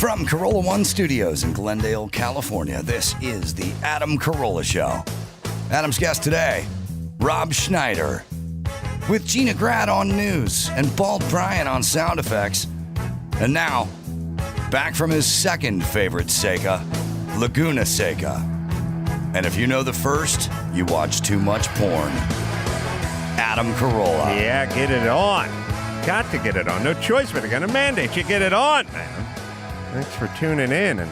From Carolla One Studios in Glendale, California, this is the Adam Carolla Show. Adam's guest today, Rob Schneider. With Gina Grad on news and Bald Brian on sound effects. And now, back from his second favorite Seika, Laguna Seca. And if you know the first, you watch too much porn. Adam Carolla. Yeah, get it on. Got to get it on. No choice, but they're going to mandate you get it on, man. Thanks for tuning in, and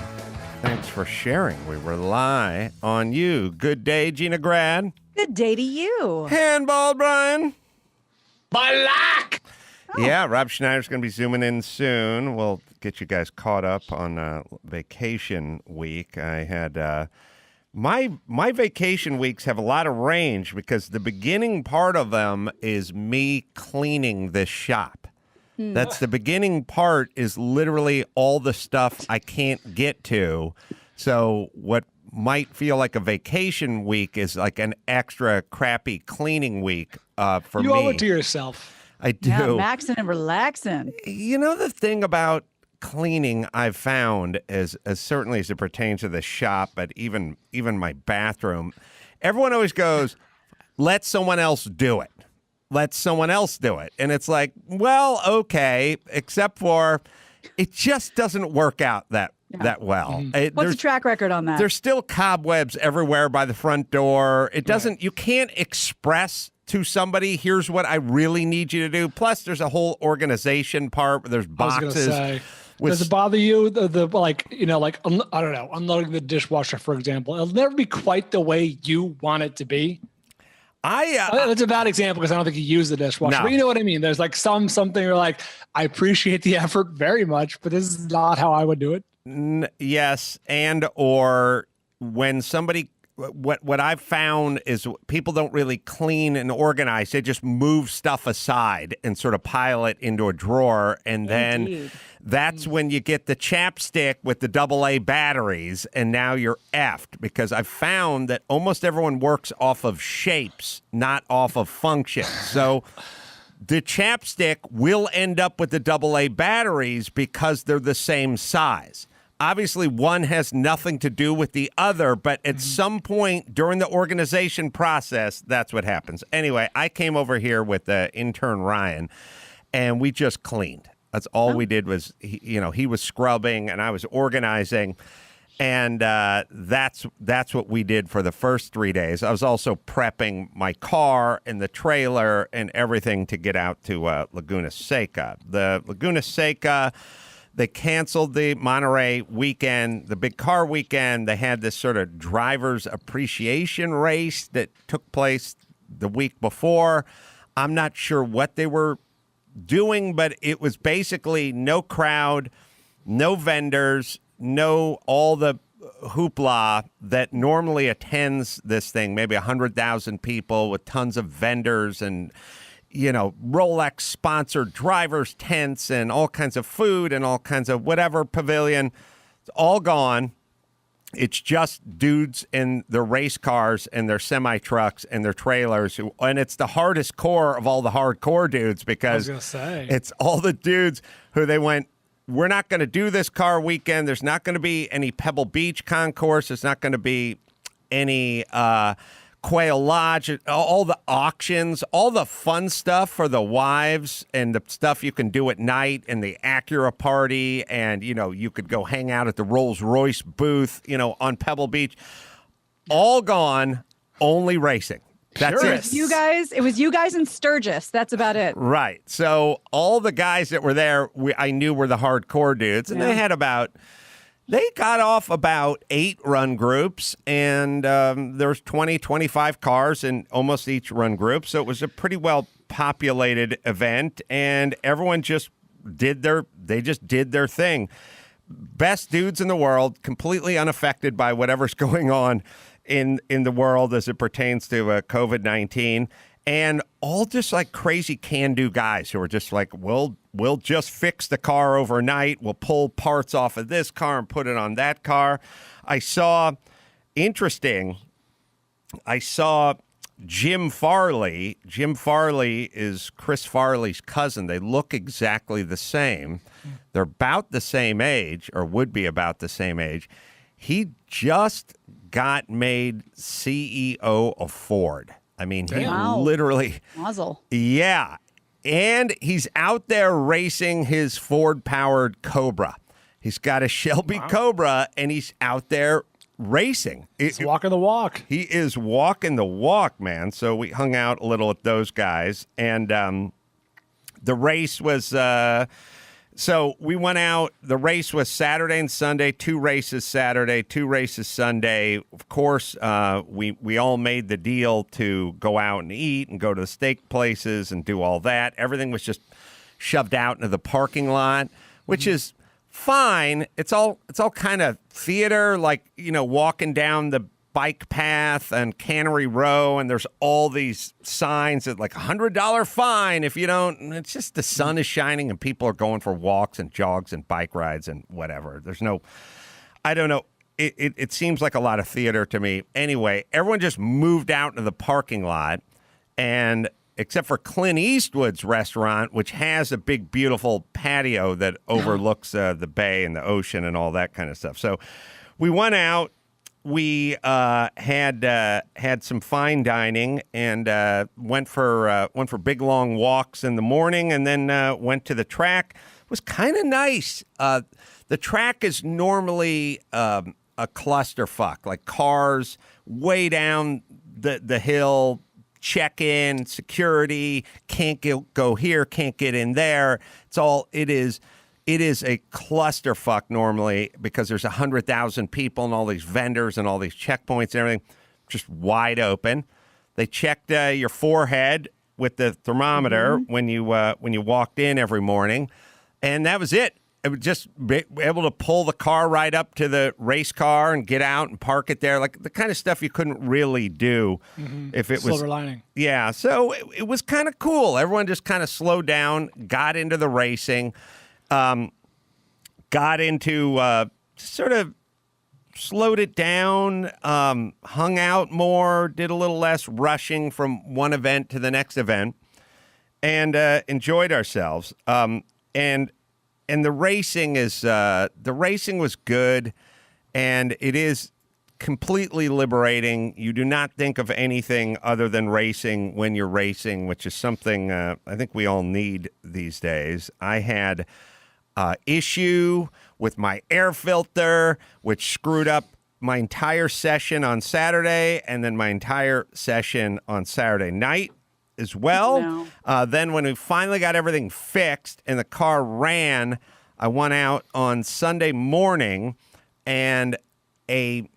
thanks for sharing. We rely on you. Good day, Gina Grad. Good day to you. Handball, Brian. Balak! Yeah, Rob Schneider's going to be zooming in soon. We'll get you guys caught up on vacation week. I had my vacation weeks have a lot of range because the beginning part of them is me cleaning this shop. That's the beginning part is literally all the stuff I can't get to. So what might feel like a vacation week is like an extra crappy cleaning week for me. You owe it to yourself. I do. Yeah, maxing and relaxing. You know, the thing about cleaning I've found as certainly as it pertains to the shop, but even my bathroom, everyone always goes, let someone else do it. Let someone else do it. And it's like, well, okay, except for it just doesn't work out that well. What's the track record on that? There's still cobwebs everywhere by the front door. It doesn't, you can't express to somebody, here's what I really need you to do. Plus, there's a whole organization part where there's boxes. Does it bother you? I don't know, unloading the dishwasher, for example. It'll never be quite the way you want it to be. That's a bad example because I don't think you use the dishwasher. No. But you know what I mean? There's like something you're like, I appreciate the effort very much, but this is not how I would do it. Yes, and or when somebody, what I've found is people don't really clean and organize. They just move stuff aside and sort of pile it into a drawer, and then that's when you get the chapstick with the AA batteries, and now you're effed because I've found that almost everyone works off of shapes, not off of function. So the chapstick will end up with the AA batteries because they're the same size. Obviously, one has nothing to do with the other, but at some point during the organization process, that's what happens. Anyway, I came over here with intern Ryan, and we just cleaned. That's all we did was, he was scrubbing and I was organizing, and that's what we did for the first 3 days. I was also prepping my car and the trailer and everything to get out to Laguna Seca. The Laguna Seca, they canceled the Monterey weekend, the big car weekend. They had this sort of driver's appreciation race that took place the week before. I'm not sure what they were doing, but it was basically no crowd, no vendors, no all the hoopla that normally attends this thing, maybe 100,000 people with tons of vendors and Rolex sponsored drivers' tents and all kinds of food and all kinds of whatever pavilion. It's all gone. It's just dudes in their race cars and their semi-trucks and their trailers. And it's the hardest core of all the hardcore dudes because it's all the dudes who they went, we're not going to do this car weekend. There's not going to be any Pebble Beach concourse. There's not going to be any Quail Lodge, all the auctions, all the fun stuff for the wives and the stuff you can do at night and the Acura party. And, you could go hang out at the Rolls Royce booth, on Pebble Beach. All gone, only racing. That's it. It was you guys and Sturgis. That's about it. Right. So all the guys that were there, I knew were the hardcore dudes. And they had they got off about 8 run groups, and there's 20, 25 cars in almost each run group. So it was a pretty well populated event, and everyone just did their thing. Best dudes in the world, completely unaffected by whatever's going on in the world as it pertains to COVID-19. And all just like crazy can-do guys who are just like, we'll just fix the car overnight. We'll pull parts off of this car and put it on that car. I saw Jim Farley. Jim Farley is Chris Farley's cousin. They look exactly the same. They're about the same age, or would be about the same age. He just got made CEO of Ford. I mean, he literally... Muzzle. Yeah. And he's out there racing his Ford-powered Cobra. He's got a Shelby Cobra, and he's out there racing. He's walking the walk. He is walking the walk, man. So we hung out a little with those guys. And the race was... So we went out. The race was Saturday and Sunday, 2 races Saturday, 2 races Sunday. Of course, we all made the deal to go out and eat and go to the steak places and do all that. Everything was just shoved out into the parking lot, which is fine. It's all kind of theater, like, walking down the bike path and Cannery Row, and there's all these signs that like $100 fine if you don't. It's just the sun is shining and people are going for walks and jogs and bike rides and whatever. There's no, I don't know. It seems like a lot of theater to me. Anyway, everyone just moved out into the parking lot, and except for Clint Eastwood's restaurant, which has a big, beautiful patio that overlooks the bay and the ocean and all that kind of stuff. So we went out. We had some fine dining and went for big long walks in the morning, and then went to the track. It was kind of nice. The track is normally a clusterfuck, like cars way down the hill, check in, security, can't go here, can't get in there. It is a clusterfuck normally because there's 100,000 people and all these vendors and all these checkpoints and everything, just wide open. They checked your forehead with the thermometer when you walked in every morning, and that was it. It was just be able to pull the car right up to the race car and get out and park it there, like the kind of stuff you couldn't really do if it was silver lining. Yeah, so it was kind of cool. Everyone just kind of slowed down, got into the racing. Got into sort of slowed it down, hung out more, did a little less rushing from one event to the next event, and enjoyed ourselves. And the racing was good, and it is completely liberating. You do not think of anything other than racing when you're racing, which is something I think we all need these days. I had issue with my air filter, which screwed up my entire session on Saturday and then my entire session on Saturday night as well. No. Then when we finally got everything fixed and the car ran, I went out on Sunday morning, and the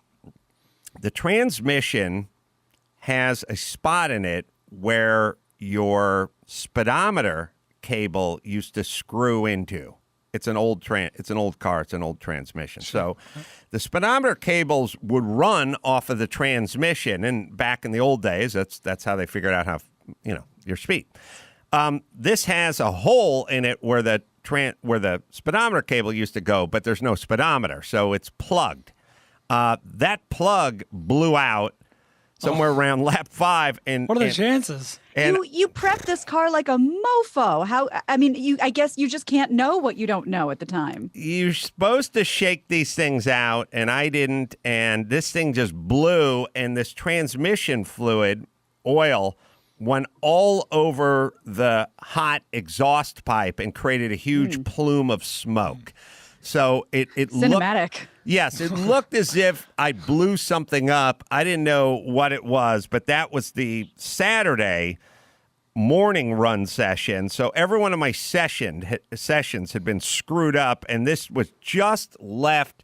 transmission has a spot in it where your speedometer cable used to screw into. It's an old car. It's an old transmission. So the speedometer cables would run off of the transmission. And back in the old days, that's how they figured out how, your speed. This has a hole in it where the speedometer cable used to go, but there's no speedometer. So it's plugged. That plug blew out somewhere around lap 5. And what are the chances? And you prep this car like a mofo. I guess you just can't know what you don't know at the time. You're supposed to shake these things out, and I didn't, and this thing just blew, and this transmission fluid, oil, went all over the hot exhaust pipe and created a huge plume of smoke. So it cinematic. Yes, it looked as if I blew something up. I didn't know what it was, but that was the Saturday morning run session. So every one of my sessions had been screwed up, and this was just left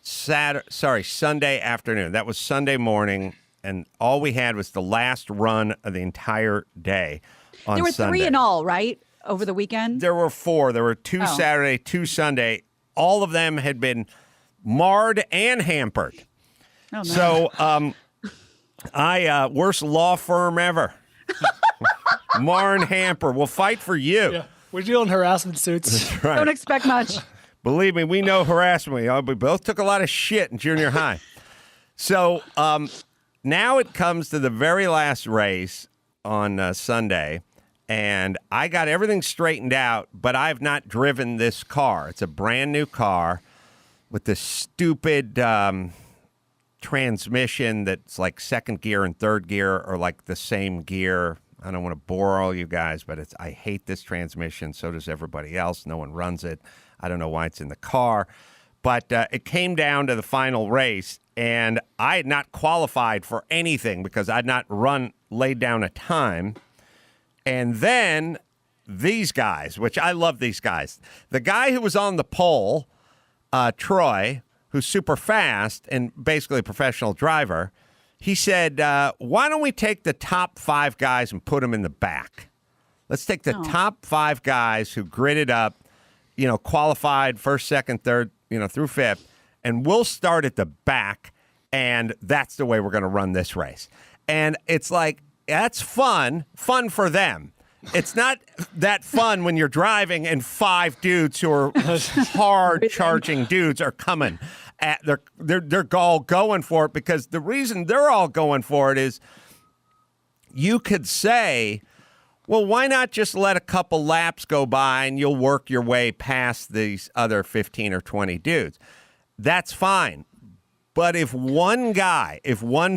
Sunday afternoon. That was Sunday morning, and all we had was the last run of the entire day on Sunday. There were 3 in all, right? Over the weekend? There were 4. There were 2 Saturday, 2 Sunday. All of them had been marred and hampered. Oh, no. So worst law firm ever. Mar and hamper. We'll fight for you. Yeah. We're dealing harassment suits. That's right. Don't expect much. Believe me, we know harassment. We both took a lot of shit in junior high. So now it comes to the very last race on Sunday, and I got everything straightened out, but I've not driven this car. It's a brand new car with this stupid transmission that's like second gear and third gear are like the same gear. I don't want to bore all you guys, but I hate this transmission. So does everybody else. No one runs it. I don't know why it's in the car. But it came down to the final race, and I had not qualified for anything because I'd not laid down a time. And then these guys, which I love these guys. The guy who was on the pole, Troy, who's super fast and basically a professional driver, he said, why don't we take the top 5 guys and put them in the back? Let's take the top 5 guys who gridded up, qualified first, second, third, through fifth, and we'll start at the back, and that's the way we're going to run this race. And it's like, that's fun for them. It's not that fun when you're driving and 5 dudes who are hard charging dudes are coming at they're all going for it, because the reason they're all going for it is you could say, well, why not just let a couple laps go by and you'll work your way past these other 15 or 20 dudes. That's fine. But if one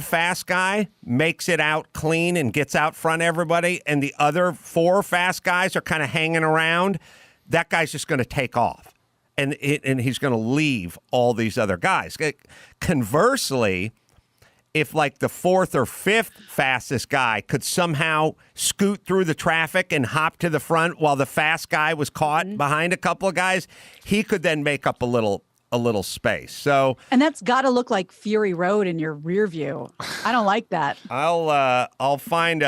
fast guy makes it out clean and gets out front of everybody, and the other 4 fast guys are kind of hanging around, that guy's just going to take off. And he's going to leave all these other guys. Conversely, if like the 4th or 5th fastest guy could somehow scoot through the traffic and hop to the front while the fast guy was caught behind a couple of guys, he could then make up a little space. So, and that's got to look like Fury Road in your rear view. I don't like that. I'll find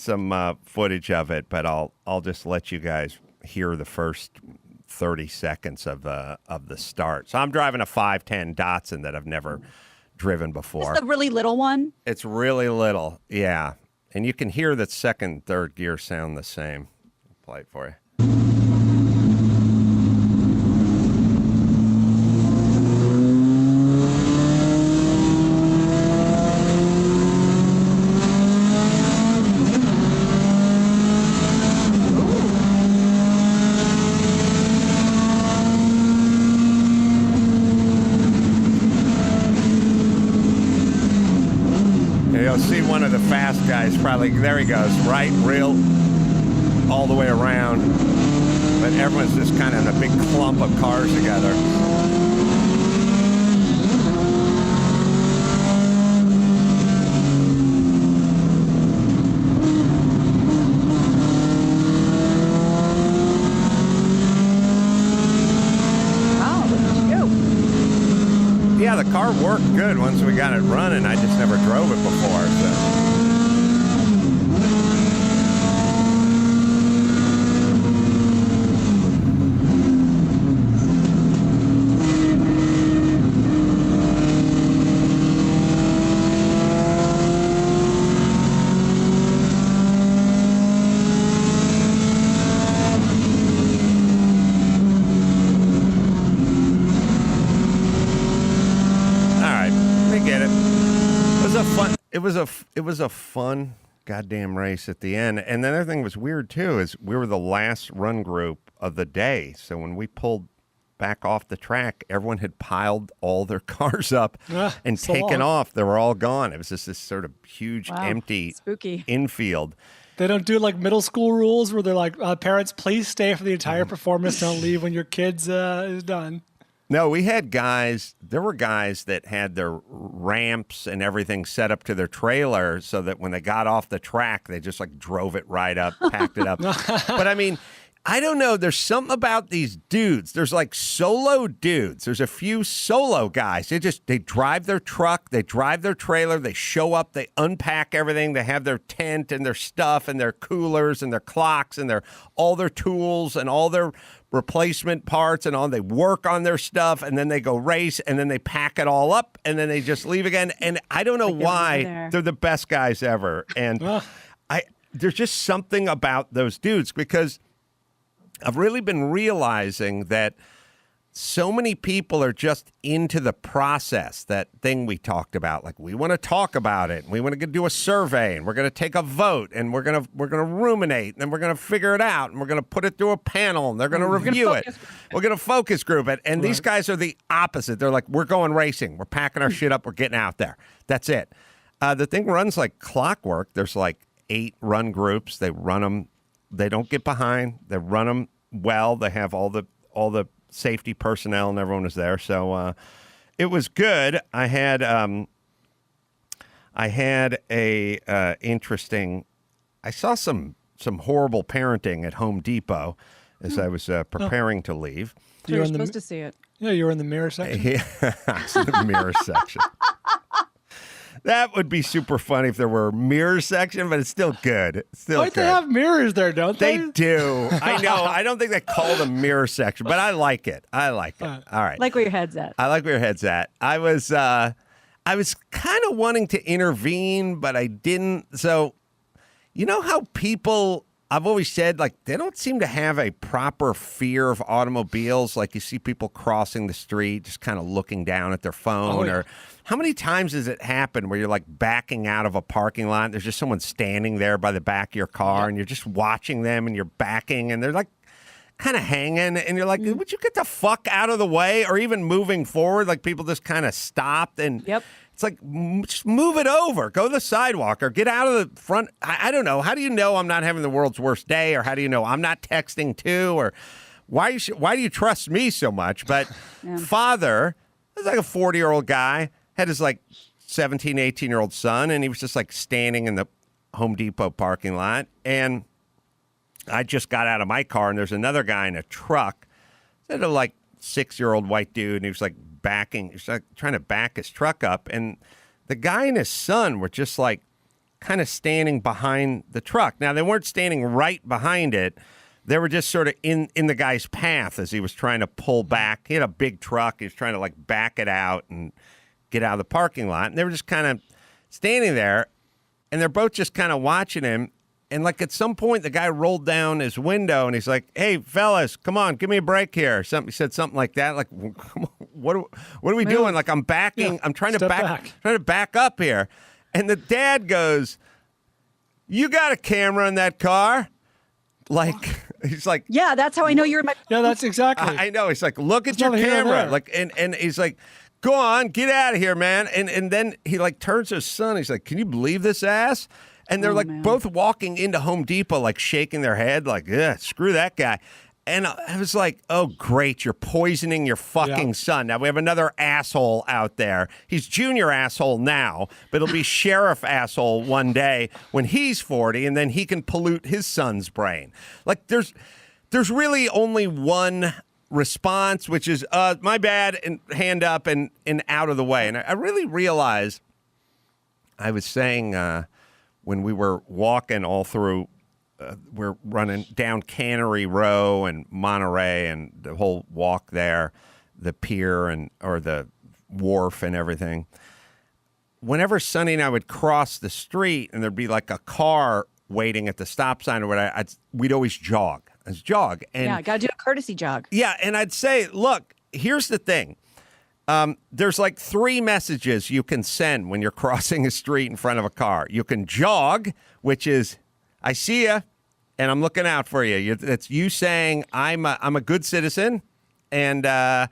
some footage of it, but I'll just let you guys hear the first 30 seconds of the start. So I'm driving a 510 Datsun that I've never driven before. It's the really little one? It's really little, yeah. And you can hear that second, third gear sound the same. I'll play it for you. You'll see one of the fast guys probably, there he goes, right, real, all the way around. But everyone's just kind of in a big clump of cars together. Yeah, the car worked good once we got it running. I just never drove it before, so. It was a fun goddamn race at the end. And the other thing was weird too is we were the last run group of the day. So when we pulled back off the track, everyone had piled all their cars up and taken off. They were all gone. It was just this sort of huge, empty spooky infield. They don't do like middle school rules where they're like, parents, please stay for the entire performance. Don't leave when your kids is done. No, we had guys, there were guys that had their ramps and everything set up to their trailer so that when they got off the track, they just like drove it right up, packed it up. But I mean, I don't know. There's something about these dudes. There's like solo dudes. There's a few solo guys. They drive their truck. They drive their trailer. They show up. They unpack everything. They have their tent and their stuff and their coolers and their clocks and all their tools and all their replacement parts and all. They work on their stuff and then they go race and then they pack it all up and then they just leave again. And I don't know why they're the best guys ever. And there's just something about those dudes because I've really been realizing that so many people are just into the process, that thing we talked about. Like, we want to talk about it, and we want to do a survey, and we're going to take a vote, and we're going to ruminate, and then we're going to figure it out, and we're going to put it through a panel, and they're going to review it. We're going to focus group it. And these guys are the opposite. They're like, we're going racing. We're packing our shit up. We're getting out there. That's it. The thing runs like clockwork. There's like 8 run groups. They run them. They don't get behind. They run them well. They have all the safety personnel, and everyone was there. So it was good. I had a interesting. I saw some horrible parenting at Home Depot as I was preparing to leave. So you're supposed to see it. Yeah, you were in the mirror section. Yeah, it's in the mirror section. That would be super funny if there were a mirror section, but it's still good. It's still Why good. they have mirrors there, don't they? They do. I know. I don't think they call them mirror section, but I like it. I like it. All right. Like where your head's at. I like where your head's at. I was kind of wanting to intervene, but I didn't. So, you know how people, I've always said, like, they don't seem to have a proper fear of automobiles. Like, you see people crossing the street, just kind of looking down at their phone. Or how many times has it happened where you're like backing out of a parking lot? There's just someone standing there by the back of your car, and you're just watching them, and you're backing, and they're like kind of hanging, and you're like, would you get the fuck out of the way? Or even moving forward, like people just kind of stopped, and it's like, just move it over, go to the sidewalk, or get out of the front. I don't know. How do you know I'm not having the world's worst day? Or how do you know I'm not texting too? Or why do you trust me so much? But father was like a 40-year-old guy, had his like 17, 18-year-old son, and he was just like standing in the Home Depot parking lot. And I just got out of my car, and there's another guy in a truck, a like 6-year-old white dude, and he was like backing, he was like trying to back his truck up. And the guy and his son were just like kind of standing behind the truck. Now, they weren't standing right behind it. They were just sort of in the guy's path as he was trying to pull back. He had a big truck. He was trying to like back it out and get out of the parking lot. And they were just kind of standing there, and they're both just kind of watching him. And like at some point, the guy rolled down his window, and he's like, "Hey, fellas, come on, give me a break here." He said something like that. Like, come on, what are we doing? Like, I'm backing. I'm trying to back up here. And the dad goes, "You got a camera in that car?" Like, he's like, "Yeah, that's how I know you're in my." Yeah, that's exactly. I know. He's like, "Look at your camera." Like, and he's like, "Go on, get out of here, man." And then he like turns to his son. He's like, "Can you believe this ass?" And they're both walking into Home Depot, like shaking their head, like, "Yeah, screw that guy." And I was like, "Oh, great, you're poisoning your fucking son." Now we have another asshole out there. He's junior asshole now, but he'll be sheriff asshole one day when he's 40, and then he can pollute his son's brain. Like, there's really only one response, which is, "My bad," and hand up and out of the way. And I really realized, I was saying, when we were walking all through, we're running down Cannery Row and Monterey and the whole walk there, the pier or the wharf and everything. Whenever Sonny and I would cross the street and there'd be like a car waiting at the stop sign or whatever, we'd always jog. And got to do a courtesy jog. Yeah, and I'd say, look, here's the thing. There's like 3 messages you can send when you're crossing a street in front of a car. You can jog, which is, "I see you, and I'm looking out for you." It's you saying, I'm a good citizen, and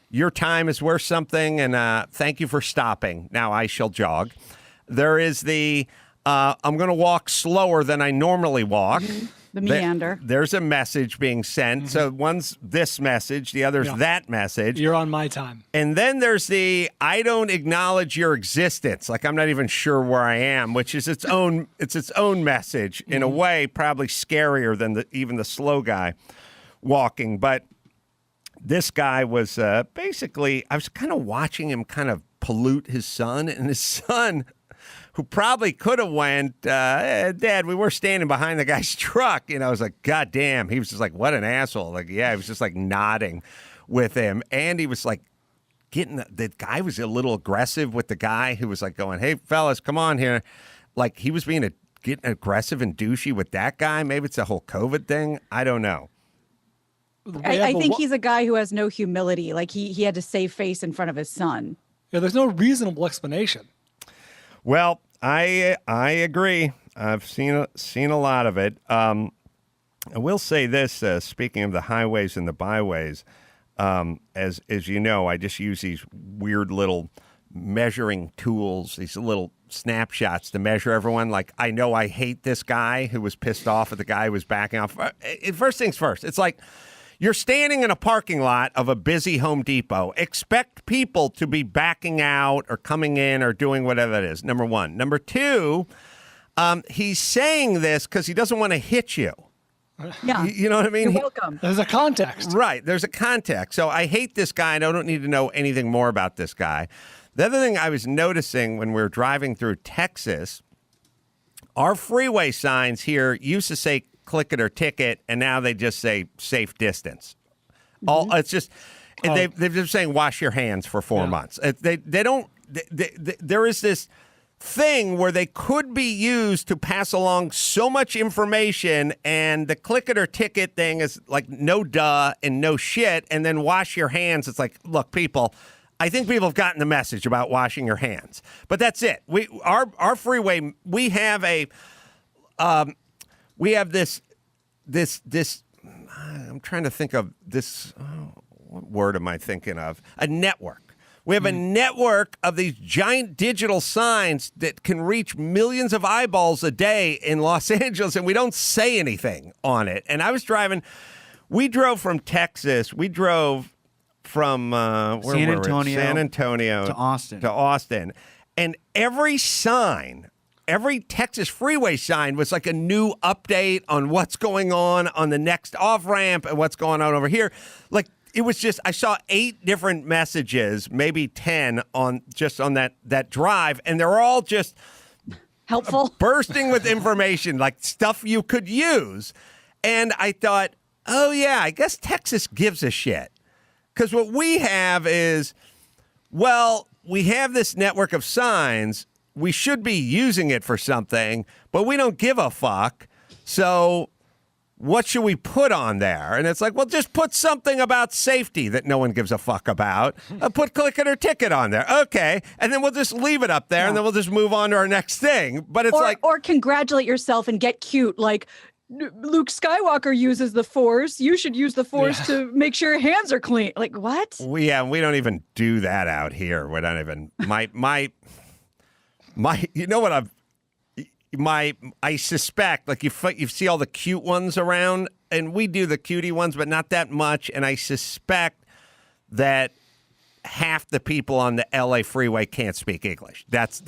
your time is worth something, and thank you for stopping. Now I shall jog. There is the, I'm going to walk slower than I normally walk. The meander. There's a message being sent. So one's this message, the other's that message. You're on my time. And then there's the, "I don't acknowledge your existence." Like, I'm not even sure where I am, which is its own message in a way, probably scarier than even the slow guy walking. But this guy was basically, I was kind of watching him kind of pollute his son, and his son, who probably could have went, "Dad, we were standing behind the guy's truck." I was like, God damn. He was just like, what an asshole. Like, yeah, he was just like nodding with him. And he was like the guy was a little aggressive with the guy who was like going, "Hey, fellas, come on here." Like, he was getting aggressive and douchey with that guy. Maybe it's a whole COVID thing. I don't know. I think he's a guy who has no humility. Like he had to save face in front of his son. Yeah, there's no reasonable explanation. Well, I agree. I've seen a lot of it. I will say this: speaking of the highways and the byways, as you know, I just use these weird little measuring tools, these little snapshots to measure everyone. Like, I know I hate this guy who was pissed off at the guy who was backing off. First things first, it's like you're standing in a parking lot of a busy Home Depot. Expect people to be backing out or coming in or doing whatever that is, number one. Number two, he's saying this because he doesn't want to hit you. Yeah. You know what I mean? You're welcome. There's a context. Right. There's a context. So I hate this guy, and I don't need to know anything more about this guy. The other thing I was noticing when we were driving through Texas, our freeway signs here used to say click it or ticket, and now they just say safe distance. It's just they've been saying wash your hands for 4 months. They don't. There is this thing where they could be used to pass along so much information, and the click it or ticket thing is like no duh and no shit, and then wash your hands. It's like, look, people, I think people have gotten the message about washing your hands, but that's it. Our freeway, we have this. I'm trying to think of this. What word am I thinking of? A network. We have a network of these giant digital signs that can reach millions of eyeballs a day in Los Angeles, and we don't say anything on it. And I was driving. We drove from Texas. We drove from San Antonio to Austin. And every sign, every Texas freeway sign was like a new update on what's going on the next off-ramp and what's going on over here. Like, it was just, I saw 8 different messages, maybe 10 on that drive, and they're all just helpful, bursting with information, like stuff you could use. And I thought, oh yeah, I guess Texas gives a shit. Because what we have is, well, we have this network of signs. We should be using it for something, but we don't give a fuck. So what should we put on there? And it's like, well, just put something about safety that no one gives a fuck about. Put click it or ticket on there. Okay. And then we'll just leave it up there, and then we'll just move on to our next thing. But it's or congratulate yourself and get cute. Like, Luke Skywalker uses the Force. You should use the Force to make sure your hands are clean. Like, what? We don't even do that out here. We don't even, my, you know what I suspect, like you see all the cute ones around, and we do the cutie ones, but not that much. And I suspect that half the people on the LA freeway can't speak English. That's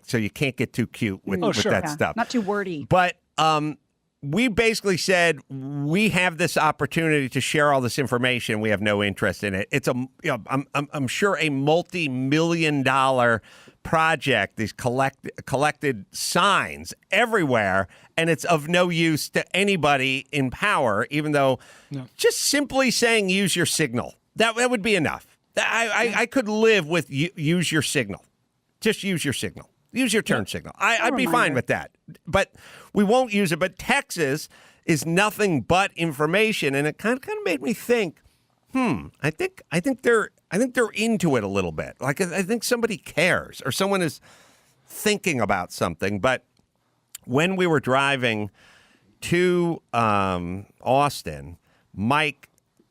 so you can't get too cute with that stuff. Not too wordy. But we basically said we have this opportunity to share all this information. We have no interest in it. It's I'm sure a multi-million-dollar project. These collected signs everywhere, and it's of no use to anybody in power. Even though just simply saying "use your signal" that would be enough. I could live with use your signal. Just use your signal. Use your turn signal. I'd be fine with that. But we won't use it. But Texas is nothing but information, and it kind of made me think, I think they're into it a little bit. Like, I think somebody cares or someone is thinking about something. But when we were driving to Austin,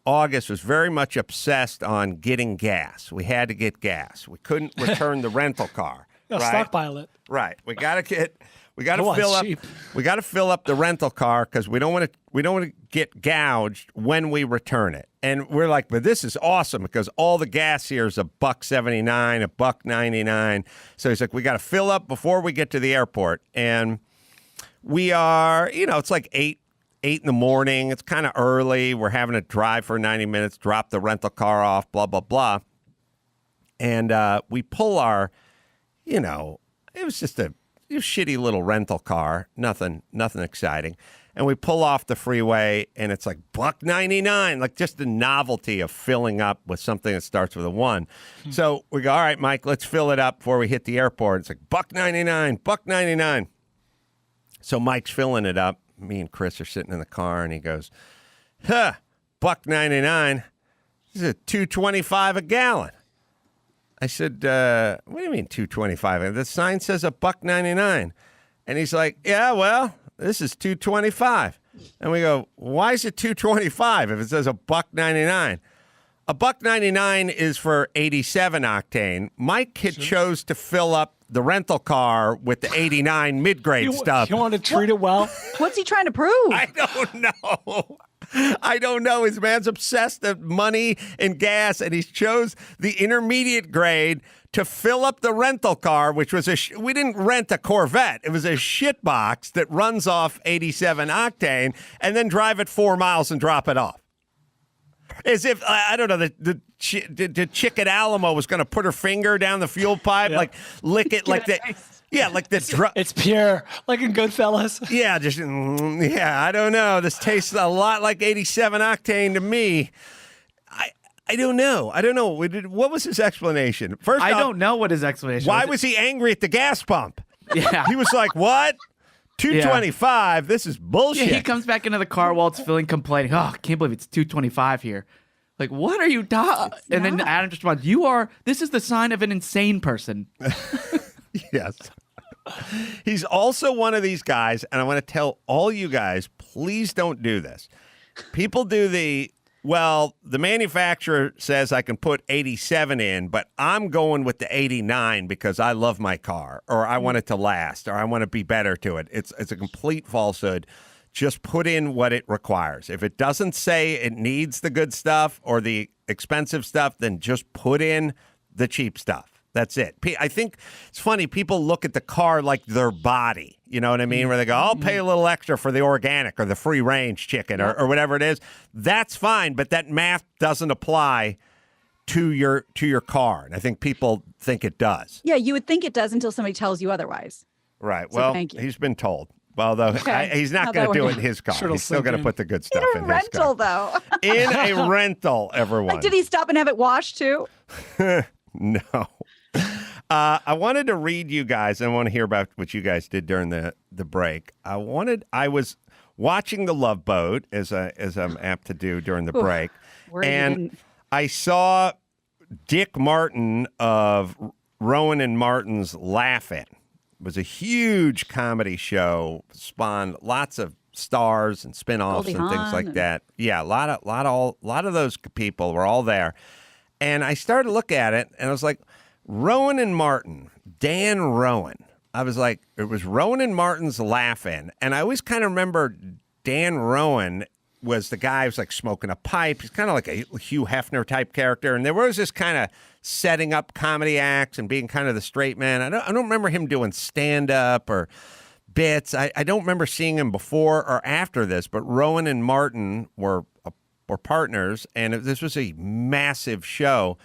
August was very much obsessed on getting gas. We had to get gas. We couldn't return the rental car. Right? Stockpile it. Right. We got to fill up the rental car because we don't want to get gouged when we return it. And we're like, but this is awesome because all the gas here is $1.79, $1.99. So he's like, we got to fill up before we get to the airport. And we are, it's like 8 in the morning. It's kind of early. We're having to drive for 90 minutes, drop the rental car off, blah, blah, blah. And we pull our, it was just a shitty little rental car, nothing exciting. And we pull off the freeway, and it's like $1.99, like just the novelty of filling up with something that starts with a 1. So we go, all right, Mike, let's fill it up before we hit the airport. It's like $1.99. So Mike's filling it up. Me and Chris are sitting in the car, and he goes, $1.99. This is a $2.25 a gallon. I said, what do you mean $2.25? The sign says $1.99. And he's like, yeah, well, this is $2.25. And we go, why is it $2.25 if it says $1.99? $1.99 is for 87 octane. Mike had chose to fill up the rental car with the 89 mid-grade stuff. You want to treat it well? What's he trying to prove? I don't know. I don't know. His man's obsessed with money and gas, and he chose the intermediate grade to fill up the rental car, which was we didn't rent a Corvette. It was a shit box that runs off 87 octane and then drive it 4 miles and drop it off. As if, I don't know, the chick at Alamo was going to put her finger down the fuel pipe, like lick it like that. Yeah, like the it's pure, like in Goodfellas. Yeah, I don't know. This tastes a lot like 87 octane to me. I don't know. What was his explanation? First, I don't know what his explanation was. Why was he angry at the gas pump? Yeah. He was like, what? $2.25? This is bullshit. Yeah, he comes back into the car while it's filling, complaining, oh, I can't believe it's $2.25 here. Like, what are you doing? And then Adam just responds, this is the sign of an insane person. Yes. He's also one of these guys, and I want to tell all you guys, please don't do this. People do the manufacturer says I can put 87 in, but I'm going with the 89 because I love my car, or I want it to last, or I want to be better to it. It's a complete falsehood. Just put in what it requires. If it doesn't say it needs the good stuff or the expensive stuff, then just put in the cheap stuff. That's it. I think it's funny. People look at the car like their body. You know what I mean? Where they go, I'll pay a little extra for the organic or the free range chicken or whatever it is. That's fine, but that math doesn't apply to your car. And I think people think it does. Yeah, you would think it does until somebody tells you otherwise. Right. So well, thank you. He's been told. Although he's not going to do it in his car. He's still going to put the good stuff in his car. In a rental, though. In a rental, everyone. Like, did he stop and have it washed, too? No. I wanted to read you guys. I want to hear about what you guys did during the break. I was watching The Love Boat, as I'm apt to do during the break. And I saw Dick Martin of Rowan and Martin's Laugh-In. It was a huge comedy show, spawned lots of stars and spinoffs and things like that. Yeah, a lot of those people were all there. And I started to look at it, and I was like, Rowan and Martin, Dan Rowan. I was like, it was Rowan and Martin's Laugh-In. And I always kind of remember Dan Rowan was the guy who was like smoking a pipe. He's kind of like a Hugh Hefner type character. And there was this kind of setting up comedy acts and being kind of the straight man. I don't remember him doing stand-up or bits. I don't remember seeing him before or after this, but Rowan and Martin were partners, and this was a massive show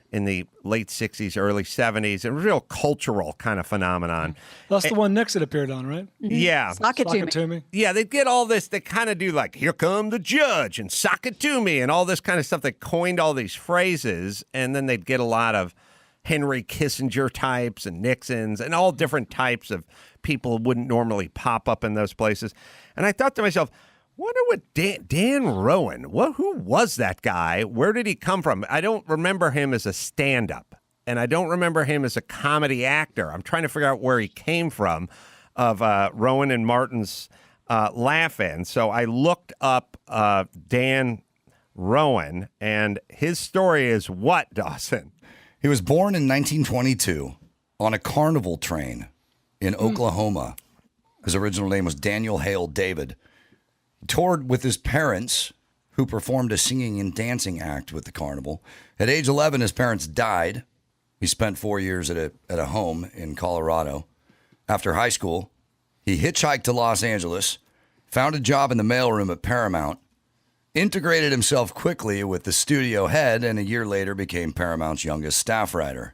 in the late 60s, early 70s. A real cultural kind of phenomenon. That's the one Nixon appeared on, right? Yeah. Sock it to me. Yeah, they get all this. They kind of do like, here come the judge and sock it to me and all this kind of stuff. They coined all these phrases, and then they'd get a lot of Henry Kissinger types and Nixons and all different types of people who wouldn't normally pop up in those places. And I thought to myself, wonder what Dan Rowan, who was that guy? Where did he come from? I don't remember him as a stand-up, and I don't remember him as a comedy actor. I'm trying to figure out where he came from of Rowan and Martin's Laugh-In. So I looked up Dan Rowan, and his story is what, Dawson? He was born in 1922 on a carnival train in Oklahoma. His original name was Daniel Hale David. Toured with his parents, who performed a singing and dancing act with the carnival. At age 11, his parents died. He spent 4 years at a home in Colorado. After high school, he hitchhiked to Los Angeles, found a job in the mailroom at Paramount, integrated himself quickly with the studio head, and a year later became Paramount's youngest staff writer.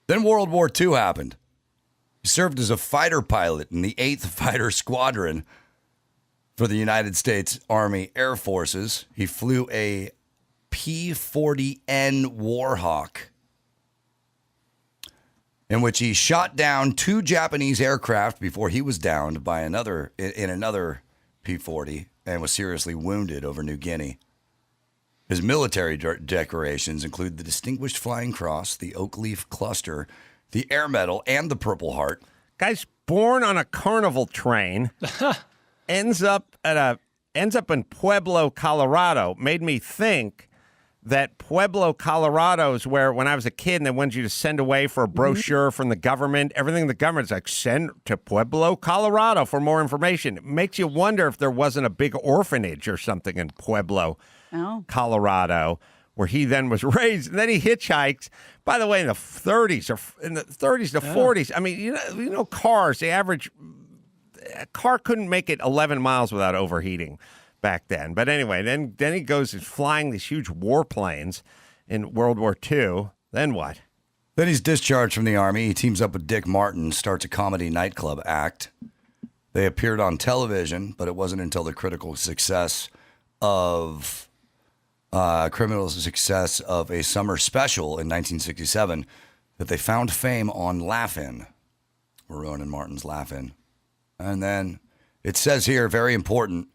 Then World War II happened. He served as a fighter pilot in the 8th Fighter Squadron for the United States Army Air Forces. He flew a P-40N Warhawk, in which he shot down 2 Japanese aircraft before he was downed by another P-40 and was seriously wounded over New Guinea. His military decorations include the Distinguished Flying Cross, the Oak Leaf Cluster, the Air Medal, and the Purple Heart. Guy's born on a carnival train, ends up in Pueblo, Colorado. Made me think that Pueblo, Colorado is where, when I was a kid and they wanted you to send away for a brochure from the government, everything the government's like, send to Pueblo, Colorado for more information. It makes you wonder if there wasn't a big orphanage or something in Pueblo, Colorado, where he then was raised. And then he hitchhikes. By the way, in the 30s to 40s, I mean, you know, cars, a car couldn't make it 11 miles without overheating back then. But anyway, then he goes flying these huge warplanes in World War II. Then what? Then he's discharged from the Army. He teams up with Dick Martin, starts a comedy nightclub act. They appeared on television, but it wasn't until the critical success of a summer special in 1967 that they found fame on Laugh-In, Rowan and Martin's Laugh-In. And then it says here, very important,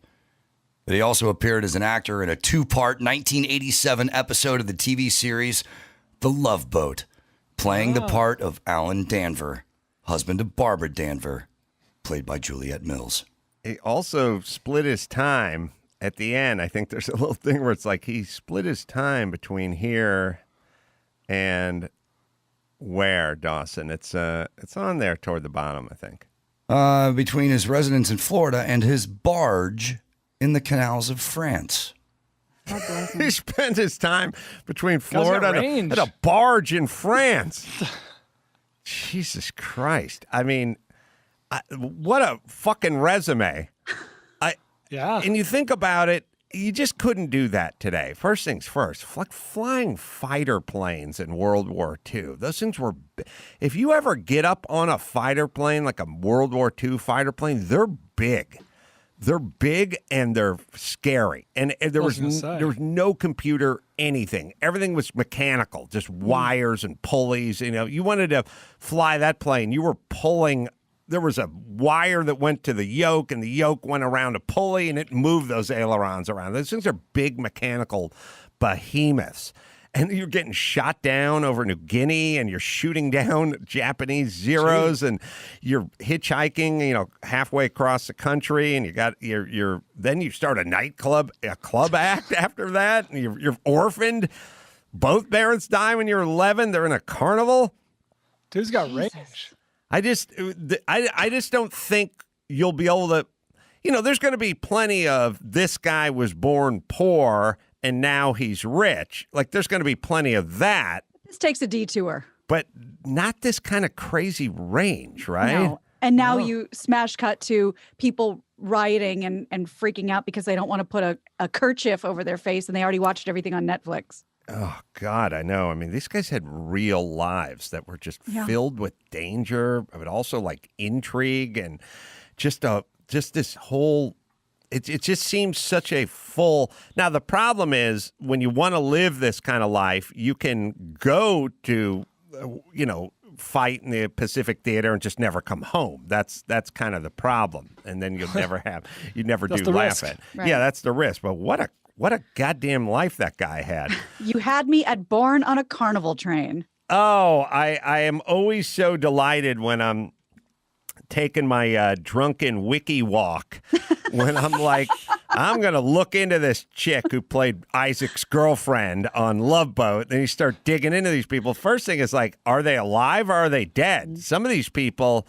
that he also appeared as an actor in a 2-part 1987 episode of the TV series The Love Boat, playing the part of Alan Danver, husband of Barbara Danver, played by Juliette Mills. He also split his time at the end. I think there's a little thing where it's like he split his time between here and where, Dawson? It's on there toward the bottom, I think. Between his residence in Florida and his barge in the canals of France. He spent his time between Florida and a barge in France. Jesus Christ. I mean, what a fucking resume. Yeah. And you think about it, you just couldn't do that today. First things first, like flying fighter planes in World War II. Those things were, if you ever get up on a fighter plane, like a World War II fighter plane, they're big. They're big and they're scary. And there was no computer, anything. Everything was mechanical, just wires and pulleys. You know, you wanted to fly that plane, you were pulling. There was a wire that went to the yoke, and the yoke went around a pulley, and it moved those ailerons around. Those things are big mechanical behemoths. And you're getting shot down over New Guinea, and you're shooting down Japanese Zeros, and you're hitchhiking, you know, halfway across the country, and you got then you start a club act after that, and you're orphaned. Both parents die when you're 11. They're in a carnival. Dude's got range. I just don't think you'll be able to, you know, there's going to be plenty of this guy was born poor and now he's rich. Like, there's going to be plenty of that. This takes a detour. But not this kind of crazy range, right? No. And now you smash cut to people rioting and freaking out because they don't want to put a kerchief over their face and they already watched everything on Netflix. Oh, God, I know. I mean, these guys had real lives that were just filled with danger, but also like intrigue and just this whole, it just seems such a full. Now, the problem is when you want to live this kind of life, you can go to, you know, fight in the Pacific Theater and just never come home. That's kind of the problem. And then you'll never do laugh at. Right. Yeah, that's the risk. But what a goddamn life that guy had. You had me at Born on a Carnival Train. Oh, I am always so delighted when I'm taking my drunken wiki walk, when I'm like, I'm going to look into this chick who played Isaac's girlfriend on Love Boat. Then you start digging into these people. First thing is like, are they alive or are they dead? Some of these people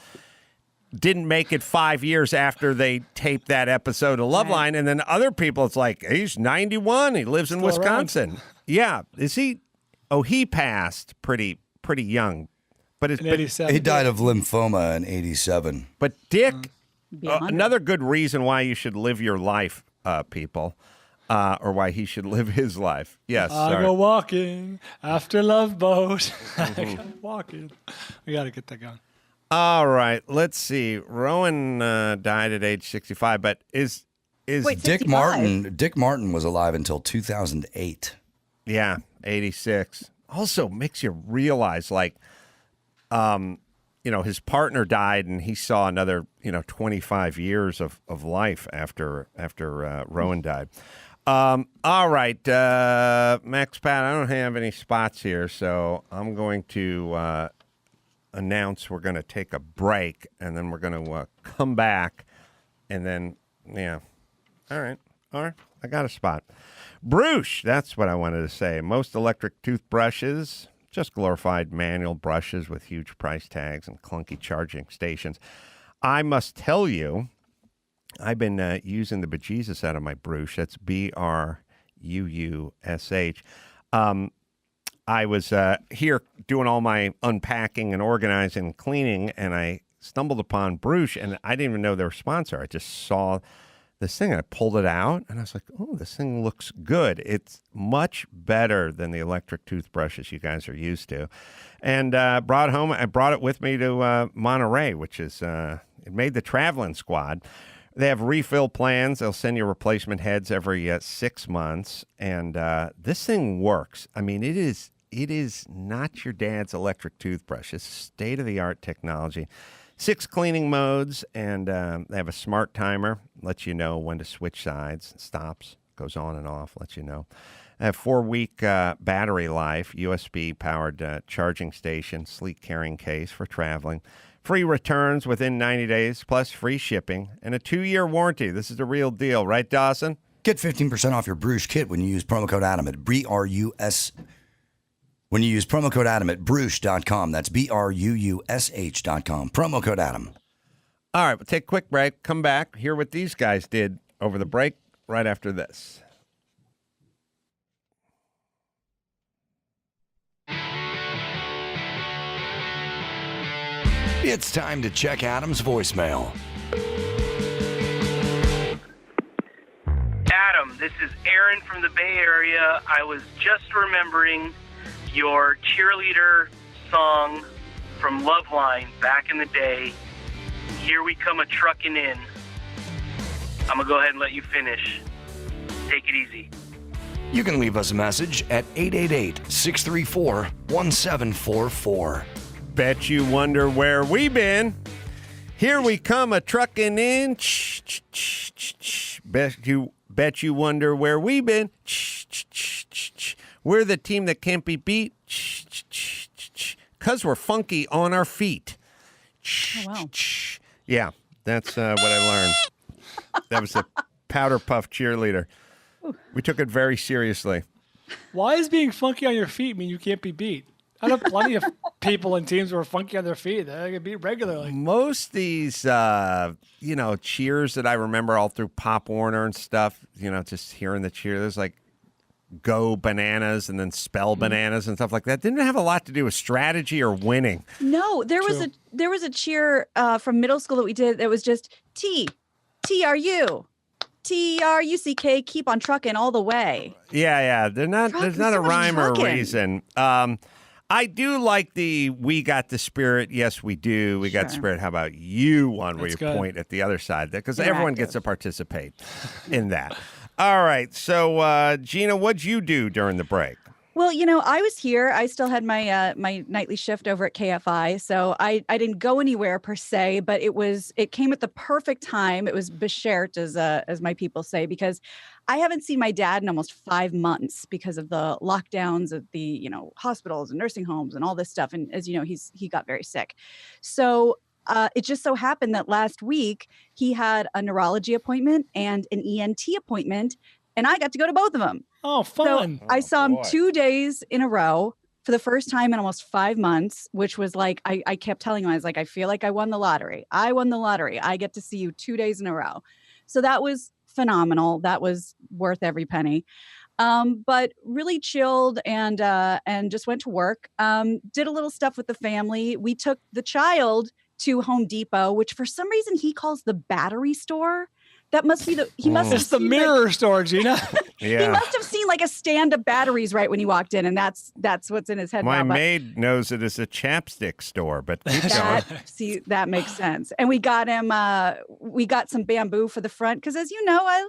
didn't make it 5 years after they taped that episode of Loveline. And then other people, it's like, he's 91. He lives in Wisconsin. Around. Yeah. Is he? Oh, he passed pretty young. But in 87. He died of lymphoma in 87. But Dick, another good reason why you should live your life, people, or why he should live his life. Yes. I go walking after Love Boat. I go walking. We got to get that going. All right, let's see. Rowan died at age 65, but is Wait, Dick Martin? Dick Martin was alive until 2008. Yeah, 86. Also makes you realize, like, you know, his partner died, and he saw another, 25 years of life after Rowan died. All right, Max Pat, I don't have any spots here, so I'm going to announce we're going to take a break, and then we're going to come back, and then, yeah. All right, I got a spot. Brush, that's what I wanted to say. Most electric toothbrushes, just glorified manual brushes with huge price tags and clunky charging stations. I must tell you, I've been using the bejesus out of my Brush. That's Bruush. I was here doing all my unpacking and organizing and cleaning, and I stumbled upon Brush, and I didn't even know they were a sponsor. I just saw this thing, and I pulled it out, and I was like, oh, this thing looks good. It's much better than the electric toothbrushes you guys are used to. And I brought it with me to Monterey, which is, it made the traveling squad. They have refill plans. They'll send you replacement heads every 6 months, and this thing works. I mean, it is not your dad's electric toothbrush. It's state-of-the-art technology. 6 cleaning modes, and they have a smart timer, lets you know when to switch sides, stops, goes on and off, lets you know. They have 4-week battery life, USB-powered charging station, sleek carrying case for traveling. Free returns within 90 days, plus free shipping, and a 2-year warranty. This is the real deal, right, Dawson? Get 15% off your Brush kit when you use promo code Adam at BRUS. When you use promo code Adam at Bruush.com. That's BRUUSH.com. Promo code Adam. All right, we'll take a quick break, come back, hear what these guys did over the break right after this. It's time to check Adam's voicemail. Adam, this is Aaron from the Bay Area. I was just remembering your cheerleader song from Loveline back in the day. Here we come a-truckin' in. I'm going to go ahead and let you finish. Take it easy. You can leave us a message at 888-634-1744. Bet you wonder where we been. Here we come a-truckin' in. Bet you wonder where we been. We're the team that can't be beat. 'Cause we're funky on our feet. Oh, wow. Yeah, that's what I learned. That was a powder puff cheerleader. We took it very seriously. Why is being funky on your feet mean you can't be beat? I know plenty of people and teams who are funky on their feet. They get beat regularly. Most these, cheers that I remember all through Pop Warner and stuff, just hearing the cheer, there's like Go Bananas and then Spell Bananas and stuff like that. Didn't have a lot to do with strategy or winning. No, there was a cheer from middle school that we did that was just TRU. TRUCK, keep on trucking all the way. Yeah. There's not a rhyme or a reason. I do like the "we got the spirit." Yes, we do. We got the spirit. How about you? One where you point at the other side, because everyone gets to participate in that. All right. So, Gina, what'd you do during the break? Well, I was here. I still had my my nightly shift over at KFI, so I didn't go anywhere per se, but it came at the perfect time. It was beschert, as my people say, because I haven't seen my dad in almost 5 months because of the lockdowns of the hospitals and nursing homes and all this stuff. And as you know, he got very sick, so. It just so happened that last week he had a neurology appointment and an ENT appointment, and I got to go to both of them. Oh, fun. So I saw him 2 days in a row for the first time in almost 5 months, which was like, I kept telling him, I was like, I feel like I won the lottery. I won the lottery. I get to see you 2 days in a row. So that was phenomenal. That was worth every penny. But really chilled and just went to work. Did a little stuff with the family. We took the child to Home Depot, which for some reason he calls the battery store. That must be he must have It's the mirror store, Gina. Yeah. He must have seen like a stand of batteries right when he walked in, and that's what's in his head. My now, maid knows it as a chapstick store, but keep going. See, that makes sense. And we got him we got some bamboo for the front, because as you know, I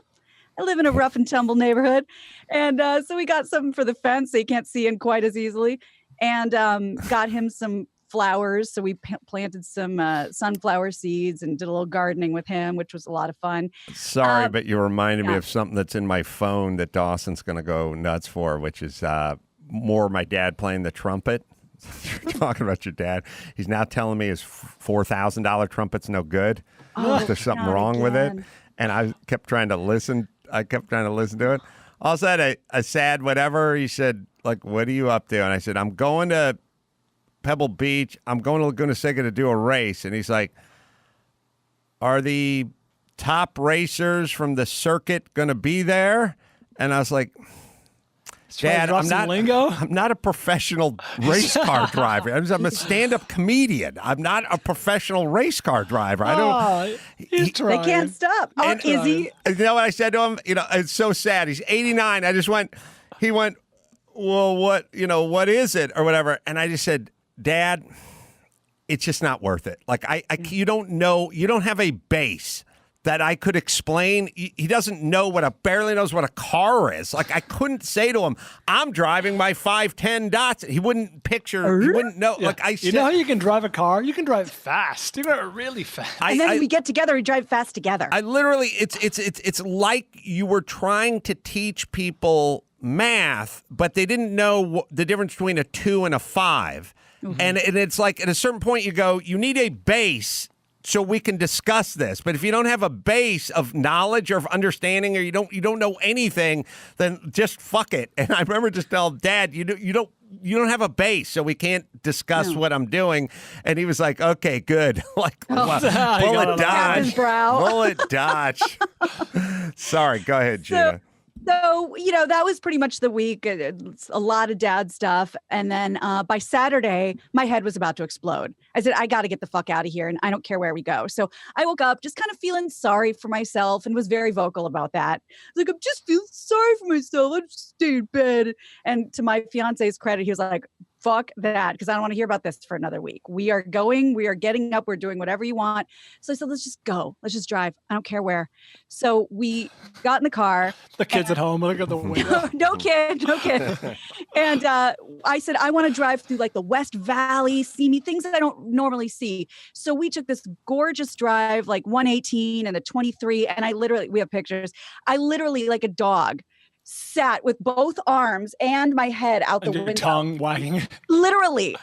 live in a rough and tumble neighborhood. And so we got something for the fence so you can't see in quite as easily. And got him some flowers. So we planted some sunflower seeds and did a little gardening with him, which was a lot of fun. Sorry, but you reminded me of something that's in my phone that Dawson's going to go nuts for, which is more my dad playing the trumpet. You're talking about your dad. He's now telling me his $4,000 trumpet's no good. There's something wrong with it. And I kept trying to listen. I kept trying to listen to it. All of a sudden, a sad whatever. He said, like, what are you up to? And I said, I'm going to Pebble Beach. I'm going to Laguna Seca to do a race. And he's like, are the top racers from the circuit going to be there? And I was like, Dad, I'm not a professional race car driver. I'm a stand-up comedian. I'm not a professional race car driver. I don't. They can't stop. And, is he? You know what I said to him? You know, it's so sad. He's 89. He went, well, what is it or whatever? And I just said, Dad, it's just not worth it. Like you don't know. You don't have a base that I could explain. He doesn't know barely knows what a car is. Like, I couldn't say to him, I'm driving my 510 dots. He wouldn't picture, he wouldn't know. Yeah. Like I said, you know how you can drive a car? You can drive fast. You can drive really fast. And then we get together, we drive fast together. I literally, it's like you were trying to teach people math, but they didn't know the difference between a 2 and a 5. Mm-hmm. And it's like, at a certain point you go, you need a base so we can discuss this. But if you don't have a base of knowledge or of understanding, or you don't know anything, then just fuck it. And I remember just telling Dad, you don't have a base, so we can't discuss what I'm doing. And he was like, okay, good. Like, bullet dodge. Bullet dodge. Sorry, go ahead, Gina. So, that was pretty much the week. It's a lot of dad stuff. And then by Saturday, my head was about to explode. I said, I got to get the fuck out of here. And I don't care where we go. So I woke up just kind of feeling sorry for myself and was very vocal about that. Like, I'm just feeling sorry for myself. I just stay in bed. And to my fiance's credit, he was like, fuck that, because I don't want to hear about this for another week. We are going, we are getting up, we're doing whatever you want. So I said, let's just go. Let's just drive. I don't care where. So we got in the car. The kids at home, look at the window. No kid. And I said, I want to drive through like the West Valley, see me, things that I don't normally see. So we took this gorgeous drive, like 118 and a 23. And we have pictures. I literally, like a dog, sat with both arms and my head out the window. Tongue wagging. Literally,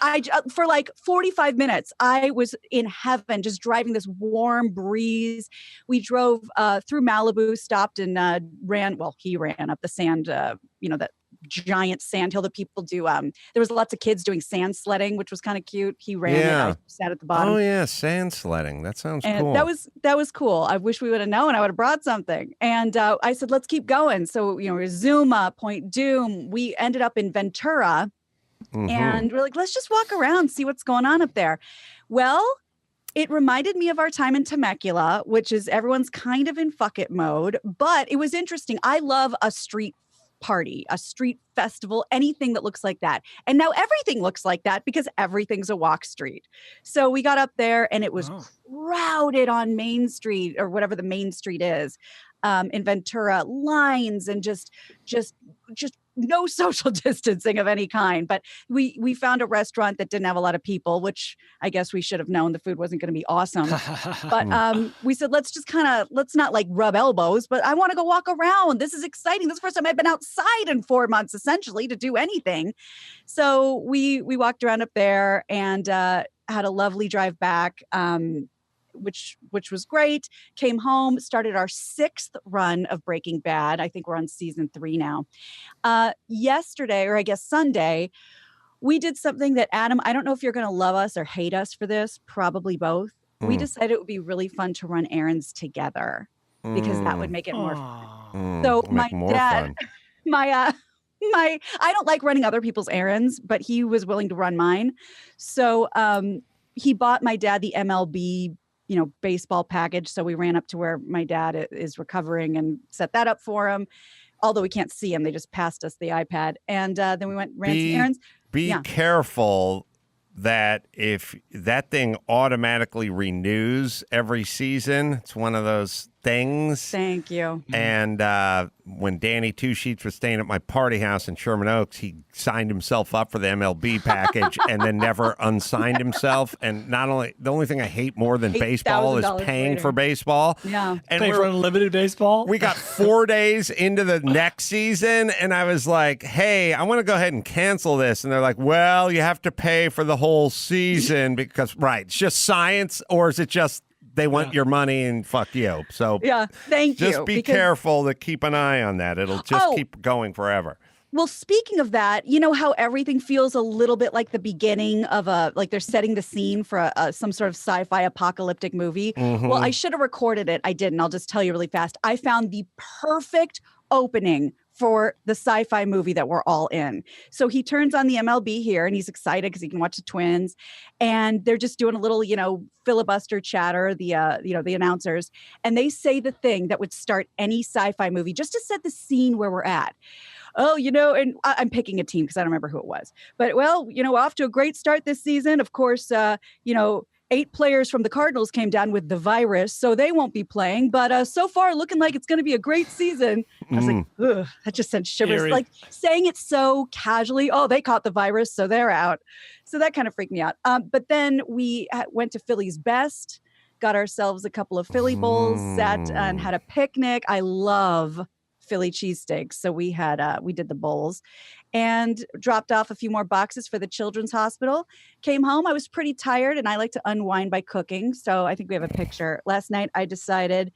for like 45 minutes, I was in heaven, just driving this warm breeze. We drove through Malibu, stopped and he ran up the sand, that giant sand hill that people do. There was lots of kids doing sand sledding, which was kind of cute. He ran it. I sat at the bottom. Oh yeah, sand sledding. That sounds cool. That was cool. I wish we would have known. I would have brought something. And I said, let's keep going. So, Zuma, Point Doom. We ended up in Ventura, and we're like, let's just walk around, see what's going on up there. Well, it reminded me of our time in Temecula, which is everyone's kind of in fuck it mode, but it was interesting. I love a street party, a street festival, anything that looks like that. And now everything looks like that because everything's a walk street. So we got up there and it was crowded on Main Street, or whatever the main street is, in Ventura, lines and just no social distancing of any kind. But we found a restaurant that didn't have a lot of people, which I guess we should have known the food wasn't going to be awesome. But we said, let's not like rub elbows, but I want to go walk around. This is exciting. This is the first time I've been outside in 4 months, essentially, to do anything. So we walked around up there and had a lovely drive back, which was great. Came home, started our 6th run of Breaking Bad. I think we're on season 3 now. Yesterday, or I guess Sunday, we did something that, Adam, I don't know if you're going to love us or hate us for this, probably both. We decided it would be really fun to run errands together because that would make it more fun. So my dad, I don't like running other people's errands, but he was willing to run mine. So he bought my dad the MLB baseball package. So we ran up to where my dad is recovering and set that up for him. Although we can't see him, they just passed us the iPad. And then we ran some errands. Be careful that if that thing automatically renews every season, it's one of those things. Thank you. And when Danny Two Sheets was staying at my party house in Sherman Oaks, he signed himself up for the MLB package and then never unsigned himself. And not only the only thing I hate more than baseball is paying later. for baseball. Yeah. And Pay for unlimited baseball. we got 4 days into the next season, and I was like, hey, I want to go ahead and cancel this. And they're like, well, you have to pay for the whole season because, right, it's just science, or is it just they want your money and fuck you? So Yeah, thank you. just be careful to keep an eye on that. It'll just keep going forever. Well, speaking of that, you know how everything feels a little bit like the beginning of like they're setting the scene for some sort of sci-fi apocalyptic movie. Well, I should have recorded it. I didn't. I'll just tell you really fast. I found the perfect opening for the sci-fi movie that we're all in. So he turns on the MLB here and he's excited because he can watch the Twins, and they're just doing a little, filibuster chatter, the announcers, and they say the thing that would start any sci-fi movie just to set the scene where we're at. Oh, and I'm picking a team because I don't remember who it was. But, well, off to a great start this season. Of course, 8 players from the Cardinals came down with the virus, so they won't be playing. But so far, looking like it's going to be a great season. I was like, ugh, that just sent shivers. Eerie. Like saying it so casually. Oh, they caught the virus, so they're out. So that kind of freaked me out. But then we went to Philly's Best, got ourselves a couple of Philly bowls, sat and had a picnic. I love Philly cheesesteaks. So we did the bowls and dropped off a few more boxes for the Children's Hospital. Came home. I was pretty tired and I like to unwind by cooking. So I think we have a picture. Last night I decided,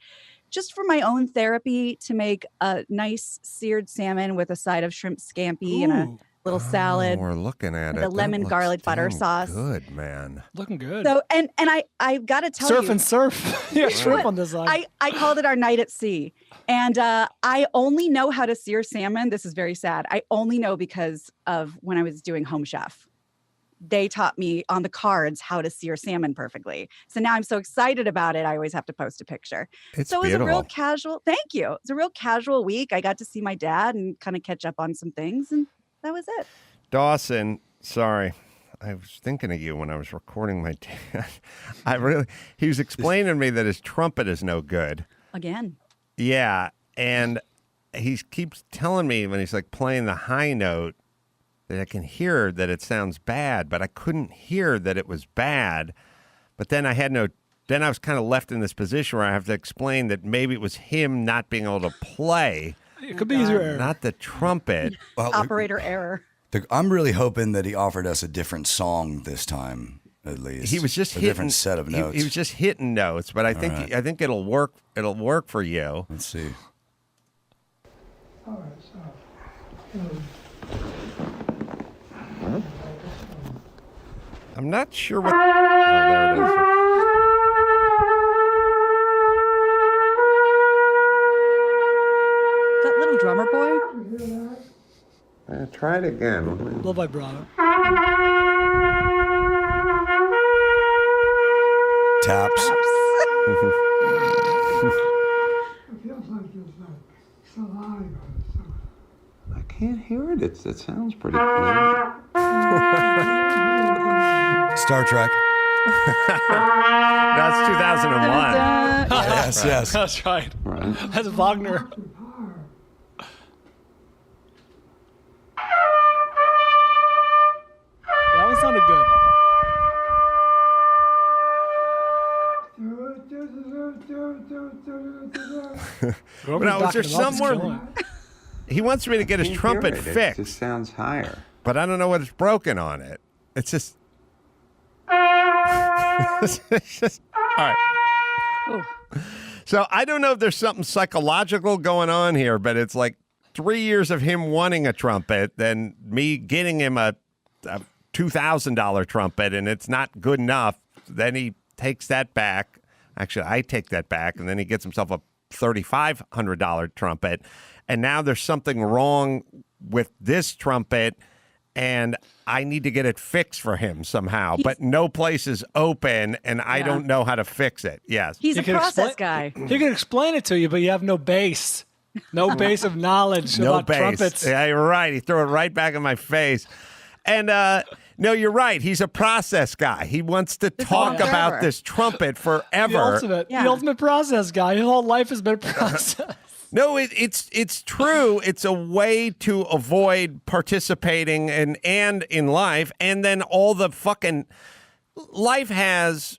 just for my own therapy, to make a nice seared salmon with a side of shrimp scampi and a little salad. We're looking at with it. a lemon garlic butter sauce. Good, man. Looking good. So and I've got to tell Surf you, and surf. Yeah, shrimp on this side. I called it our night at sea. And I only know how to sear salmon. This is very sad. I only know because of when I was doing Home Chef. They taught me on the cards how to sear salmon perfectly. So now I'm so excited about it. I always have to post a picture. It's so it was beautiful. a real casual, thank you. It was a real casual week. I got to see my dad and kind of catch up on some things. And that was it. Dawson, sorry. I was thinking of you when I was recording my dad. He was explaining to me that his trumpet is no good. Again. Yeah, and he keeps telling me when he's like playing the high note that I can hear that it sounds bad, but I couldn't hear that it was bad. But then then I was kind of left in this position where I have to explain that maybe it was him not being able to play. It could be easier error. Not the trumpet. Well, Operator error. I'm really hoping that he offered us a different song this time, at least. He was just a hitting different set of notes. He was just hitting notes, but I think it'll work. It'll work for you. Let's see. All right, so. I'm not sure what. Oh, there it is. That little drummer boy. Try it again. Little vibrato. Taps. It feels like there's saliva or something. I can't hear it. It sounds pretty clear. Star Trek. That's 2001. Yes. That's right. Right. That's Wagner. That one sounded good. Now, is there somewhere he wants me to get his trumpet It fixed? just sounds higher. But I don't know what is broken on it. It's just. All right. Ooh. So I don't know if there's something psychological going on here, but it's like 3 years of him wanting a trumpet, then me getting him a $2,000 trumpet, and it's not good enough. Then he takes that back. Actually, I take that back, and then he gets himself a $3,500 trumpet. And now there's something wrong with this trumpet, and I need to get it fixed for him somehow. But no place is open, and I don't know how to fix it. Yes. He's He a can process guy. He can explain it to you, but you have no base. No base of knowledge No about bass. trumpets. Yeah, you're right. He threw it right back in my face. And No, you're right. He's a process guy. He wants to talk about forever. this trumpet forever. The ultimate process guy. His whole life has been a process. No, it's true. It's a way to avoid participating and in life, and then all the fucking life has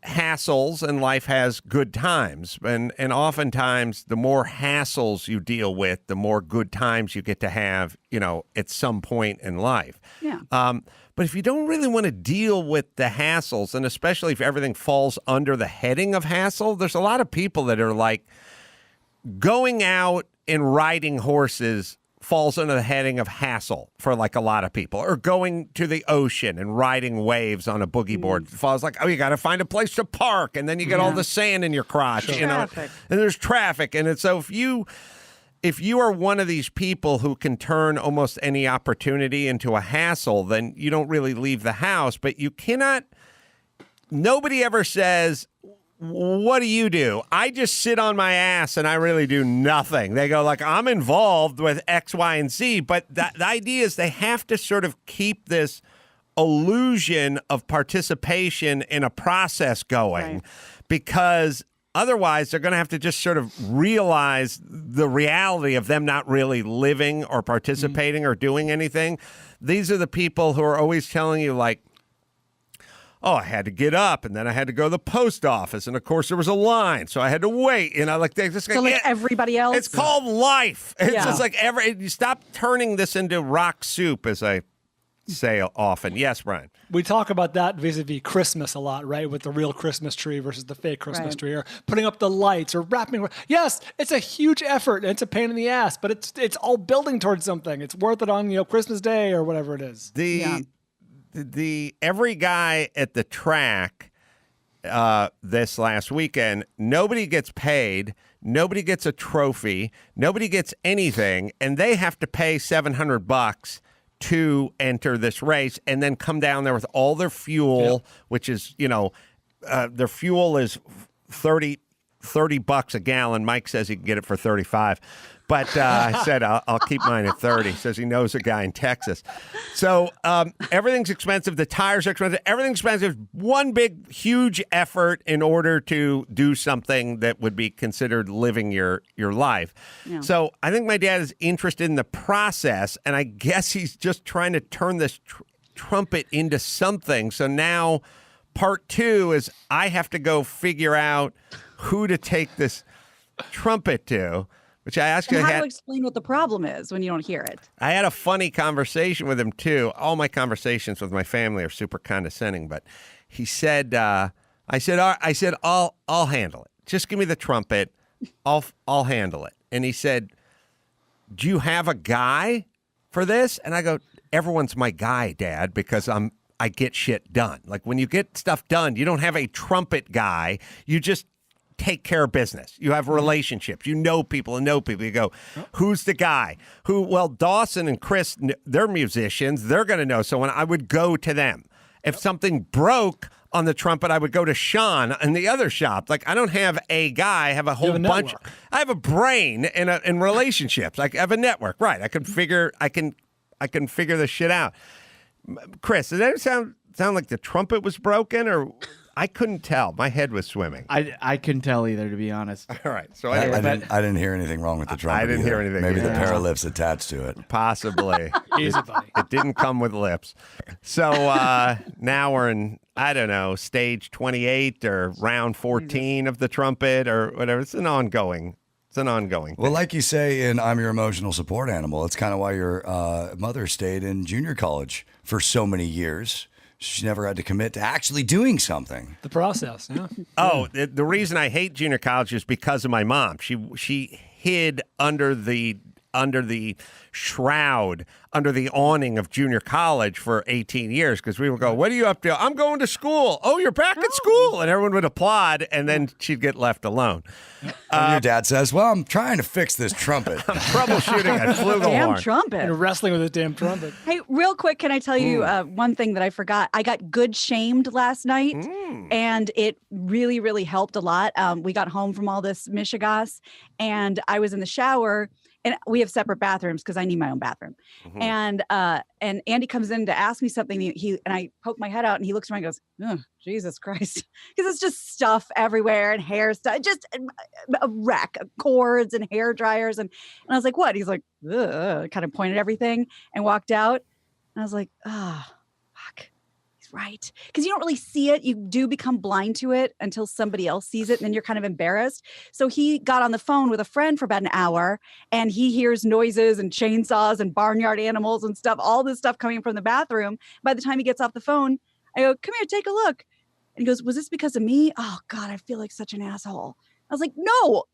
hassles and life has good times, and oftentimes the more hassles you deal with, the more good times you get to have, at some point in life. Yeah. But if you don't really want to deal with the hassles, and especially if everything falls under the heading of hassle, there's a lot of people that are like, going out and riding horses falls under the heading of hassle for like a lot of people, or going to the ocean and riding waves on a boogie board falls like, oh, you got to find a place to park, and then you get all the sand in your crotch, and there's traffic. And so if you are one of these people who can turn almost any opportunity into a hassle, then you don't really leave the house. But you cannot, nobody ever says, what do? I just sit on my ass and I really do nothing. They go like, I'm involved with X, Y, and Z. But the idea is they have to sort of keep this illusion of participation in a process going, because otherwise they're going to have to just sort of realize the reality of them not really living or participating or doing anything. These are the people who are always telling you like, oh, I had to get up, and then I had to go to the post office, and of course there was a line, so I had to wait. Like they just everybody else. It's called life. It's just like you stop turning this into rock soup, as I say often. Yes, Brian. We talk about that vis-a-vis Christmas a lot, right? With the real Christmas tree versus the fake Christmas tree, or putting up the lights or wrapping. Yes, it's a huge effort and it's a pain in the ass, but it's all building towards something. It's worth it on Christmas Day or whatever it is. Every guy at the track this last weekend, nobody gets paid, nobody gets a trophy, nobody gets anything, and they have to pay $700 to enter this race, and then come down there with all their fuel, which is their fuel is $30 a gallon. Mike says he can get it for 35. But I said, I'll keep mine at 30. Says he knows a guy in Texas. So everything's expensive. The tires are expensive. Everything's expensive. One big, huge effort in order to do something that would be considered living your life. Yeah. So I think my dad is interested in the process, and I guess he's just trying to turn this trumpet into something. So now part 2 is I have to go figure out who to take this trumpet to. Which I actually how to explain what the problem is when you don't hear it. I had a funny conversation with him too. All my conversations with my family are super condescending, but he said, "I said, I'll handle it. Just give me the trumpet. I'll handle it." And he said, "Do you have a guy for this?" And I go, "Everyone's my guy, Dad, because I get shit done. Like when you get stuff done, you don't have a trumpet guy. You just take care of business. You have relationships. You know people and know people. You go, who's the guy? Well, Dawson and Chris, they're musicians. They're going to know someone. I would go to them. If something broke on the trumpet, I would go to Sean in the other shop. Like I don't have a guy. I have a whole bunch. I have a brain and relationships. I have a network. Right. I can figure this shit out. Chris, does that sound like the trumpet was broken, or I couldn't tell. My head was swimming. I couldn't tell either, to be honest. All right. So I didn't hear anything wrong with the trumpet. I didn't hear anything. Maybe the pair of lips attached to it. Possibly. Easy, buddy. It didn't come with lips. So now we're in, I don't know, stage 28 or round 14 of the trumpet or whatever. It's an ongoing thing. Well, like you say in I'm Your Emotional Support Animal, it's kind of why your mother stayed in junior college for so many years. She never had to commit to actually doing something. The process, yeah. Oh, the reason I hate junior college is because of my mom. She hid under the shroud, under the awning of junior college for 18 years because we would go, what are you up to? I'm going to school. Oh, you're back at school. And everyone would applaud, and then she'd get left alone. And your dad says, well, I'm trying to fix this trumpet. I'm troubleshooting a flugelhorn. Damn trumpet. And wrestling with a damn trumpet. Hey, real quick, can I tell you one thing that I forgot? I got good shamed last night, and it really, really helped a lot. We got home from all this mishigas, and I was in the shower, and we have separate bathrooms because I need my own bathroom. And Andy comes in to ask me something. And I poke my head out, and he looks around and goes, oh, Jesus Christ, because it's just stuff everywhere and hair stuff, just a wreck of cords and hair dryers. And I was like, what? He's like, ugh, kind of pointed everything and walked out. And I was like, oh, fuck. Right. Because you don't really see it. You do become blind to it until somebody else sees it. And then you're kind of embarrassed. So he got on the phone with a friend for about an hour, and he hears noises and chainsaws and barnyard animals and stuff, all this stuff coming from the bathroom. By the time he gets off the phone, I go, come here, take a look. And he goes, was this because of me? Oh, God, I feel like such an asshole. I was like, no.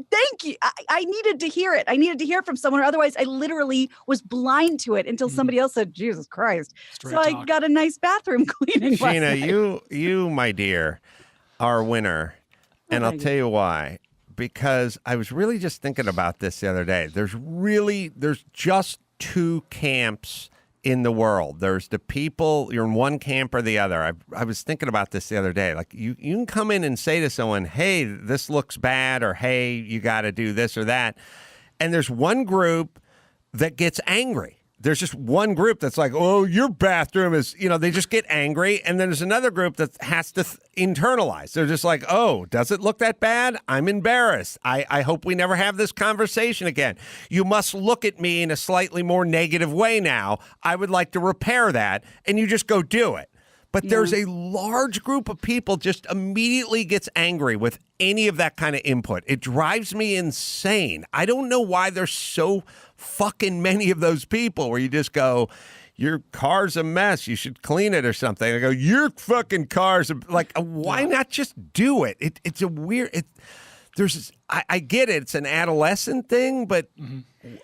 Thank you. I needed to hear it. I needed to hear it from someone, or otherwise I literally was blind to it until somebody else said, Jesus Christ. Straight so talk. I got a nice bathroom cleaning. Gina, you, my dear, are a winner. And I'll tell you why. Because I was really just thinking about this the other day. There's just two camps in the world. There's the people, you're in one camp or the other. I was thinking about this the other day. Like you can come in and say to someone, hey, this looks bad, or hey, you got to do this or that. And there's one group that gets angry. There's just one group that's like, oh, your bathroom is, they just get angry. And then there's another group that has to internalize. They're just like, oh, does it look that bad? I'm embarrassed. I hope we never have this conversation again. You must look at me in a slightly more negative way now. I would like to repair that. And you just go do it. But there's a large group of people just immediately gets angry with any of that kind of input. It drives me insane. I don't know why there's so fucking many of those people where you just go, your car's a mess, you should clean it or something. I go, your fucking car's like, why not just do it? It's a weird. I get it. It's an adolescent thing, but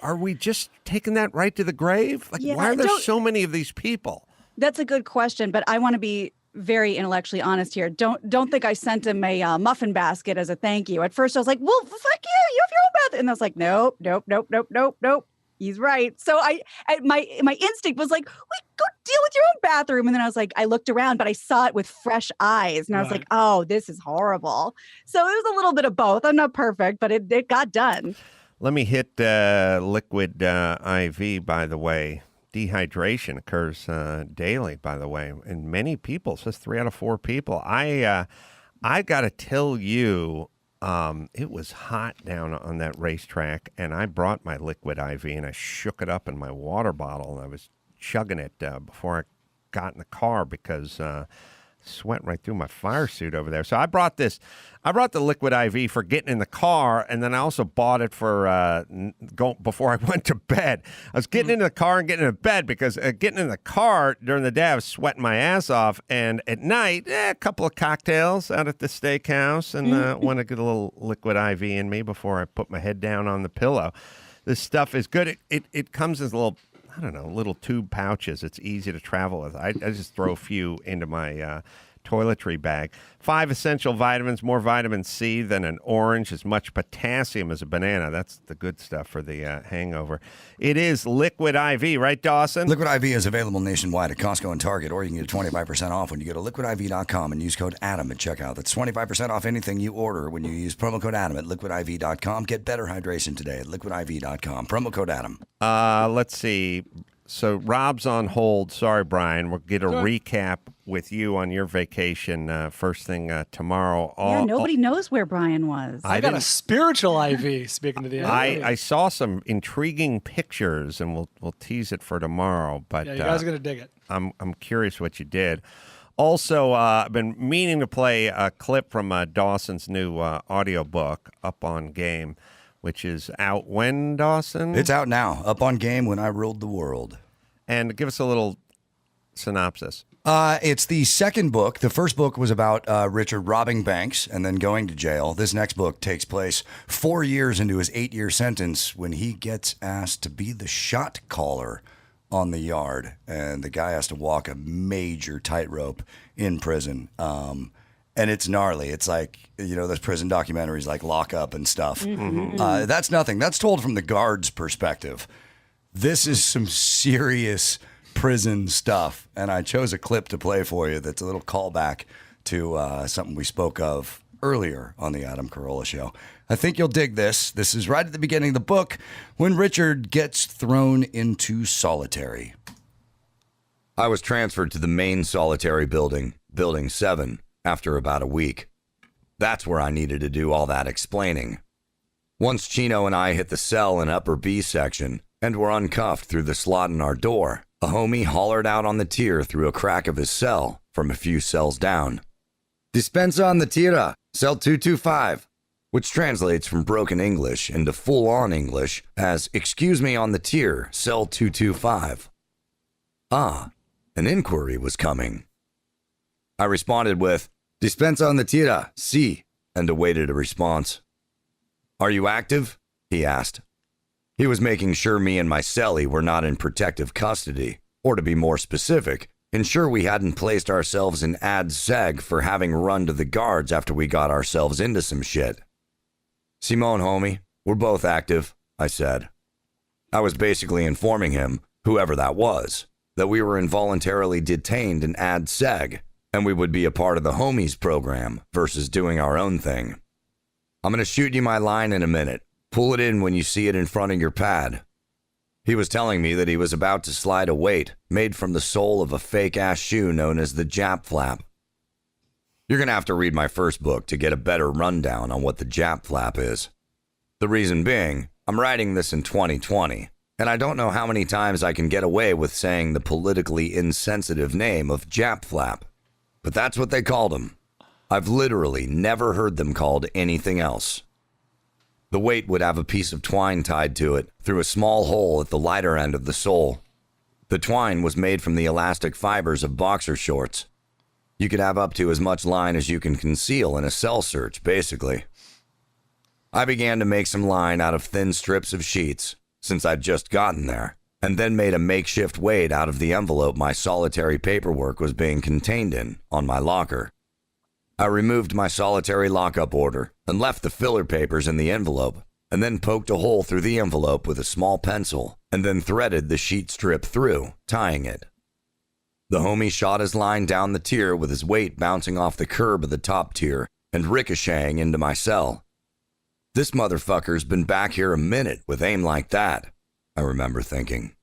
are we just taking that right to the grave? Like, why are there so many of these people? That's a good question, but I want to be very intellectually honest here. Don't think I sent him a muffin basket as a thank you. At first I was like, well, fuck you have your own bathroom. And I was like, nope. He's right. So my instinct was like, go deal with your own bathroom. And then I was like, I looked around, but I saw it with fresh eyes. And I was like, oh, this is horrible. So it was a little bit of both. I'm not perfect, but it got done. Let me hit liquid IV, by the way. Dehydration occurs daily, by the way, in many people. So it's 3 out of 4 people. I got to tell you, it was hot down on that racetrack, and I brought my liquid IV, and I shook it up in my water bottle, and I was chugging it before I got in the car because sweat right through my fire suit over there. So I brought the liquid IV for getting in the car, and then I also bought it for before I went to bed. I was getting into the car and getting into bed because getting in the car during the day, I was sweating my ass off, and at night, a couple of cocktails out at the steakhouse, and want to get a little liquid IV in me before I put my head down on the pillow. This stuff is good. It comes as little tube pouches. It's easy to travel with. I just throw a few into my toiletry bag. 5 essential vitamins, more vitamin C than an orange, as much potassium as a banana. That's the good stuff for the hangover. It is Liquid IV, right, Dawson? Liquid IV is available nationwide at Costco and Target, or you can get 25% off when you go to liquidiv.com and use code Adam at checkout. That's 25% off anything you order when you use promo code Adam at liquidiv.com. Get better hydration today at liquidiv.com. Promo code Adam. Let's see. So Rob's on hold. Sorry, Brian. We'll get a recap with you on your vacation first thing tomorrow. Nobody knows where Brian was. I got a spiritual IV, speaking to the I saw some intriguing pictures, and we'll tease it for tomorrow. But you guys are going to dig it. I'm curious what you did. Also, I've been meaning to play a clip from Dawson's new audiobook, Up on Game, which is out when, Dawson? It's out now. Up on Game, When I Ruled the World. And give us a little synopsis. It's the second book. The first book was about Richard robbing banks and then going to jail. This next book takes place 4 years into his 8-year sentence when he gets asked to be the shot caller on the yard. And the guy has to walk a major tightrope in prison. And it's gnarly. It's like, those prison documentaries like Lock Up and stuff. That's nothing. That's told from the guard's perspective. This is some serious prison stuff. And I chose a clip to play for you that's a little callback to something we spoke of earlier on the Adam Carolla Show. I think you'll dig this. This is right at the beginning of the book when Richard gets thrown into solitary. I was transferred to the main solitary building, Building 7, after about a week. That's where I needed to do all that explaining. Once Chino and I hit the cell in Upper B section and were uncuffed through the slot in our door, a homie hollered out on the tier through a crack of his cell from a few cells down. Dispensa on the tira, cell 225, which translates from broken English into full-on English as excuse me on the tier, cell 225. Ah, an inquiry was coming. I responded with, Dispensa on the tira, si, and awaited a response. Are you active? He asked. He was making sure me and my cellie were not in protective custody, or to be more specific, ensure we hadn't placed ourselves in ad seg for having run to the guards after we got ourselves into some shit. Simone, homie, we're both active, I said. I was basically informing him, whoever that was, that we were involuntarily detained in ad seg, and we would be a part of the homies program versus doing our own thing. I'm going to shoot you my line in a minute. Pull it in when you see it in front of your pad. He was telling me that he was about to slide a weight made from the sole of a fake-ass shoe known as the Jap flap. You're going to have to read my first book to get a better rundown on what the Jap flap is. The reason being, I'm writing this in 2020, and I don't know how many times I can get away with saying the politically insensitive name of Jap flap. But that's what they called him. I've literally never heard them called anything else. The weight would have a piece of twine tied to it through a small hole at the lighter end of the sole. The twine was made from the elastic fibers of boxer shorts. You could have up to as much line as you can conceal in a cell search, basically. I began to make some line out of thin strips of sheets, since I'd just gotten there, and then made a makeshift weight out of the envelope my solitary paperwork was being contained in on my locker. I removed my solitary lockup order and left the filler papers in the envelope, and then poked a hole through the envelope with a small pencil, and then threaded the sheet strip through, tying it. The homie shot his line down the tier with his weight bouncing off the curb of the top tier and ricocheting into my cell. This motherfucker's been back here a minute with aim like that, I remember thinking.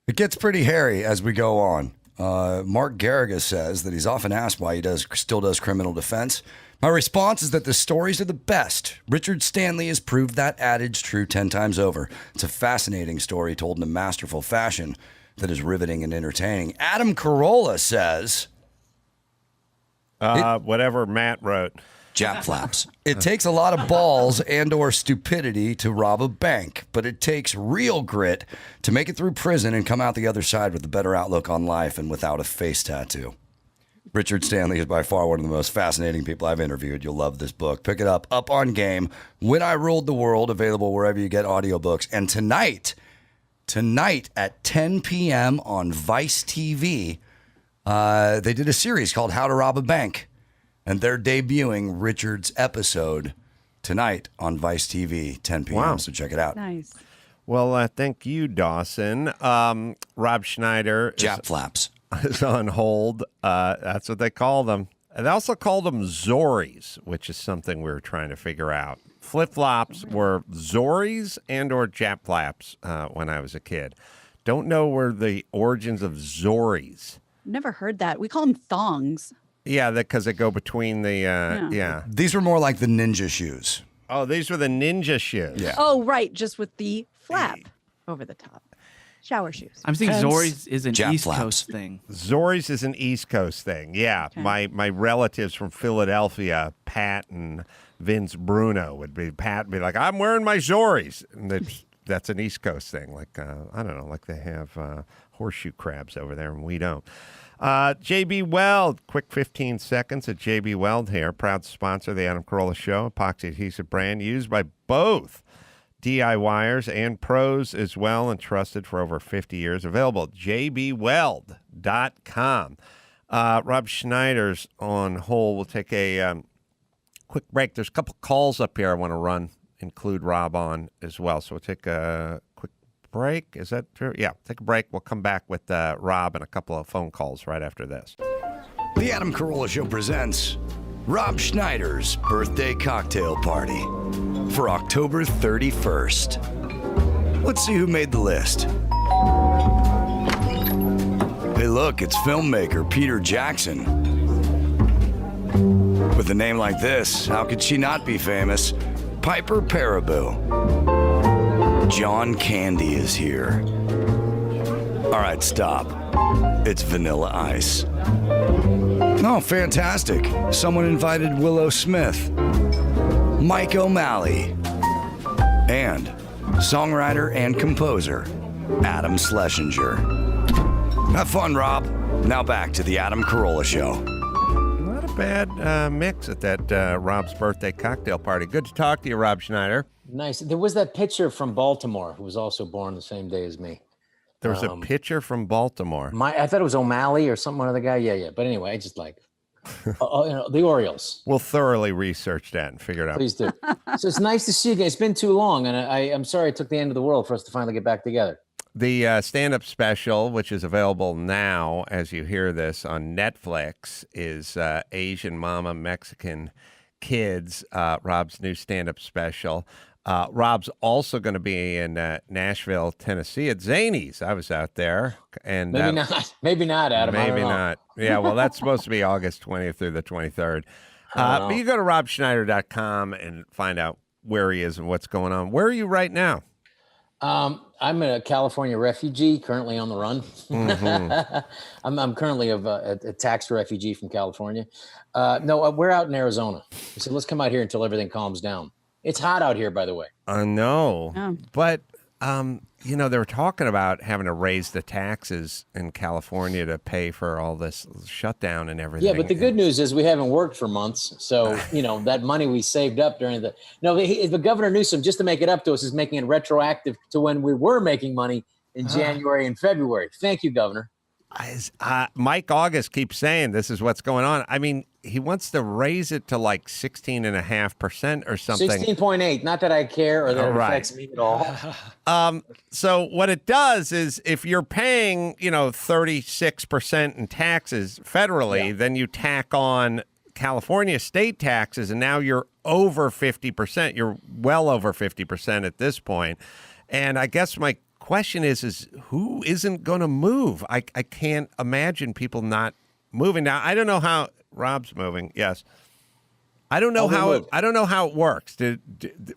It gets pretty hairy as we go on. Mark Garriga says that he's often asked why he still does criminal defense. My response is that the stories are the best. Richard Stanley has proved that adage true 10 times over. It's a fascinating story told in a masterful fashion that is riveting and entertaining. Adam Carolla says... whatever Matt wrote. Jap flaps. It takes a lot of balls and or stupidity to rob a bank, but it takes real grit to make it through prison and come out the other side with a better outlook on life and without a face tattoo. Richard Stanley is by far one of the most fascinating people I've interviewed. You'll love this book. Pick it up on Game. When I Ruled the World, available wherever you get audiobooks. And tonight at 10 p.m. on Vice TV, they did a series called How to Rob a Bank. And they're debuting Richard's episode tonight on Vice TV, 10 p.m. Wow. So check it out. Nice. Well, thank you, Dawson. Rob Schneider Jap flaps is on hold. That's what they call them. And they also called them Zories, which is something we were trying to figure out. Flip-flops were Zories and or Jap flaps when I was a kid. Don't know where the origins of Zories. Never heard that. We call them thongs. Yeah, because they go between the, yeah. These were more like the ninja shoes. Oh, these were the ninja shoes. Yeah. Oh, right. Just with the flap over the top. Shower shoes. I'm seeing Zori's is an Jap East flaps. Coast thing. Zori's is an East Coast thing. Yeah. Okay. My relatives from Philadelphia, Pat and Vince Bruno would be like, I'm wearing my Zori's. And that's an East Coast thing. Like, I don't know, like they have horseshoe crabs over there and we don't. JB Weld, quick 15 seconds at JB Weld here. Proud sponsor of the Adam Carolla Show. Epoxy adhesive brand used by both DIYers and pros as well and trusted for over 50 years. Available at jbweld.com. Rob Schneider's on hold. We'll take a quick break. There's a couple calls up here I want to include Rob on as well. So we'll take a quick break. Is that true? Yeah, take a break. We'll come back with Rob and a couple of phone calls right after this. The Adam Carolla Show presents Rob Schneider's birthday cocktail party for October 31st. Let's see who made the list. Hey, look, it's filmmaker Peter Jackson. With a name like this, how could she not be famous? Piper Perabo. John Candy is here. All right, stop. It's Vanilla Ice. Oh, fantastic. Someone invited Willow Smith, Mike O'Malley, and songwriter and composer Adam Schlesinger. Have fun, Rob. Now back to the Adam Carolla Show. Not a bad mix at that Rob's birthday cocktail party. Good to talk to you, Rob Schneider. Nice. There was that pitcher from Baltimore who was also born the same day as me. There was a pitcher from Baltimore. I thought it was O'Malley or some other guy. Yeah. But anyway, I just like the Orioles. We'll thoroughly research that and figure it out. Please do. So it's nice to see you guys. It's been too long, and I'm sorry it took the end of the world for us to finally get back together. The stand-up special, which is available now as you hear this on Netflix, is Asian Mama, Mexican Kids, Rob's new stand-up special. Rob's also going to be in Nashville, Tennessee at Zany's. I was out there. And Maybe not, Adam. Maybe not. Yeah, well, that's supposed to be August 20th through the 23rd. But you go to robschneider.com and find out where he is and what's going on. Where are you right now? I'm a California refugee, currently on the run. Mm-hmm. I'm currently a tax refugee from California. No, we're out in Arizona. We said, let's come out here until everything calms down. It's hot out here, by the way. I know. Oh. But, they were talking about having to raise the taxes in California to pay for all this shutdown and everything. Yeah, but the good news is we haven't worked for months. So, that money we saved up during the Governor Newsom, just to make it up to us, is making it retroactive to when we were making money in January and February. Thank you, Governor. Mike August keeps saying this is what's going on. I mean, he wants to raise it to like 16.5% or something. 16.8. Not that I care or that it affects me at all. So what it does is if you're paying, 36% in taxes federally, then you tack on California state taxes, and now you're over 50%. You're well over 50% at this point. And I guess my question is who isn't going to move? I can't imagine people not moving. Now, I don't know how Rob's moving. Yes. I don't know how it works.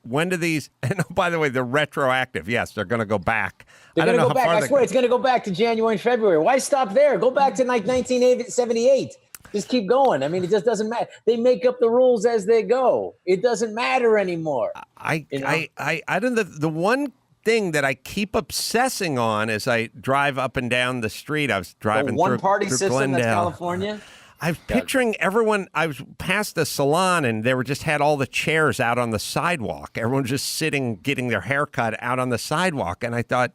When do these, and by the way, they're retroactive. Yes, they're going to go back. They're going to go back. I swear it's going to go back to January and February. Why stop there? Go back to like 1978. Just keep going. I mean, it just doesn't matter. They make up the rules as they go. It doesn't matter anymore. I don't know. The one thing that I keep obsessing on as I drive up and down the street. I was driving one party system Glendale. That's California. I was picturing everyone. I was past the salon and they just had all the chairs out on the sidewalk. Everyone just sitting, getting their hair cut out on the sidewalk. And I thought,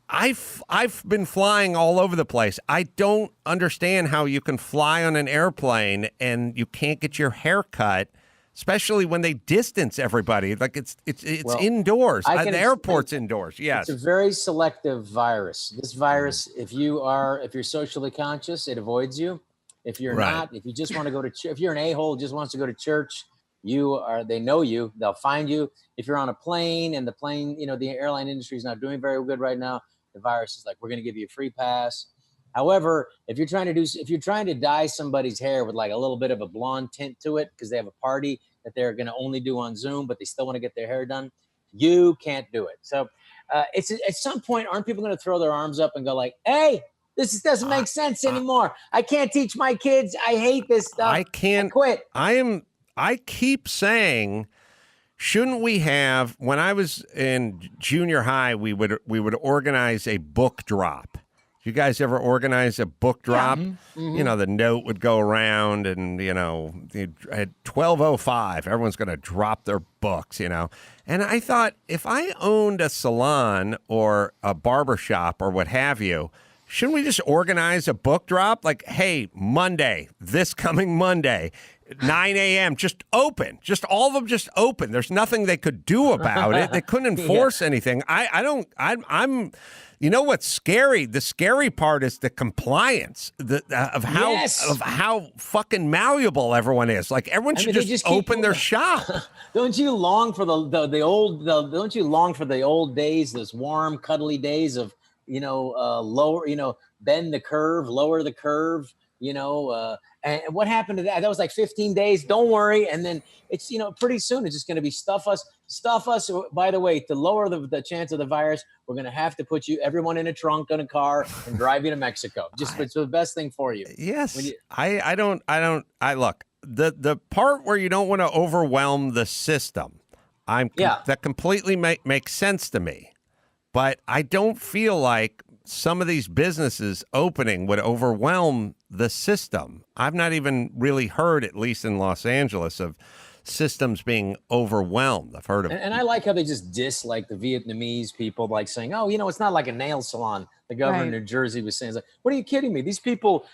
I've been flying all over the place. I don't understand how you can fly on an airplane and you can't get your hair cut. Especially when they distance everybody, like it's indoors. The airport's indoors. Yes, it's a very selective virus. This virus, if you're socially conscious, it avoids you. If you're not, if you just want to go to church, if you're an a-hole just wants to go to church, they know you. They'll find you. If you're on a plane and the plane, the airline industry is not doing very good right now, the virus is like, we're going to give you a free pass. However, if you're trying to dye somebody's hair with like a little bit of a blonde tint to it because they have a party that they're going to only do on Zoom, but they still want to get their hair done, you can't do it. So it's at some point, aren't people going to throw their arms up and go like, hey, this doesn't make sense anymore. I can't teach my kids. I hate this stuff. I can't quit. I keep saying, shouldn't we have, when I was in junior high, we would organize a book drop. You guys ever organize a book drop? Yeah. Mm-hmm. The note would go around and, at 12:05, everyone's going to drop their books, And I thought, if I owned a salon or a barbershop or what have you, shouldn't we just organize a book drop? Like, hey, Monday, this coming Monday, 9 a.m. just open. Just all of them just open. There's nothing they could do about it. They couldn't enforce anything. I'm you know what's scary? The scary part is the compliance of how fucking malleable everyone is. Like everyone should just open their shop. Don't you long for the old days, those warm, cuddly days of, lower, bend the curve, lower the curve, and what happened to that? That was like 15 days. Don't worry. And then it's, pretty soon it's just going to be stuff us. By the way, to lower the chance of the virus, we're going to have to put everyone in a trunk in a car and drive you to Mexico. It's the best thing for you. Yes. Look, the part where you don't want to overwhelm the system, that completely makes sense to me. But I don't feel like some of these businesses opening would overwhelm the system. I've not even really heard, at least in Los Angeles, of systems being overwhelmed. I've heard of and I like how they just diss like the Vietnamese people, like saying, oh, it's not like a nail salon. The governor of New Jersey was saying, what are you kidding me? These people,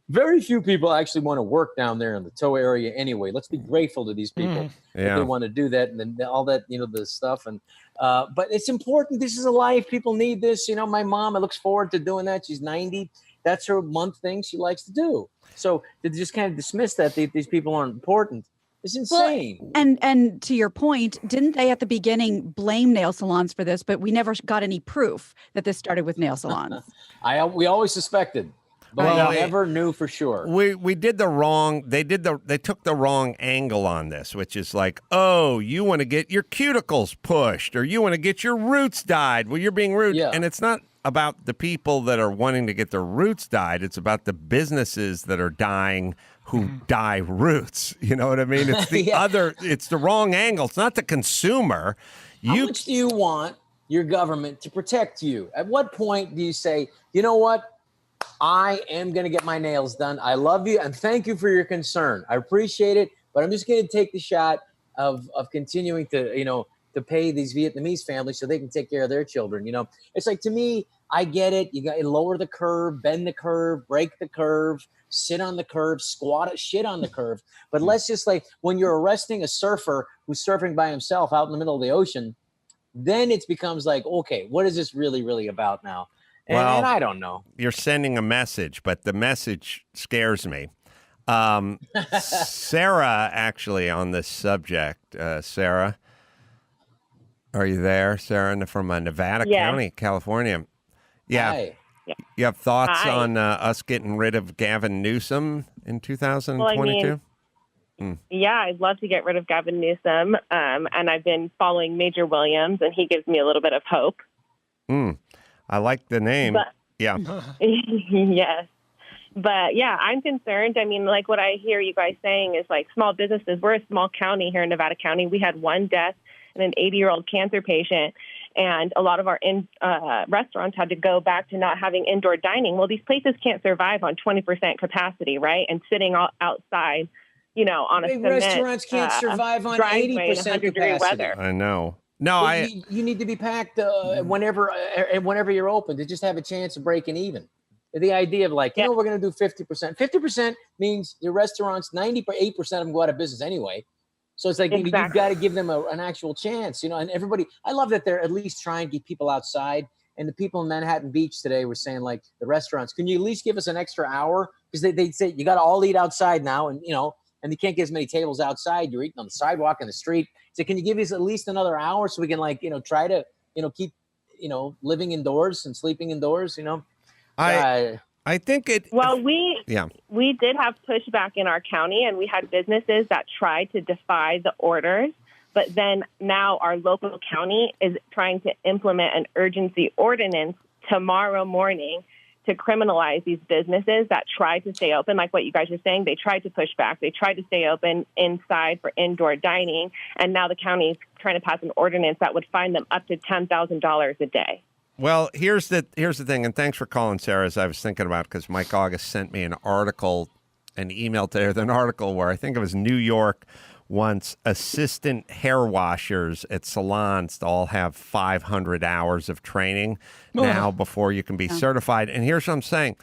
very few people actually want to work down there in the Toa area anyway. Let's be grateful to these people that they want to do that, and then all that, the stuff. And but it's important. This is a life. People need this. My mom, I looks forward to doing that. She's 90. That's her month thing she likes to do. So to just kind of dismiss that these people aren't important, it's insane. Well, and to your point, didn't they at the beginning blame nail salons for this? But we never got any proof that this started with nail salons. We always suspected. But we never knew for sure. We did the wrong. They took the wrong angle on this, which is like, oh, you want to get your cuticles pushed, or you want to get your roots dyed. Well, you're being rude, and it's not about the people that are wanting to get their roots dyed. It's about the businesses that are dying who dye roots. You know what I mean? It's the It's the wrong angle. It's not the consumer. How much do you want your government to protect you? At what point do you say, you know what? I am going to get my nails done. I love you and thank you for your concern. I appreciate it, but I'm just going to take the shot of continuing to, to pay these Vietnamese families so they can take care of their children. It's like, to me, I get it. You got to lower the curve, bend the curve, break the curve, sit on the curve, squat, shit on the curve. But let's just when you're arresting a surfer who's surfing by himself out in the middle of the ocean, then it becomes like, okay, what is this really, really about now? And I don't know. You're sending a message, but the message scares me. Sarah, actually, on this subject, Sarah, are you there? Sarah from Nevada County, California. Yeah. Hi. You have thoughts on us getting rid of Gavin Newsom in 2022? Yeah, I'd love to get rid of Gavin Newsom. And I've been following Major Williams, and he gives me a little bit of hope. I like the name. But, yeah. Yes. But yeah, I'm concerned. I mean, like what I hear you guys saying is like small businesses. We're a small county here in Nevada County. We had one death and an 80-year-old cancer patient. And a lot of our restaurants had to go back to not having indoor dining. Well, these places can't survive on 20% capacity, right? And sitting outside, on a cement, restaurants can't survive on 80% capacity. Weather. I know. No, you need to be packed whenever you're open to just have a chance of breaking even. The idea of we're going to do 50%. 50% means your restaurants, 98% of them go out of business anyway. So it's like you've got to give them an actual chance, and everybody. I love that they're at least trying to keep people outside. And the people in Manhattan Beach today were saying, the restaurants, can you at least give us an extra hour? Because they say you got to all eat outside now, and and you can't get as many tables outside. You're eating on the sidewalk in the street. So can you give us at least another hour so we can try to keep living indoors and sleeping indoors? I think it. Well, we did have pushback in our county, and we had businesses that tried to defy the orders. But then now our local county is trying to implement an urgency ordinance tomorrow morning to criminalize these businesses that try to stay open. Like what you guys are saying, they tried to push back. They tried to stay open inside for indoor dining. And now the county is trying to pass an ordinance that would fine them up to $10,000 a day. Well, here's the thing, and thanks for calling, Sarah, as I was thinking about, because Mike August sent me an email today with an article where I think it was New York wants assistant hair washers at salons to all have 500 hours of training now before you can be certified. And here's what I'm saying.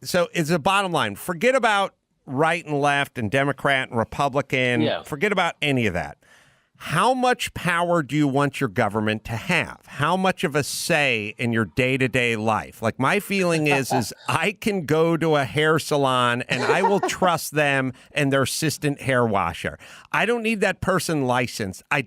So it's a bottom line. Forget about right and left and Democrat and Republican. Yeah. Forget about any of that. How much power do you want your government to have? How much of a say in your day-to-day life? Like, my feeling is I can go to a hair salon and I will trust them and their assistant hair washer. I don't need that person licensed. I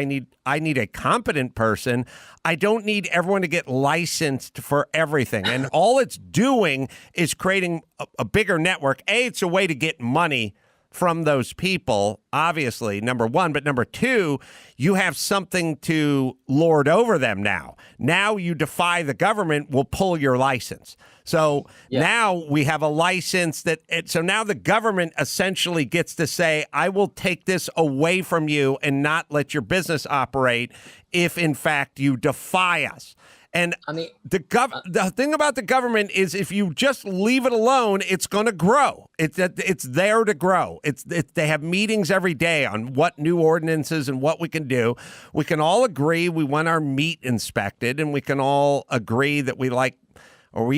need a competent person. I don't need everyone to get licensed for everything. And all it's doing is creating a bigger network. It's a way to get money from those people, obviously, number one. But number two, you have something to lord over them now. Now you defy the government, will pull your license. So now we have a license so now the government essentially gets to say, I will take this away from you and not let your business operate if, in fact, you defy us. And the thing about the government is if you just leave it alone, it's going to grow. It's there to grow. They have meetings every day on what new ordinances and what we can do. We can all agree we want our meat inspected, and we can all agree that we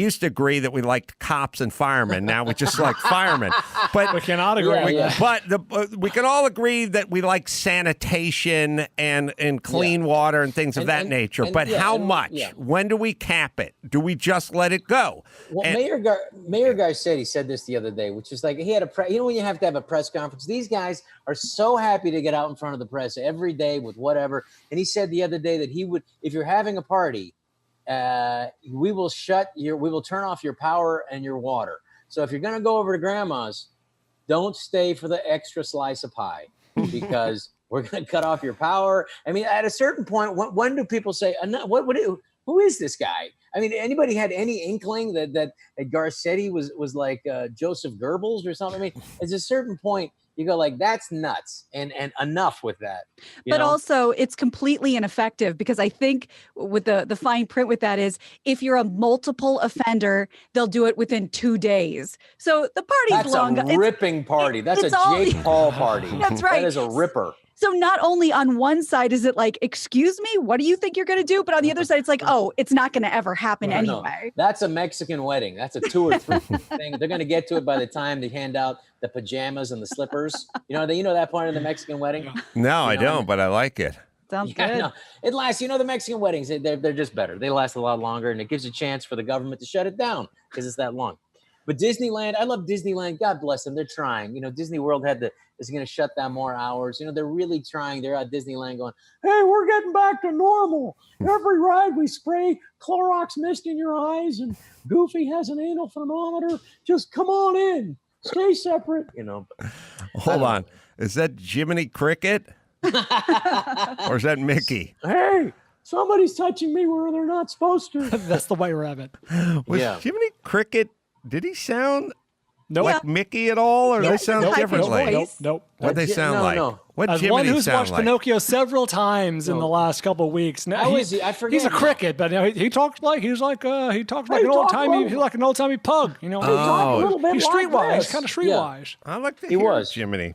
used to agree that we liked cops and firemen. Now we just like firemen. But we cannot agree on that. But we can all agree that we like sanitation and clean water and things of that nature. But how much? Yeah. When do we cap it? Do we just let it go? Well, Mayor Garcetti said this the other day, which is like he had when you have to have a press conference, these guys are so happy to get out in front of the press every day with whatever. And he said the other day that he would, if you're having a party, we will turn off your power and your water. So if you're going to go over to grandma's, don't stay for the extra slice of pie because we're going to cut off your power. I mean, at a certain point, when do people say, who is this guy? I mean, anybody had any inkling that Garcetti was like Joseph Goebbels or something? I mean, at a certain point, you go like, that's nuts, and enough with that. But also, it's completely ineffective because I think with the fine print with that is if you're a multiple offender, they'll do it within 2 days. So the party's long. That's a ripping party. That's a Jake Paul party. That's right. That is a ripper. So not only on one side is it like, excuse me, what do you think you're going to do? But on the other side, it's like, oh, it's not going to ever happen anyway. No. That's a Mexican wedding. That's a 2 or 3 thing. They're going to get to it by the time they hand out the pajamas and the slippers. You know that part of the Mexican wedding? No, I don't, but I like it. Sounds good. No. It lasts, the Mexican weddings, they're just better. They last a lot longer, and it gives a chance for the government to shut it down because it's that long. But Disneyland, I love Disneyland. God bless them. They're trying. Disney World is going to shut down more hours. They're really trying. They're at Disneyland going, hey, we're getting back to normal. Every ride we spray Clorox mist in your eyes, and Goofy has an anal thermometer. Just come on in. Stay separate. Hold on. Is that Jiminy Cricket? Or is that Mickey? Hey, somebody's touching me where they're not supposed to. That's the white rabbit. Was Jiminy Cricket, did he sound like Yeah. Mickey at all, or they sound High-pitched differently? voice. Nope. What they sound like? No. What As Jiminy one who's sound watched like? Pinocchio several times in the last couple of weeks. Now How is he? I forget He's a now. cricket, but he talks like he talks like an old timey pug. He talked a little bit He's like streetwise, this. kind of streetwise. I like to He hear was. Jiminy.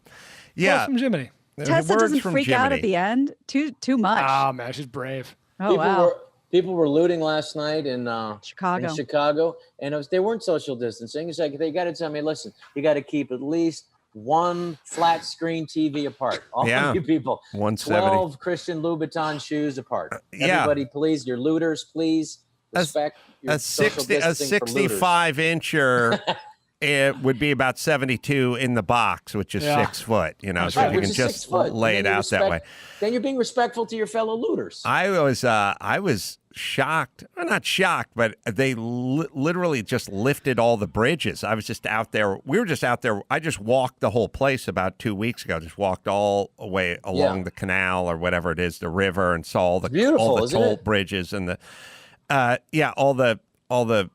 Yeah, Yeah. from Jiminy. Tessa Words doesn't from freak out at Jiminy. the end. Too much. Oh man, she's brave. Oh, wow. People were looting last night in Chicago. And they weren't social distancing. It's like they got to tell me, listen, you got to keep at least one flat screen TV apart. All of you people, 170. 12 Christian Louboutin shoes apart. Yeah. Everybody, please, your looters, please respect your A social distancing for looters. 65-incher. It would be about 72 in the box, which is 6 foot, so Right, you which can is just 6 foot. lay And it then you out that way. Then you're being respectful to your fellow looters. I was shocked. Well, not shocked, but they literally just lifted all the bridges. I was just out there. We were just out there. I just walked the whole place about 2 weeks ago. Just walked all the way along the canal or whatever it is, the river, and saw all the toll bridges and all the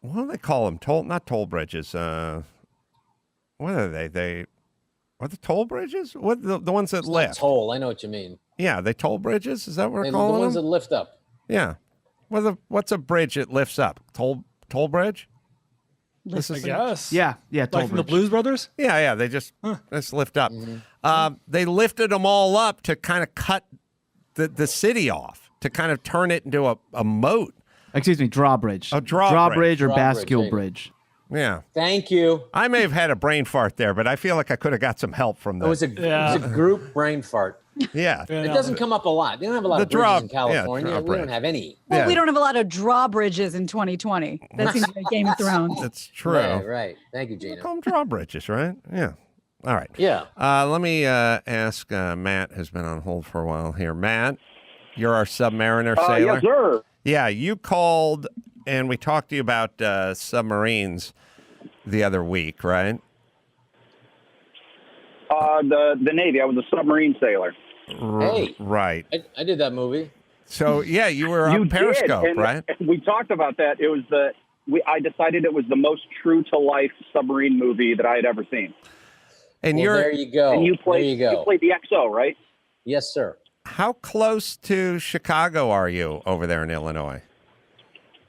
what do they call them? Not toll bridges. What are they? Are the toll bridges? What the ones that lift? Toll. I know what you mean. Yeah, they toll bridges. Is that what we're The calling ones them? that lift up. Yeah. What's a bridge that lifts up? Toll bridge? I guess. Yeah. Like Toll from the bridge. Blues Brothers? Yeah. They just lift up. They lifted them all up to kind of cut the city off, to kind of turn it into a moat. Excuse me, drawbridge. A drawbridge. Drawbridge or Drawbridge, bascule there you go. bridge. Yeah. Thank you. I may have had a brain fart there, but I feel like I could have got some help from It that. was a group brain fart. Yeah. It doesn't come up a lot. They don't have a lot of bridges in California. We don't have any. Well, we don't have a lot of drawbridges in 2020. That seems like Game of Thrones. That's true. Right. Thank you, Gina. Call them drawbridges, right? Yeah. All right. Yeah. Let me ask Matt, who's been on hold for a while here. Matt, you're our submariner sailor. Yes, sir. Yeah, you called and we talked to you about submarines the other week, right? The Navy. I was a submarine sailor. Hey. Right. I did that movie. So, yeah, you were on Periscope, did, and right? We talked about that. It was I decided it was the most true to life submarine movie that I had ever seen. And there you go. And you played there you go. the XO, right? Yes, sir. How close to Chicago are you over there in Illinois?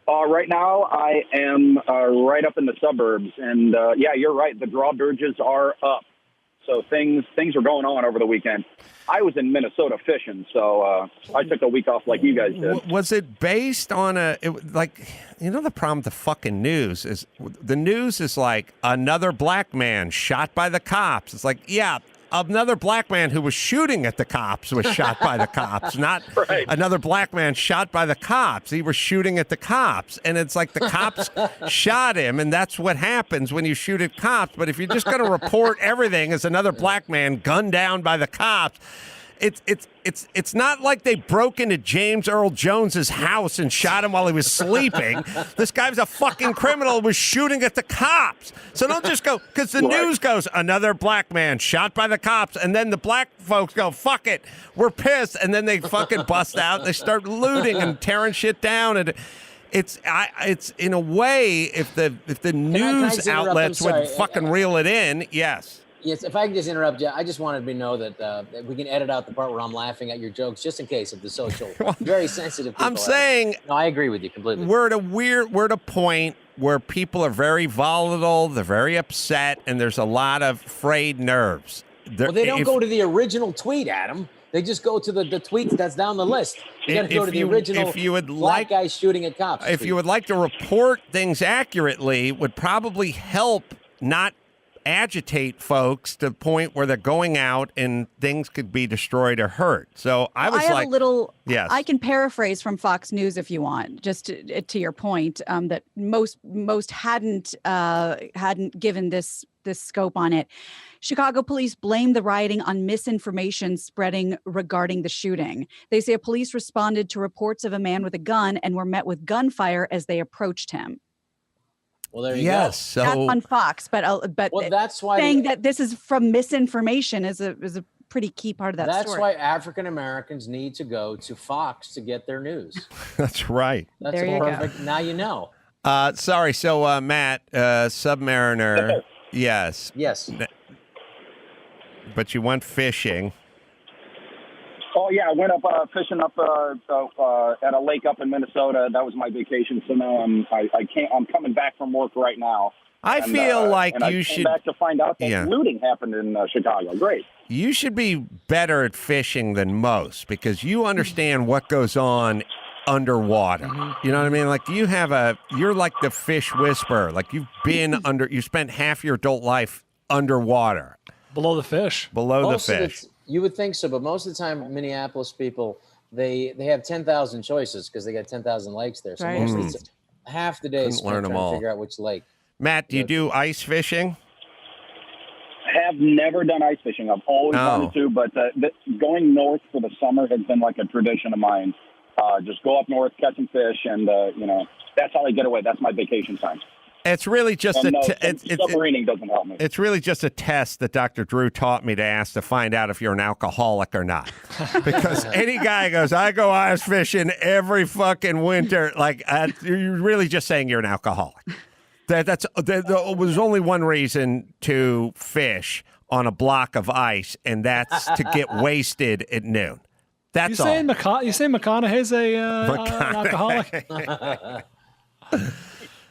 Right now, I am right up in the suburbs, and yeah, you're right. The drawbridges are up, so things are going on over the weekend. I was in Minnesota fishing, so I took a week off like you guys did. Was it based on the problem with the fucking news is the news is like another black man shot by the cops. It's like, yeah, another black man who was shooting at the cops was shot by the cops, not another black man shot by the cops. He was shooting at the cops. And it's like the cops shot him, and that's what happens when you shoot at cops. But if you're just going to report everything as another black man gunned down by the cops, it's not like they broke into James Earl Jones's house and shot him while he was sleeping. This guy was a fucking criminal who was shooting at the cops. So don't just go, because the news goes, another black man shot by the cops, and then the black folks go, fuck it, we're pissed, and then they fucking bust out and they start looting and tearing shit down. And it's in a way, if the news outlets would fucking reel it in, yes. Yes, if I can just interrupt you, I just wanted to know that we can edit out the part where I'm laughing at your jokes, just in case of the social, very sensitive people. I'm saying, no, I agree with you completely. We're at a point where people are very volatile, they're very upset, and there's a lot of frayed nerves. Well, they don't go to the original tweet, Adam. They just go to the tweet that's down the list. You got to go to the original black guy shooting at cops. If you would like to report things accurately, would probably help not agitate folks to the point where they're going out and things could be destroyed or hurt. So I was have a little. Yes, I can paraphrase from Fox News if you want, just to your point, that most hadn't given this scope on it. Chicago police blame the rioting on misinformation spreading regarding the shooting. They say police responded to reports of a man with a gun and were met with gunfire as they approached him. Well, there you go. Yes, so that's on Fox, but well, that's why saying that this is from misinformation is a pretty key part of that that's story. Why African Americans need to go to Fox to get their news. That's right. That's there you perfect. Go. Now you know. Sorry. So Matt, Submariner. Yes. But you went fishing. Oh yeah, I went up fishing up at a lake up in Minnesota. That was my vacation. So now I'm coming back from work right now. I feel like you should. Back to find out that looting happened in Chicago. Great. You should be better at fishing than most because you understand what goes on underwater. Mm-hmm. You know what I mean? Like you're like the fish whisperer. Like you've been you spent half your adult life underwater. Below the fish. Below the fish. You would think so, but most of the time, Minneapolis people, they have 10,000 choices because they got 10,000 lakes there. So most of half the day is spent trying to figure out which lake. Matt, do you do ice fishing? I have never done ice fishing. I've always wanted to, but going north for the summer has been like a tradition of mine. Just go up north, catch some fish, and that's how I get away. That's my vacation time. It's really just submarining doesn't help me. It's really just a test that Dr. Drew taught me to ask to find out if you're an alcoholic or not. Because any guy goes, I go ice fishing every fucking winter. Like you're really just saying you're an alcoholic. There was only one reason to fish on a block of ice, and that's to get wasted at noon. That's all. You say McConaughey's an alcoholic?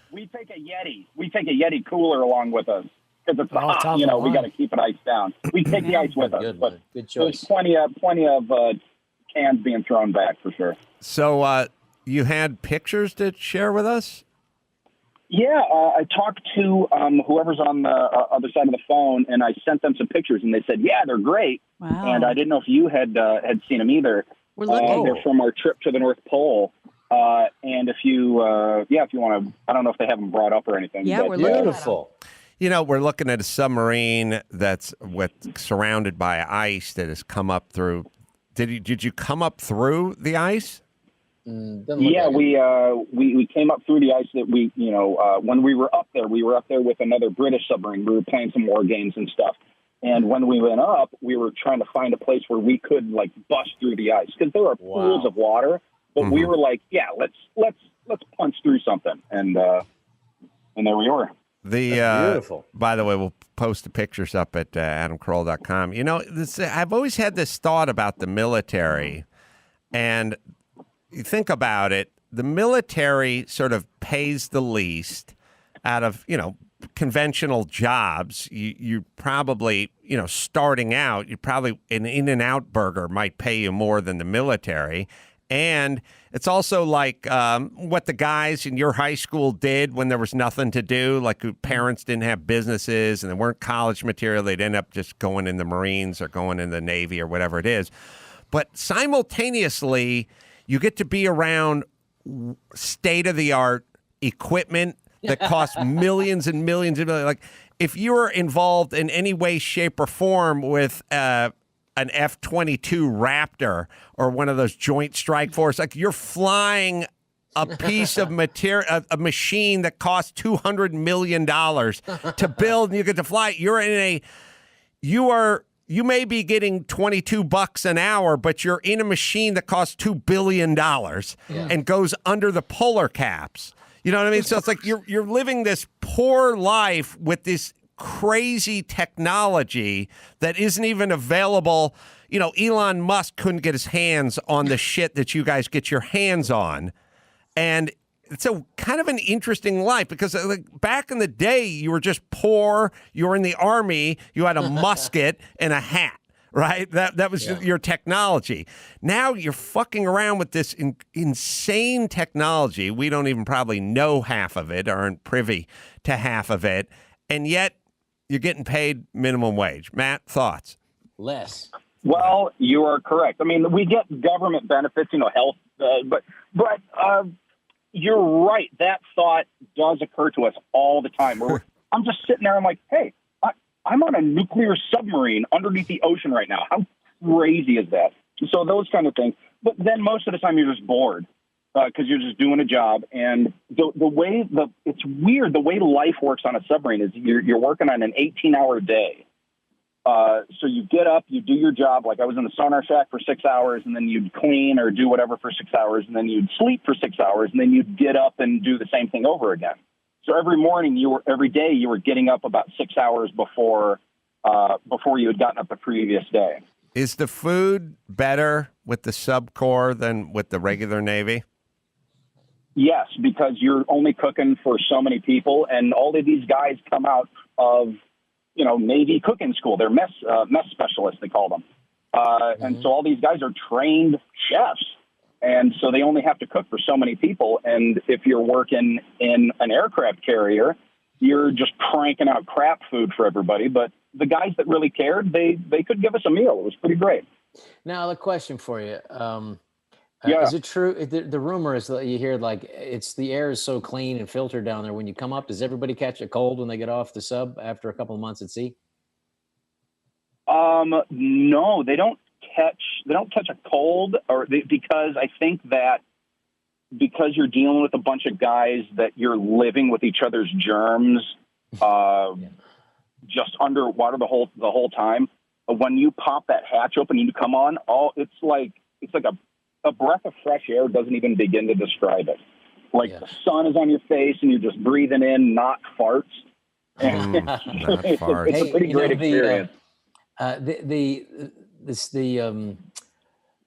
We take a Yeti. We take a Yeti cooler along with us because it's hot. We got to keep it iced down. We take the ice with us, but good choice. There's plenty of cans being thrown back for sure. So you had pictures to share with us? Yeah, I talked to whoever's on the other side of the phone, and I sent them some pictures, and they said, "Yeah, they're great." Wow. And I didn't know if you had seen them either. We're looking. They're from our trip to the North Pole. And if you want to, I don't know if they have them brought up or anything. Yeah, but, we're looking. Beautiful. You know, we're looking at a submarine that's surrounded by ice that has come up through. Did you come up through the ice? Yeah, we came up through the ice that when we were up there with another British submarine. We were playing some war games and stuff. And when we went up, we were trying to find a place where we could like bust through the ice because there are pools of water. But we were like, yeah, let's punch through something. And there we were. Beautiful. By the way, we'll post the pictures up at adamcarolla.com. You know, I've always had this thought about the military, and you think about it, the military sort of pays the least out of, conventional jobs. You probably, starting out, you probably an In-N-Out burger might pay you more than the military. And it's also like what the guys in your high school did when there was nothing to do, like parents didn't have businesses and they weren't college material. They'd end up just going in the Marines or going in the Navy or whatever it is. But simultaneously, you get to be around state-of-the-art equipment that costs millions and millions and millions. Like if you were involved in any way, shape, or form with an F-22 Raptor or one of those Joint Strike Force, like you're flying a piece of material, a machine that costs $200 million to build, and you get to fly. You may be getting $22 an hour, but you're in a machine that costs $2 billion and goes under the polar caps. You know what I mean? So it's like you're living this poor life with this crazy technology that isn't even available. Elon Musk couldn't get his hands on the shit that you guys get your hands on. And it's a kind of an interesting life because like back in the day, you were just poor. You were in the army. You had a musket and a hat, right? That was your technology. Now you're fucking around with this insane technology. We don't even probably know half of it, aren't privy to half of it. And yet you're getting paid minimum wage. Matt, thoughts? Less. Well, you are correct. I mean, we get government benefits, health, but you're right. That thought does occur to us all the time. I'm just sitting there. I'm like, hey, I'm on a nuclear submarine underneath the ocean right now. How crazy is that? So those kind of things. But then most of the time you're just bored because you're just doing a job. And it's weird. The way life works on a submarine is you're working on an 18-hour day. So you get up, you do your job. Like I was in the sonar shack for 6 hours, and then you'd clean or do whatever for 6 hours, and then you'd sleep for 6 hours, and then you'd get up and do the same thing over again. So every day you were getting up about 6 hours before you had gotten up the previous day. Is the food better with the subcorps than with the regular Navy? Yes, because you're only cooking for so many people, and all of these guys come out of Navy cooking school. They're mess specialists, they call them. And so all these guys are trained chefs. And so they only have to cook for so many people. And if you're working in an aircraft carrier, you're just cranking out crap food for everybody. But the guys that really cared, they could give us a meal. It was pretty great. Now, a question for you. Yeah. Is it true? The rumor is that you hear like the air is so clean and filtered down there. When you come up, does everybody catch a cold when they get off the sub after a couple of months at sea? No, they don't catch a cold because I think that because you're dealing with a bunch of guys that you're living with each other's germs, just underwater the whole time. When you pop that hatch open and you come on, it's like a breath of fresh air doesn't even begin to describe it. Like the sun is on your face and you're just breathing in, not farts. It's a pretty great experience. The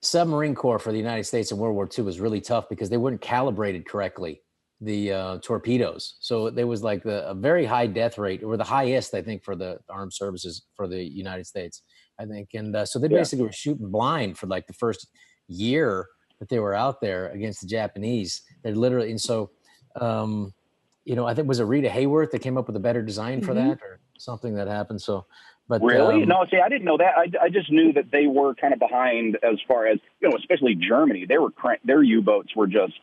submarine corps for the United States in World War II was really tough because they weren't calibrated correctly, the torpedoes. So there was like a very high death rate, or the highest, I think, for the armed services for the United States, I think. And so they basically were shooting blind for like the first year that they were out there against the Japanese. They literally, and so I think was it Rita Hayworth that came up with a better design for that, or something that happened. So, but really, no. See, I didn't know that. I just knew that they were kind of behind as far as especially Germany. They were their U-boats were just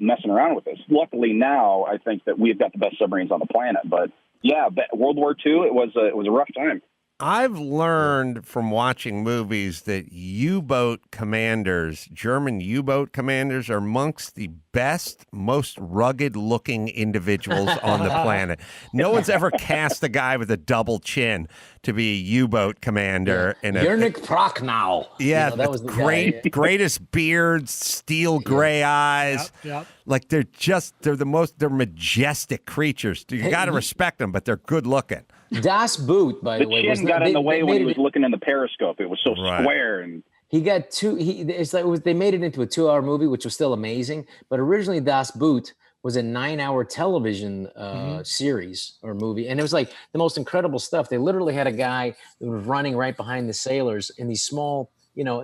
messing around with us. Luckily, now I think that we've got the best submarines on the planet. But yeah, World War II, it was a rough time. I've learned from watching movies that U-boat commanders, German U-boat commanders, are amongst the best, most rugged-looking individuals on the planet. No one's ever cast a guy with a double chin to be a U-boat commander. Yernik Prochnow. Yeah, that was the greatest beards, steel gray eyes. Yep. Like they're they're majestic creatures. You got to respect them, but they're good looking. Das Boot, by the way, chin got in the way when he was looking in the periscope. It was so square, and he got they made it into a 2-hour movie, which was still amazing. But originally, Das Boot was a 9-hour television series or movie, and it was like the most incredible stuff. They literally had a guy that was running right behind the sailors in these small.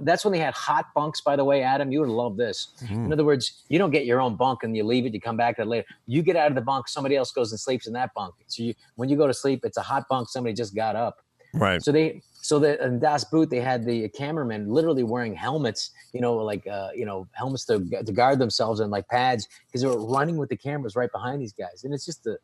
That's when they had hot bunks, by the way, Adam. You would love this. In other words, you don't get your own bunk and you leave it, you come back to it later. You get out of the bunk, somebody else goes and sleeps in that bunk. So when you go to sleep, it's a hot bunk, somebody just got up. Right. So in Das Boot, they had the cameramen literally wearing helmets, helmets to guard themselves and like pads, because they were running with the cameras right behind these guys. And it's just the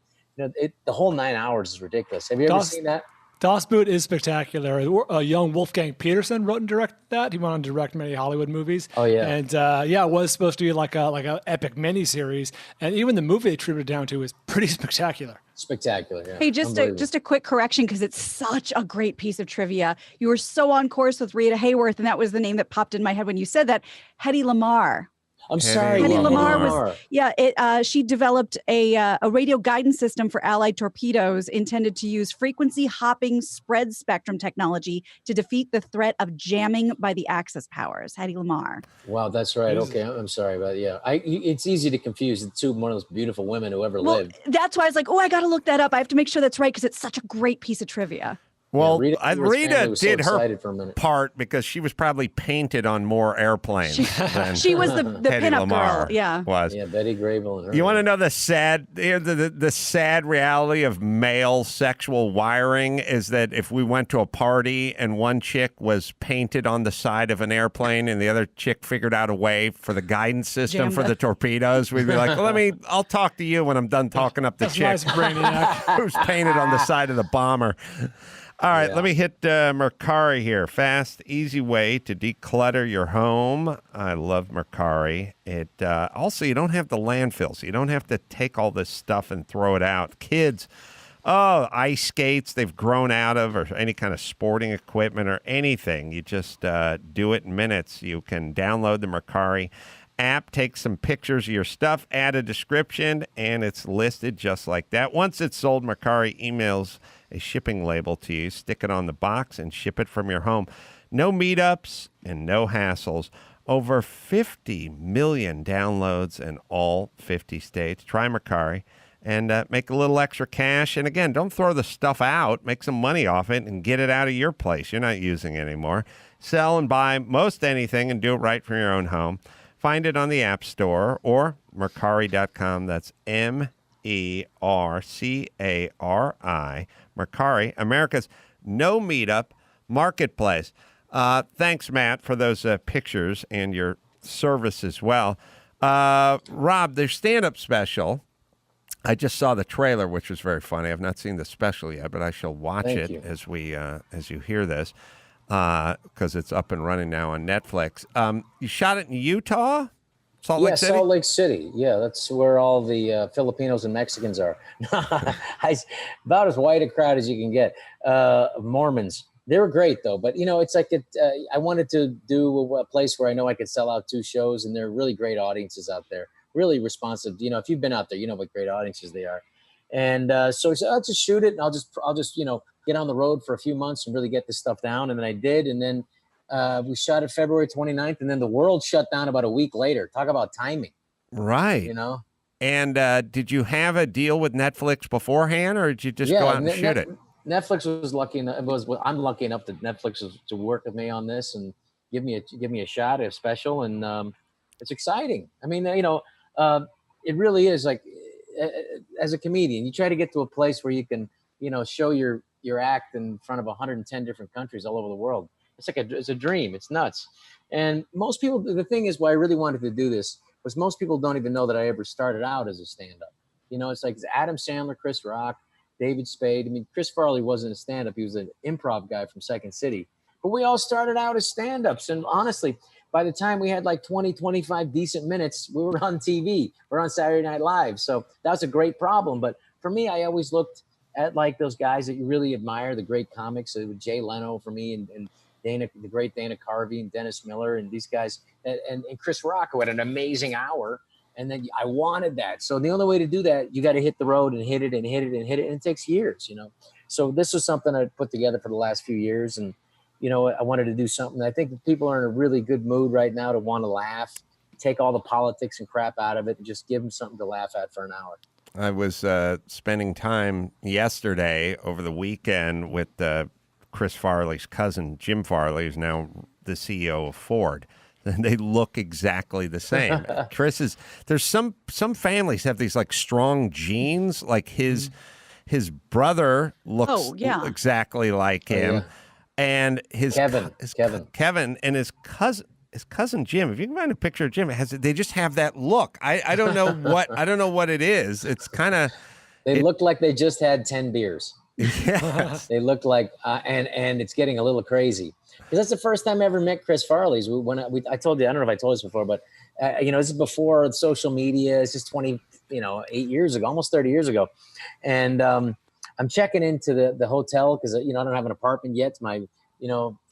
whole 9 hours is ridiculous. Have you ever seen that? Das Boot is spectacular. Young Wolfgang Peterson wrote and directed that. He went on to direct many Hollywood movies. Oh yeah, and it was supposed to be like a epic miniseries, and even the movie they trimmed it down to is pretty spectacular. Spectacular. Yeah. Hey, just a quick correction, because it's such a great piece of trivia. You were so on course with Rita Hayworth, and that was the name that popped in my head when you said that. Hedy Lamarr. I'm sorry. Hedy Lamarr she developed a radio guidance system for Allied torpedoes intended to use frequency hopping spread spectrum technology to defeat the threat of jamming by the Axis powers. Hedy Lamarr. Wow, that's right. Okay, I'm sorry, but it's easy to confuse the two. One of those beautiful women who ever lived. That's why I was like, I got to look that up. I have to make sure that's right, because it's such a great piece of trivia. Well, Rita did her part because she was probably painted on more airplanes. She was the pinup girl. Yeah. Yeah, Betty Grable. And you want to know the sad reality of male sexual wiring is that if we went to a party and one chick was painted on the side of an airplane and the other chick figured out a way for the guidance system for the torpedoes, we'd be like, I'll talk to you when I'm done talking up the chick nice, Brainiac. who's painted on the side of the bomber. All right, let me hit Mercari here. Fast, easy way to declutter your home. I love Mercari. It also, you don't have the landfill, so you don't have to take all this stuff and throw it out. Kids, ice skates they've grown out of, or any kind of sporting equipment or anything. You just do it in minutes. You can download the Mercari app, take some pictures of your stuff, add a description, and it's listed just like that. Once it's sold, Mercari emails a shipping label to you, stick it on the box, and ship it from your home. No meetups and no hassles. Over 50 million downloads in all 50 states. Try Mercari and make a little extra cash. And again, don't throw the stuff out. Make some money off it and get it out of your place. You're not using it anymore. Sell and buy most anything and do it right from your own home. Find it on the App Store or Mercari.com. That's Mercari. Mercari, America's no meetup marketplace. Thanks, Matt, for those pictures and your service as well. Rob, their stand-up special. I just saw the trailer, which was very funny. I've not seen the special yet, but I shall watch it as you hear this. Because it's up and running now on Netflix. You shot it in Utah? Salt Lake City? Salt Lake City. Yeah, that's where all the Filipinos and Mexicans are. About as white a crowd as you can get. Mormons. They were great, though. But, it's like I wanted to do a place where I know I could sell out 2 shows, and there are really great audiences out there. Really responsive. If you've been out there, you know what great audiences they are. And so I said, I'll just shoot it, and I'll just get on the road for a few months and really get this stuff down. And then I did. And then we shot it February 29th. And then the world shut down about a week later. Talk about timing. Right. And did you have a deal with Netflix beforehand, or did you just go out and shoot it? Netflix was lucky enough. I'm lucky enough that Netflix was to work with me on this and give me a shot, a special. And it's exciting. I mean, it really is like, as a comedian, you try to get to a place where you can, show your act in front of 110 different countries all over the world. It's a dream. It's nuts. And most people, the thing is why I really wanted to do this was most people don't even know that I ever started out as a stand-up. It's like Adam Sandler, Chris Rock, David Spade. I mean, Chris Farley wasn't a stand-up. He was an improv guy from Second City. But we all started out as stand-ups. And honestly, by the time we had like 20, 25 decent minutes, we were on TV. We're on Saturday Night Live. So that was a great problem. But for me, I always looked at like those guys that you really admire, the great comics, Jay Leno for me, and Dana, the great Dana Carvey and Dennis Miller and these guys, and Chris Rock, who had an amazing hour. And then I wanted that. So the only way to do that, you got to hit the road and hit it and hit it and hit it. And it takes years, So this was something I put together for the last few years. And, I wanted to do something. I think that people are in a really good mood right now to want to laugh, take all the politics and crap out of it and just give them something to laugh at for an hour. I was spending time yesterday over the weekend with Chris Farley's cousin, Jim Farley, who's now the CEO of Ford. And they look exactly the same. There's some families have these like strong genes, like his brother looks exactly like him. Yeah. And Kevin and his cousin Jim, if you can find a picture of Jim, they just have that look. I don't know what it is. It's kind of they look like they just had 10 beers. Yes. They look like and it's getting a little crazy. Because that's the first time I ever met Chris Farley's. I told you, I don't know if I told this before, but this is before social media. It's just 8 years ago, almost 30 years ago. And I'm checking into the hotel because I don't have an apartment yet. It's my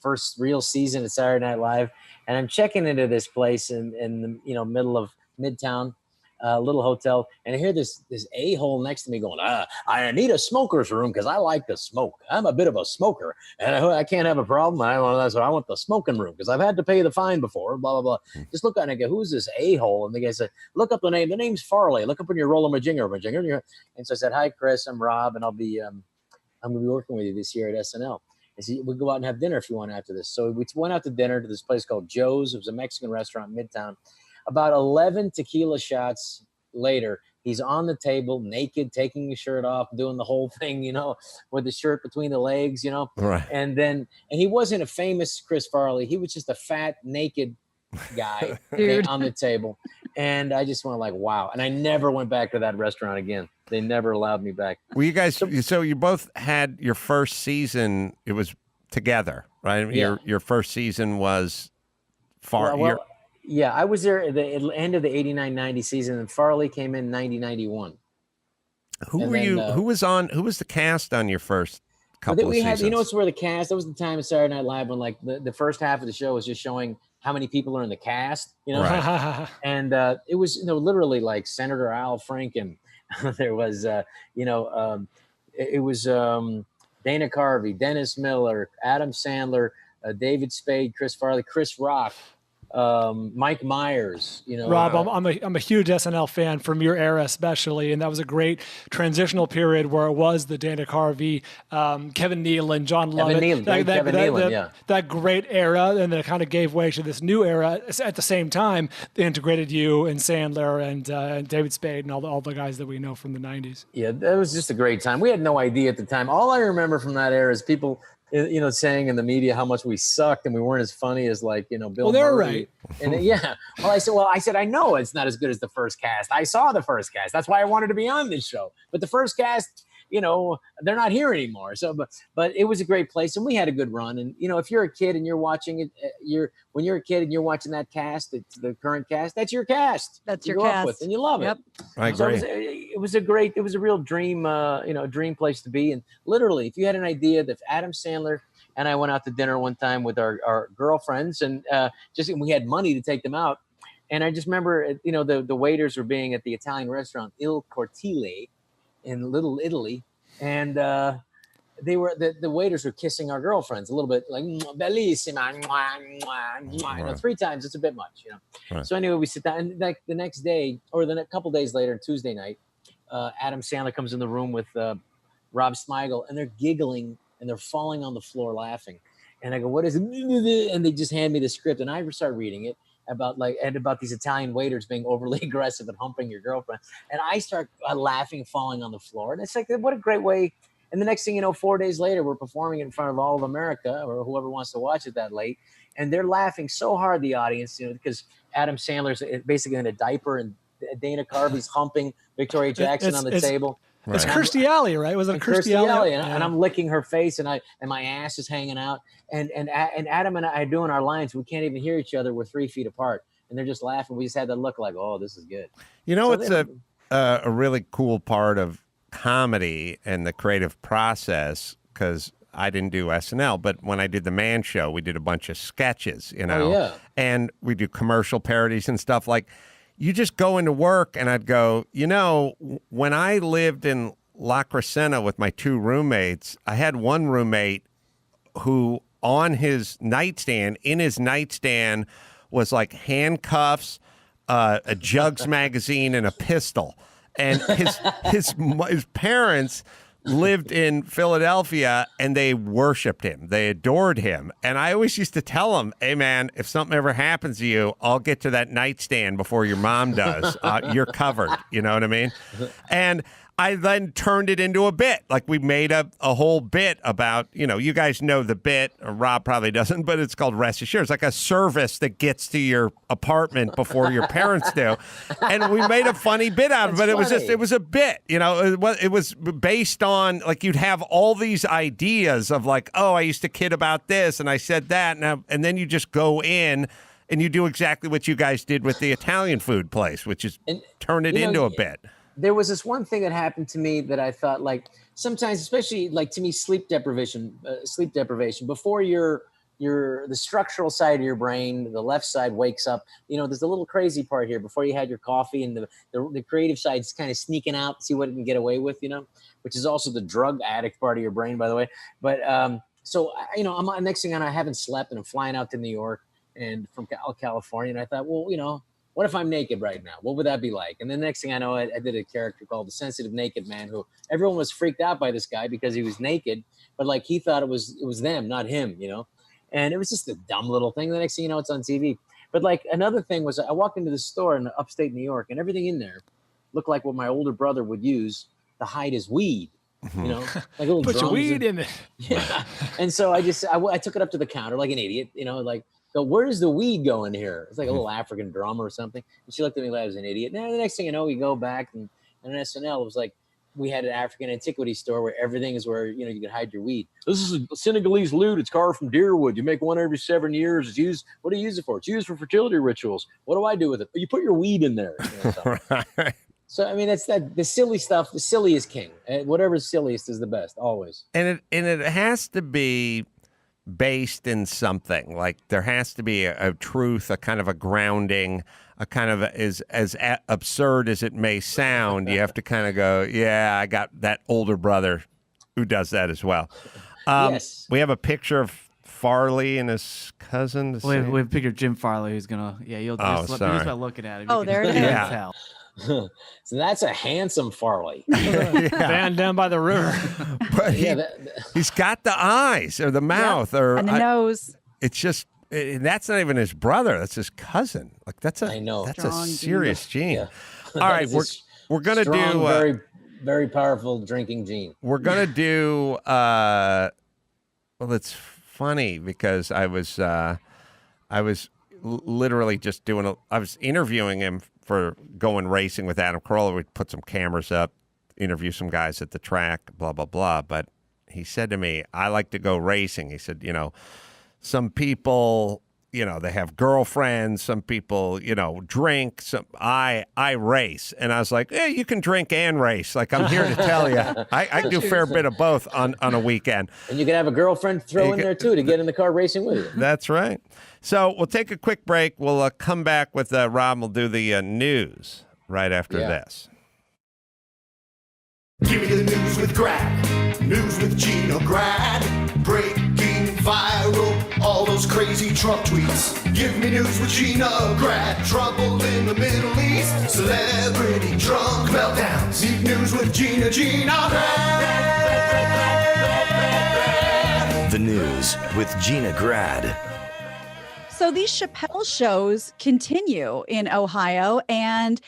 first real season at Saturday Night Live, and I'm checking into this place in the middle of Midtown, little hotel, and I hear this a-hole next to me going, I need a smoker's room because I like to smoke. I'm a bit of a smoker, and I can't have a problem. I want the smoking room because I've had to pay the fine before. Blah blah blah. Just look at it and I go, who's this a-hole? And the guy said, look up the name. The name's Farley. Look up in your roller majinger. And so I said, hi Chris, I'm Rob, and I'm gonna be working with you this year at SNL. I said, we'll go out and have dinner if you want after this. So we went out to dinner to this place called Joe's. It was a Mexican restaurant in Midtown. About 11 tequila shots later, he's on the table, naked, taking his shirt off, doing the whole thing, with the shirt between the legs, Right. And he wasn't a famous Chris Farley. He was just a fat, naked guy on the table. And I just went like, wow. And I never went back to that restaurant again. They never allowed me back. Well, you guys, so you both had your first season, it was together, right? Yeah. Your first season was yeah, I was there at the end of the 89-90 season, and Farley came in 90-91. Who was the cast on your first couple of seasons? It's where the cast, that was the time of Saturday Night Live when like the first half of the show was just showing how many people are in the cast, Right. And it was, literally like Senator Al Franken. There was, it was Dana Carvey, Dennis Miller, Adam Sandler, David Spade, Chris Farley, Chris Rock, Mike Myers. Rob, I'm a huge SNL fan from your era especially, and that was a great transitional period where it was the Dana Carvey, Kevin Nealon, John Lovett, that great era, and then it kind of gave way to this new era. At the same time, they integrated you and Sandler and David Spade and all the guys that we know from the 90s. Yeah, that was just a great time. We had no idea at the time. All I remember from that era is people saying in the media how much we sucked and we weren't as funny as Bill Well, they're Murray. right. And I said, I know it's not as good as the first cast. I saw the first cast. That's why I wanted to be on this show. But the first cast, they're not here anymore. So, but it was a great place and we had a good run. And, if you're a kid and you're watching it, when you're a kid and you're watching that cast, the current cast, that's your cast. That's your cast. With, and you love it. I agree. So it was a real dream, dream place to be. And literally, if you had an idea that Adam Sandler and I went out to dinner one time with our girlfriends and we had money to take them out. And I just remember, the waiters were being at the Italian restaurant Il Cortile in Little Italy. And they were the waiters were kissing our girlfriends a little bit, like bellissima, mwah, mwah, mwah. Right. 3 times. It's a bit much, Right. So anyway, we sit down, and like the next day or the couple days later, Tuesday night, Adam Sandler comes in the room with Rob Smigel, and they're giggling and they're falling on the floor laughing. And I go, "What is it?" And they just hand me the script, and I start reading it. about these Italian waiters being overly aggressive and humping your girlfriend. And I start laughing, falling on the floor. And it's like, what a great way. And the next thing you know, 4 days later, we're performing in front of all of America or whoever wants to watch it that late. And they're laughing so hard, the audience, because Adam Sandler's basically in a diaper and Dana Carvey's humping Victoria Jackson on the table. It's Kirstie Alley, right? Was it Kirstie Alley? And I'm licking her face, and my ass is hanging out. And Adam and I are doing our lines. We can't even hear each other. We're 3 feet apart, and they're just laughing. We just had that look like, oh, this is good. It's a really cool part of comedy and the creative process, because I didn't do SNL, but when I did the Man Show, we did a bunch of sketches, and we do commercial parodies and stuff. Like, you just go into work, and I'd go, when I lived in La Crescenta with my 2 roommates, I had one roommate who in his nightstand was like handcuffs, a Jugs magazine, and a pistol. And his parents lived in Philadelphia, and they worshiped him. They adored him. And I always used to tell him, hey, man, if something ever happens to you, I'll get to that nightstand before your mom does. You're covered. You know what I mean? And I then turned it into a bit. Like, we made a whole bit about, you guys know the bit, or Rob probably doesn't, but it's called Rest Assured. It's like a service that gets to your apartment before your parents do. And we made a funny bit out of it, but it was a bit, it was based on, like, you'd have all these ideas of like, oh, I used to kid about this and I said that. And then you just go in and you do exactly what you guys did with the Italian food place, which is turn it into a bit. There was this one thing that happened to me that I thought, like, sometimes, especially like to me, sleep deprivation before the structural side of your brain, the left side wakes up, there's a little crazy part here before you had your coffee, and the creative side's kind of sneaking out to see what it can get away with, which is also the drug addict part of your brain, by the way. But, so, I'm next thing I haven't slept, and I'm flying out to New York and from California. And I thought, well, what if I'm naked right now? What would that be like? And the next thing I know, I did a character called the Sensitive Naked Man, who everyone was freaked out by this guy because he was naked, but like he thought it was them, not him, And it was just a dumb little thing. The next thing you know, it's on TV. But like another thing was, I walked into the store in upstate New York, and everything in there looked like what my older brother would use to hide his weed. Like little put your weed in it. Yeah. And so I took it up to the counter like an idiot, like. So where's the weed going here? It's like a little African drum or something. And she looked at me like I was an idiot. And the next thing you know, we go back and on SNL, it was like we had an African antiquity store where everything is where, you can hide your weed. This is a Senegalese lute. It's carved from deerwood. You make one every 7 years. It's used. What do you use it for? It's used for fertility rituals. What do I do with it? You put your weed in there. Right. So, I mean, that's the silly stuff. The silly is king. Whatever's silliest is the best, always. And it has to be based in something. Like, there has to be a truth, a kind of a grounding, a kind of as absurd as it may sound. You have to kind of go, yeah, I got that older brother who does that as well. Yes. We have a picture of Farley and his cousin. We have a picture of Jim Farley who's gonna. Yeah, you'll just by looking at him. Oh, there it is. Yeah. Tell. So that's a handsome Farley. Van down by the river. But he's got the eyes or the mouth or and the nose. It's just that's not even his brother. That's his cousin. Like that's a serious gene. Yeah. All right, we're gonna do very very powerful drinking gene. We're gonna do. Well, it's funny because I was literally just doing I was interviewing him for going racing with Adam Carolla. We'd put some cameras up, interview some guys at the track, blah, blah, blah. But he said to me, I like to go racing. He said, some people, they have girlfriends. Some people, drink. I race. And I was like, you can drink and race. Like, I'm here to tell you. I do a fair bit of both on a weekend. And you can have a girlfriend throw in there, too, to get in the car racing with you. That's right. So we'll take a quick break. We'll come back with Rob. We'll do the news right after this. Give me the news with Grad. News with Gino Grad. Breaking viral, all those crazy Trump tweets. Give me news with Gino Grad. Trouble in the Middle East. Celebrity drunk meltdowns. Need news with Gino Grad. The news with Gina Grad. So these Chappelle shows continue in Ohio, and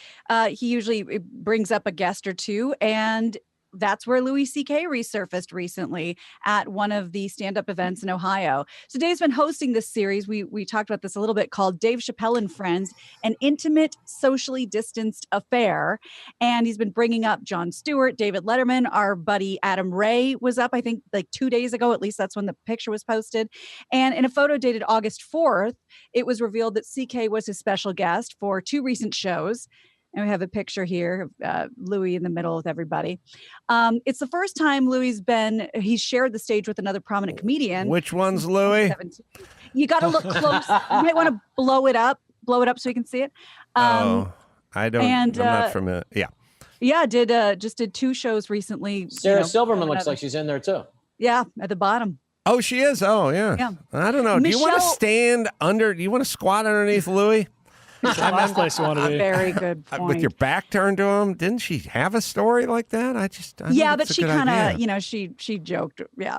he usually brings up a guest or two, and that's where Louis C.K. resurfaced recently at one of the stand-up events in Ohio. So Dave's been hosting this series. We talked about this a little bit, called Dave Chappelle and Friends, an intimate, socially distanced affair. And he's been bringing up Jon Stewart, David Letterman. Our buddy Adam Ray was up, I think, like 2 days ago. At least that's when the picture was posted. And in a photo dated August 4th, it was revealed that CK was his special guest for 2 recent shows. And we have a picture here of Louis in the middle with everybody. It's the first time he's shared the stage with another prominent comedian. Which one's Louis? You got to look close. You might want to blow it up so you can see it. I don't, I'm not familiar. Yeah. Yeah, just did 2 shows recently. Sarah Silverman looks like she's in there too. Yeah, at the bottom. Oh, she is? Oh, yeah. Yeah. I don't know. Do you want to squat underneath Louis? That's the last place you want to be. Very good point. With your back turned to him, didn't she have a story like that? I but she kind of, she joked. Yeah.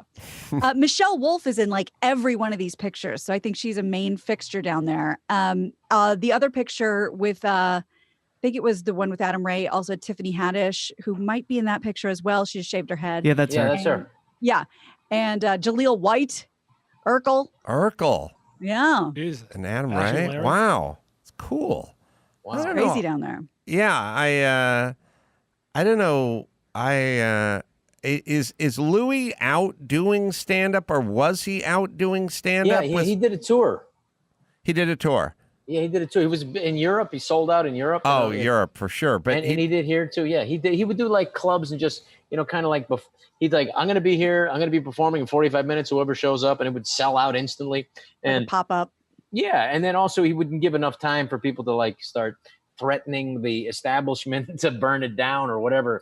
Michelle Wolf is in like every one of these pictures, so I think she's a main fixture down there. The other picture with, I think it was the one with Adam Ray, also Tiffany Haddish, who might be in that picture as well. She just shaved her head. Yeah, that's her. That's her. Yeah, and Jaleel White, Urkel. Yeah. Jesus. And Adam Ray. Wow. Cool. Wow. It's crazy down there. Yeah, I don't know. Is Louis out doing stand-up, or was he out doing stand-up? Yeah, he did a tour. He did a tour. Yeah, he did a tour. He was in Europe. He sold out in Europe. Oh, Europe for sure. But and he did here too. Yeah, he would do like clubs and just kind of like he'd like, I'm gonna be here. I'm gonna be performing in 45 minutes. Whoever shows up, and it would sell out instantly and pop up. Yeah, and then also he wouldn't give enough time for people to like start threatening the establishment to burn it down or whatever,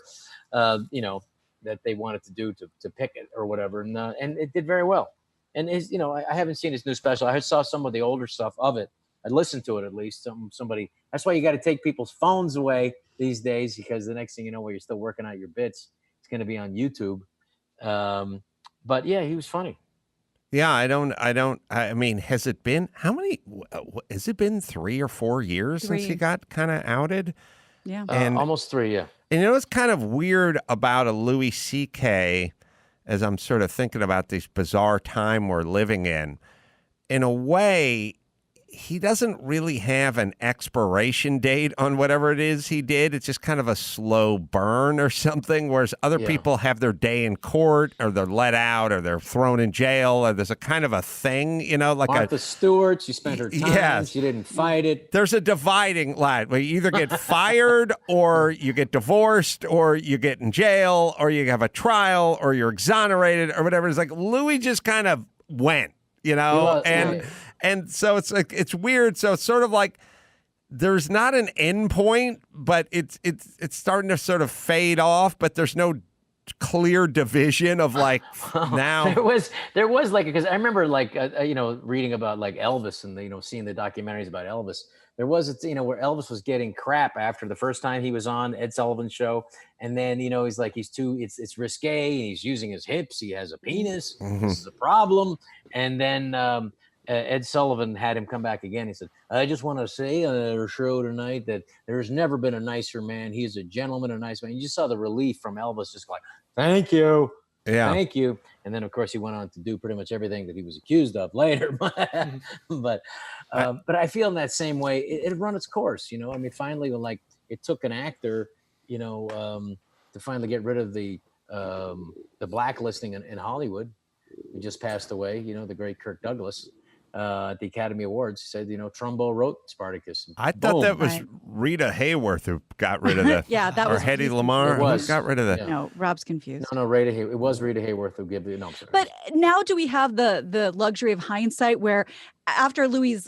that they wanted to do to pick it or whatever, and it did very well. And his, I haven't seen his new special. I saw some of the older stuff of it. I listened to it at least. Somebody. That's why you got to take people's phones away these days, because the next thing you know, while you're still working out your bits, it's going to be on YouTube. But yeah, he was funny. Yeah, I mean, has it been 3 or 4 years since he got kind of outed? Yeah. And almost 3, yeah. And what's kind of weird about a Louis C.K., as I'm sort of thinking about this bizarre time we're living in a way, he doesn't really have an expiration date on whatever it is he did. It's just kind of a slow burn or something, whereas other people have their day in court, or they're let out, or they're thrown in jail, or there's a kind of a thing, like Martha Stewart, she spent her time. Yes. She didn't fight it. There's a dividing line where you either get fired, or you get divorced, or you get in jail, or you have a trial, or you're exonerated, or whatever. It's like Louis just kind of went, And so it's like, it's weird. So it's sort of like there's not an end point, but it's starting to sort of fade off, but there's no clear division of like now. There was like, because I remember like, reading about like Elvis and, seeing the documentaries about Elvis. There was, where Elvis was getting crap after the first time he was on Ed Sullivan's show. And then, he's like, it's risque, and he's using his hips. He has a penis. Mm-hmm. This is a problem. And then, Ed Sullivan had him come back again. He said, I just want to say on our show tonight that there's never been a nicer man. He's a gentleman, a nice man. You just saw the relief from Elvis, just like, thank you. Yeah. Thank you. And then, of course, he went on to do pretty much everything that he was accused of later. But I feel in that same way, it run its course. I mean, finally, like, it took an actor, to finally get rid of the blacklisting in Hollywood. He just passed away, the great Kirk Douglas. At the Academy Awards, he said, Trumbo wrote Spartacus. I thought that was Rita Hayworth who got rid of that. Yeah, that was. Or Hedy Lamarr who got rid of that. Yeah. No, Rob's confused. No, Rita Hayworth. It was Rita Hayworth who gave the. No, I'm sorry. But now, do we have the luxury of hindsight, where after Louis'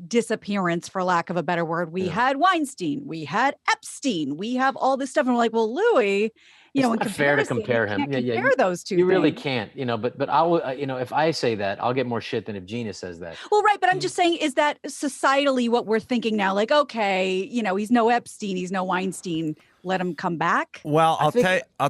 disappearance, for lack of a better word, we had Weinstein, we had Epstein, we have all this stuff, and we're like, well, Louis. It's not fair to compare him. Compare those two. You really can't, But I will, if I say that, I'll get more shit than if Gina says that. Well, right, but I'm just saying, is that societally what we're thinking now? Like, okay, he's no Epstein, he's no Weinstein. Let him come back. Well, I'll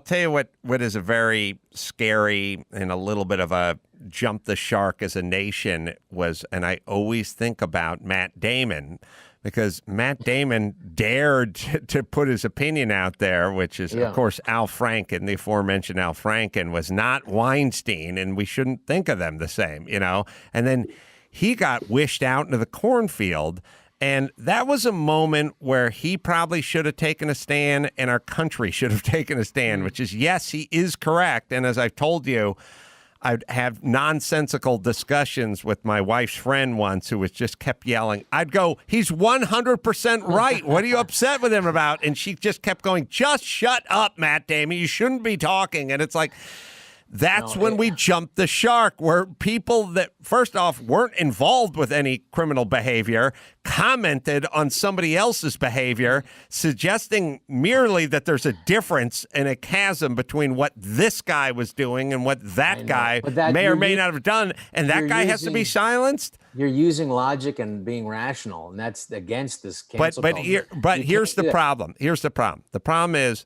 tell you what is a very scary and a little bit of a jumped the shark as a nation was, and I always think about Matt Damon, because Matt Damon dared to put his opinion out there, which is, of course, Al Franken, the aforementioned Al Franken, was not Weinstein, and we shouldn't think of them the same, you know? And then he got wished out into the cornfield, and that was a moment where he probably should have taken a stand, and our country should have taken a stand, which is, yes, he is correct. And as I've told you, I'd have nonsensical discussions with my wife's friend once who was just kept yelling. I'd go, he's 100% right. What are you upset with him about? And she just kept going, just shut up, Matt Damon. You shouldn't be talking. And it's like, that's when we jumped the shark, where people that, first off, weren't involved with any criminal behavior commented on somebody else's behavior, suggesting merely that there's a difference and a chasm between what this guy was doing and what that guy may or may not have done. And that guy has to be silenced. You're using logic and being rational, and that's against this cancel culture. But here's the problem. Here's the problem. The problem is,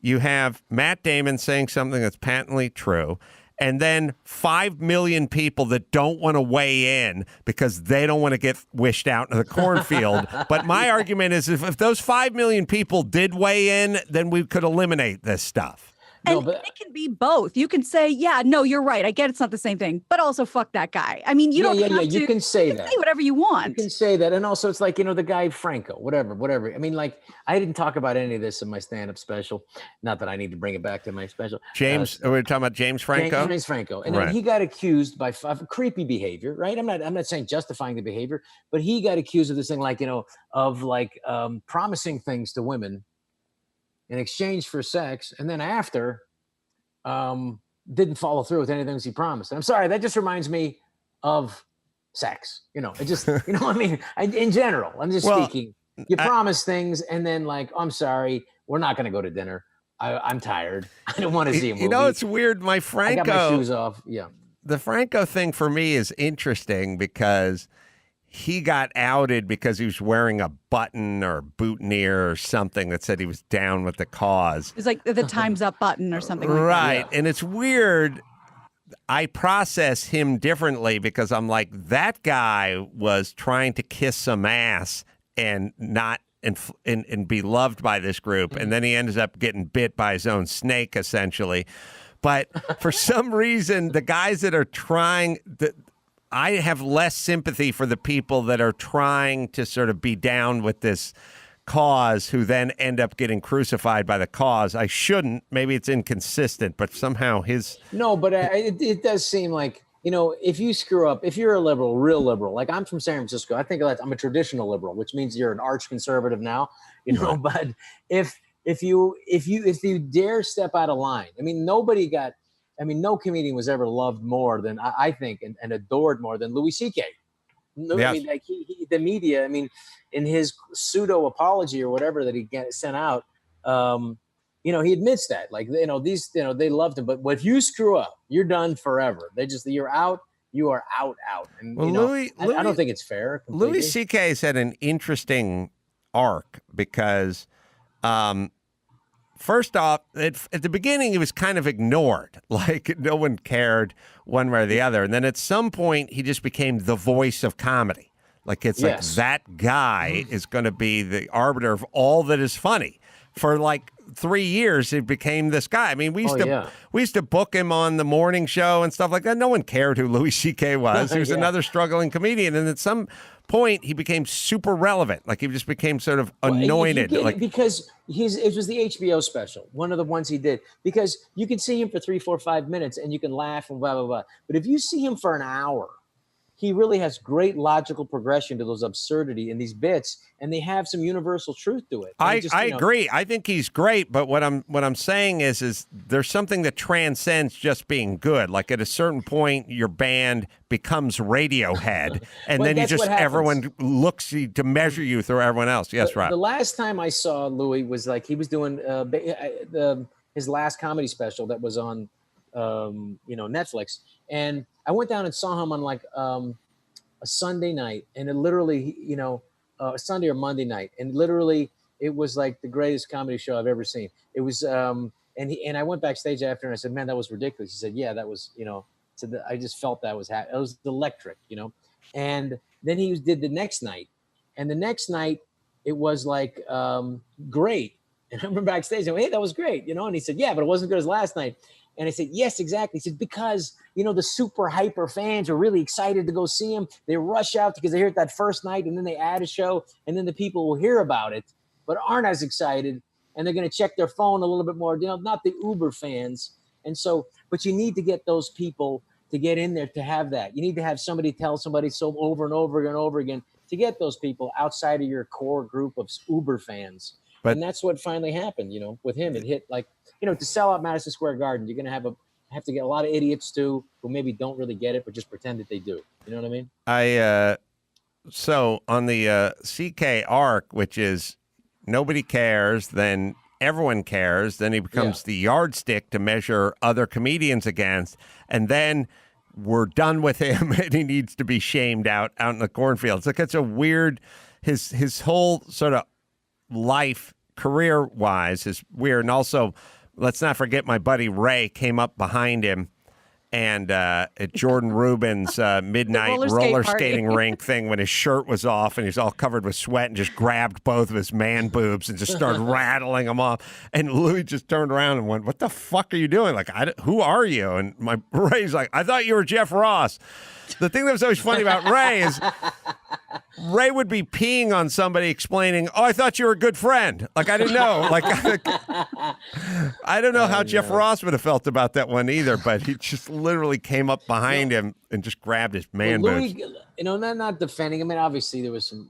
you have Matt Damon saying something that's patently true, and then 5 million people that don't want to weigh in because they don't want to get wished out into the cornfield. But my argument is, if those 5 million people did weigh in, then we could eliminate this stuff. And it can be both. You can say, yeah, no, you're right. I get it's not the same thing, but also fuck that guy. I mean, you don't have to. You can say that. Say whatever you want. You can say that. And also, it's like, you know, the guy Franco, whatever. I mean, like, I didn't talk about any of this in my stand-up special. Not that I need to bring it back to my special. James, we're talking about James Franco? James Franco. And then he got accused of creepy behavior, right? I'm not saying justifying the behavior, but he got accused of this thing, like, you know, of like promising things to women in exchange for sex. And then after, didn't follow through with anything he promised. And I'm sorry, that just reminds me of sex. You know, it just, you know, I mean, in general, I'm just speaking. You promise things, and then like, I'm sorry, we're not going to go to dinner. I'm tired. I don't want to see a movie. You know, it's weird. My Franco, I got my shoes off. Yeah. The Franco thing for me is interesting because he got outed because he was wearing a button or boutonniere or something that said he was down with the cause. It's like the Time's Up button or something like right. that. And it's weird. I process him differently because I'm like, that guy was trying to kiss some ass and not and be loved by this group. And then he ends up getting bit by his own snake, essentially. But for some reason, the guys that are trying... I have less sympathy for the people that are trying to sort of be down with this cause who then end up getting crucified by the cause. I shouldn't. Maybe it's inconsistent, but somehow his... No, but it does seem like, you know, if you screw up, if you're a liberal, real liberal, like I'm from San Francisco, I think I'm a traditional liberal, which means you're an arch conservative now, you know, but if you dare step out of line, I mean, no comedian was ever loved more than I think and adored more than Louis C.K. Yes. I mean, like the media. I mean, in his pseudo apology or whatever that he sent out, you know, he admits that. Like, you know, they loved him, but if you screw up, you're done forever. You're out. You are out. And well, you know, I don't think it's fair. Completely. Louis C.K. has had an interesting arc because. First off, at the beginning, he was kind of ignored. Like, no one cared one way or the other. And then at some point, he just became the voice of comedy. Like, it's like that guy is going to be the arbiter of all that is funny. For like 3 years, he became this guy. I mean, we used to book him on the morning show and stuff like that. No one cared who Louis C.K. was. He was another struggling comedian. And at some point, he became super relevant. Like, he just became sort of anointed. Because it was the HBO special, one of the ones he did. Because you can see him for 3, 4, 5 minutes and you can laugh and blah, blah, blah. But if you see him for an hour, he really has great logical progression to those absurdity in these bits, and they have some universal truth to it. I agree. I think he's great, but what I'm saying is there's something that transcends just being good. Like, at a certain point, your band becomes Radiohead, and then everyone looks to measure you through everyone else. Yes, right. The last time I saw Louis was like he was doing his last comedy special that was on Netflix, and I went down and saw him on like a Sunday night, and it literally, a Sunday or Monday night, and literally it was like the greatest comedy show I've ever seen. It was, and I went backstage after, and I said, "Man, that was ridiculous." He said, "Yeah, that was, I just felt that it was electric, And then he did the next night, and the next night it was like great. And I remember backstage, I went, hey, that was great, And he said, yeah, but it wasn't as good as last night. And I said, yes, exactly. He said, because, the super hyper fans are really excited to go see him. They rush out because they hear it that first night, and then they add a show, and then the people will hear about it, but aren't as excited. And they're going to check their phone a little bit more, not the Uber fans. And so, but you need to get those people to get in there to have that. You need to have somebody tell somebody so over and over and over again to get those people outside of your core group of Uber fans. And that's what finally happened, with him. It hit to sell out Madison Square Garden, you're going to have to get a lot of idiots too, who maybe don't really get it, but just pretend that they do. You know what I mean? So on the CK arc, which is nobody cares, then everyone cares, then he becomes the yardstick to measure other comedians against, and then we're done with him and he needs to be shamed out in the cornfields. Like, it's a weird, his whole sort of life, career-wise, is weird. And also, let's not forget my buddy Ray came up behind him and at Jordan Rubin's midnight roller skating rink thing when his shirt was off and he's all covered with sweat and just grabbed both of his man boobs and just started rattling them off. And Louis just turned around and went, what the fuck are you doing? Like, who are you? And my Ray's like, I thought you were Jeff Ross. The thing that was always funny about Ray is Ray would be peeing on somebody explaining, oh, I thought you were a good friend. Like, I didn't know. Like, I don't know how Jeff Ross would have felt about that one either, but he just literally came up behind him and just grabbed his man boobs. Not defending him. I mean, obviously there was some,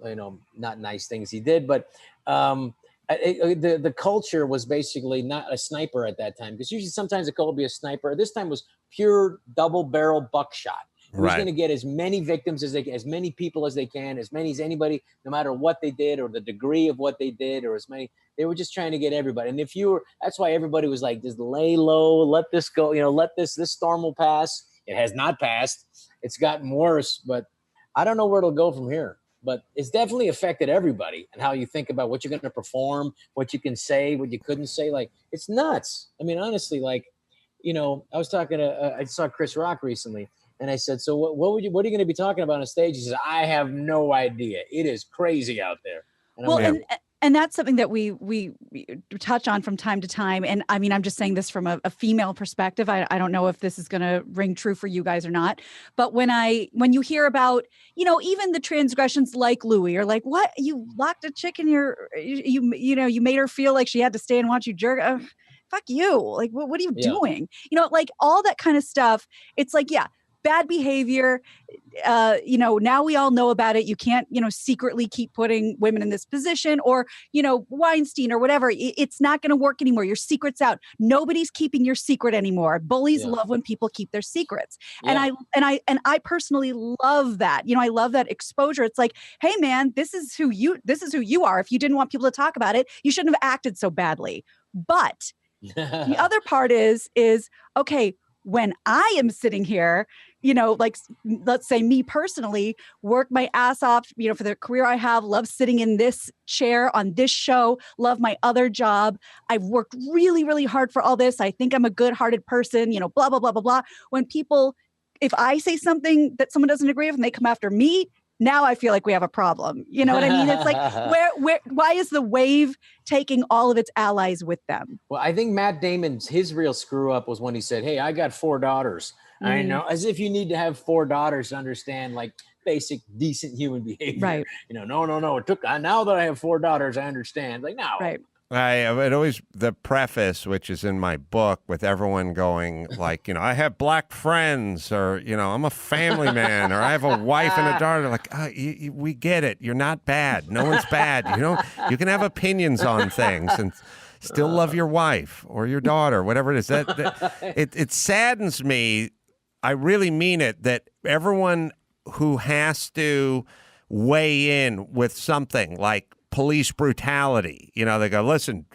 not nice things he did, but the culture was basically not a sniper at that time, because usually sometimes a call would be a sniper. This time was pure double barrel buckshot. Who's going to get as many victims as many people as they can, as many as anybody, no matter what they did or the degree of what they did, or as many. They were just trying to get everybody. And that's why everybody was like, just lay low, let this go, let this storm will pass. It has not passed. It's gotten worse, but I don't know where it'll go from here. But it's definitely affected everybody and how you think about what you're going to perform, what you can say, what you couldn't say. Like, it's nuts. I mean, honestly, I was talking to, I saw Chris Rock recently. And I said, so what are you going to be talking about on stage? He says, I have no idea. It is crazy out there. And and that's something that we touch on from time to time. And I mean, I'm just saying this from a female perspective. I don't know if this is going to ring true for you guys or not. But when you hear about, even the transgressions like Louis, or like, what, you locked a chick in you made her feel like she had to stay and watch you jerk. Fuck you. Like, what are you doing? Like all that kind of stuff. It's like, bad behavior. Now we all know about it. You can't, secretly keep putting women in this position, or, Weinstein or whatever. It's not going to work anymore. Your secret's out. Nobody's keeping your secret anymore. Bullies love when people keep their secrets. Yeah. And I personally love that. I love that exposure. It's like, hey man, this is who you are. If you didn't want people to talk about it, you shouldn't have acted so badly. But the other part is okay, when I am sitting here, like, let's say me personally, work my ass off, for the career I have, love sitting in this chair on this show, love my other job. I've worked really, really hard for all this. I think I'm a good-hearted person, blah, blah, blah, blah, blah. When people, if I say something that someone doesn't agree with and they come after me, now I feel like we have a problem. You know what I mean? It's like, why is the wave taking all of its allies with them? Well, I think Matt Damon's, his real screw up was when he said, hey, I got 4 daughters. I know, as if you need to have 4 daughters to understand like basic, decent human behavior. Right. No. Now that I have 4 daughters, I understand. Like, no. Right. It always, the preface, which is in my book, with everyone going like, I have black friends, or, I'm a family man, or I have a wife and a daughter. Like, we get it. You're not bad. No one's bad. You can have opinions on things and still love your wife or your daughter, whatever it is. It saddens me. I really mean it, that everyone who has to weigh in with something like police brutality, they go, listen,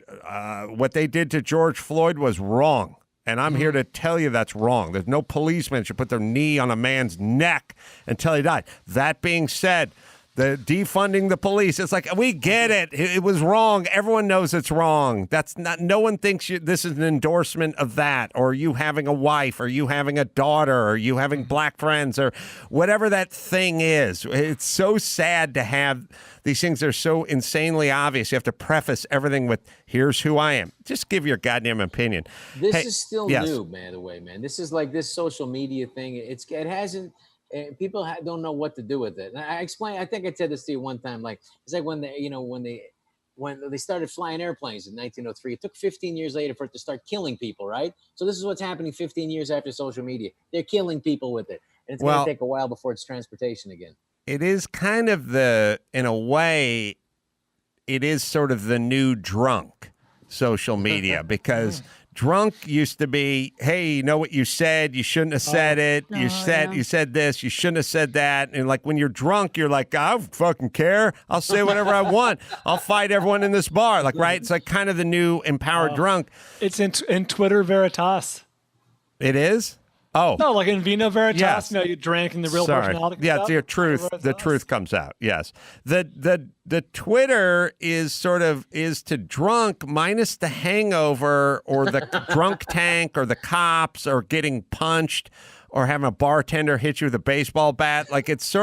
what they did to George Floyd was wrong. And I'm here to tell you that's wrong. There's no policeman should put their knee on a man's neck until he died. That being said, The defunding the police. It's like, we get it. It was wrong. Everyone knows it's wrong. That's not, no one thinks this is an endorsement of that, or you having a wife, or you having a daughter, or you having black friends, or whatever that thing is. It's so sad to have these things that are so insanely obvious. You have to preface everything with, here's who I am. Just give your goddamn opinion. This is still new, man, the way, man. This is like this social media thing. It hasn't, people don't know what to do with it. And I explained, I think I said this to you one time, like, it's like when they started flying airplanes in 1903, it took 15 years later for it to start killing people, right? So this is what's happening 15 years after social media. They're killing people with it. And it's going to take a while before it's transportation again. It is kind of in a way, it is sort of the new drunk social media, because drunk used to be, hey, you know what you said? You shouldn't have said it. You said this. You shouldn't have said that. And like when you're drunk, you're like, I don't fucking care. I'll say whatever I want. I'll fight everyone in this bar. Like, right? It's like kind of the new empowered drunk. It's in Twitter Veritas. It is? Oh. No, like in Vino Veritas, yes. You drank in the real personality. Yeah, the truth comes out. Yes. The Twitter is to drunk minus the hangover or the drunk tank or the cops or getting punched or having a bartender hit you with a baseball bat. Like it's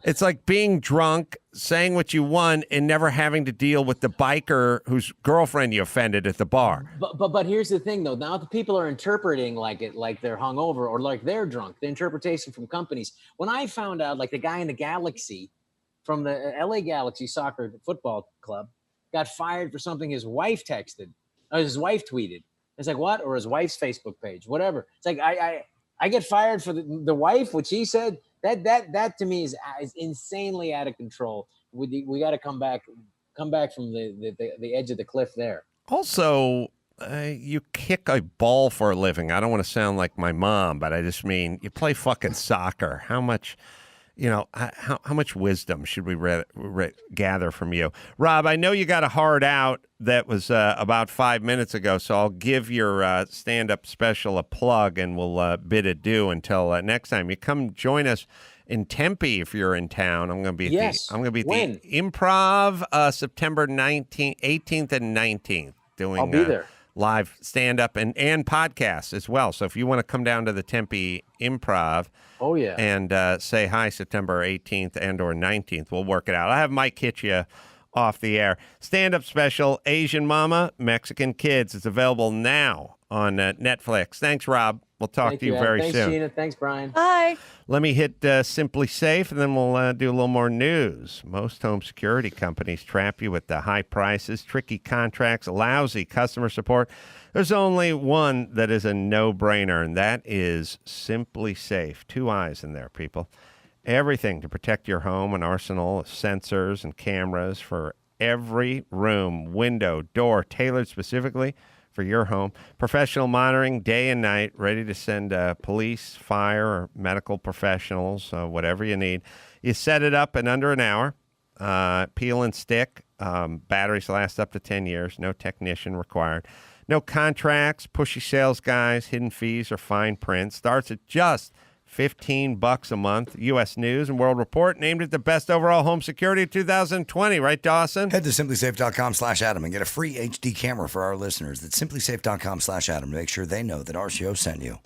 it's like being drunk, saying what you want, and never having to deal with the biker whose girlfriend you offended at the bar. But here's the thing, though. Now the people are interpreting like they're hungover or like they're drunk. The interpretation from companies. When I found out, like the guy in the Galaxy from the LA Galaxy soccer football club got fired for something his wife texted, or his wife tweeted. It's like, what? Or his wife's Facebook page, whatever. It's like, I get fired for the wife, what she said. That to me is insanely out of control. We got to come back from the edge of the cliff there. Also, you kick a ball for a living. I don't want to sound like my mom, but I just mean you play fucking soccer. How much, how much wisdom should we gather from you? Rob, I know you got a hard out that was about 5 minutes ago, so I'll give your stand-up special a plug, and we'll bid adieu until next time. You come join us in Tempe if you're in town. I'm going to be at the Improv September 18th and 19th. Doing, I'll be there. Live stand-up and podcasts as well. So if you want to come down to the Tempe Improv, and say hi September 18th and or 19th, we'll work it out. I'll have Mike hit you off the air. Stand-up special, Asian Mama, Mexican Kids. It's available now on Netflix. Thanks, Rob. We'll talk to you very soon. Thanks, Gina. Thanks, Brian. Bye. Let me hit Simply Safe, and then we'll do a little more news. Most home security companies trap you with the high prices, tricky contracts, lousy customer support. There's only one that is a no-brainer, and that is Simply Safe. 2 eyes in there, people. Everything to protect your home, an arsenal of sensors and cameras for every room, window, door, tailored specifically for your home. Professional monitoring day and night, ready to send police, fire, or medical professionals, whatever you need. You set it up in under an hour. Peel and stick. Batteries last up to 10 years. No technician required. No contracts, pushy sales guys, hidden fees, or fine print. Starts at just $15 a month. U.S. News and World Report named it the best overall home security of 2020. Right, Dawson? Head to simplysafe.com/Adam and get a free HD camera for our listeners. That's simplysafe.com/Adam to make sure they know that our show sent you.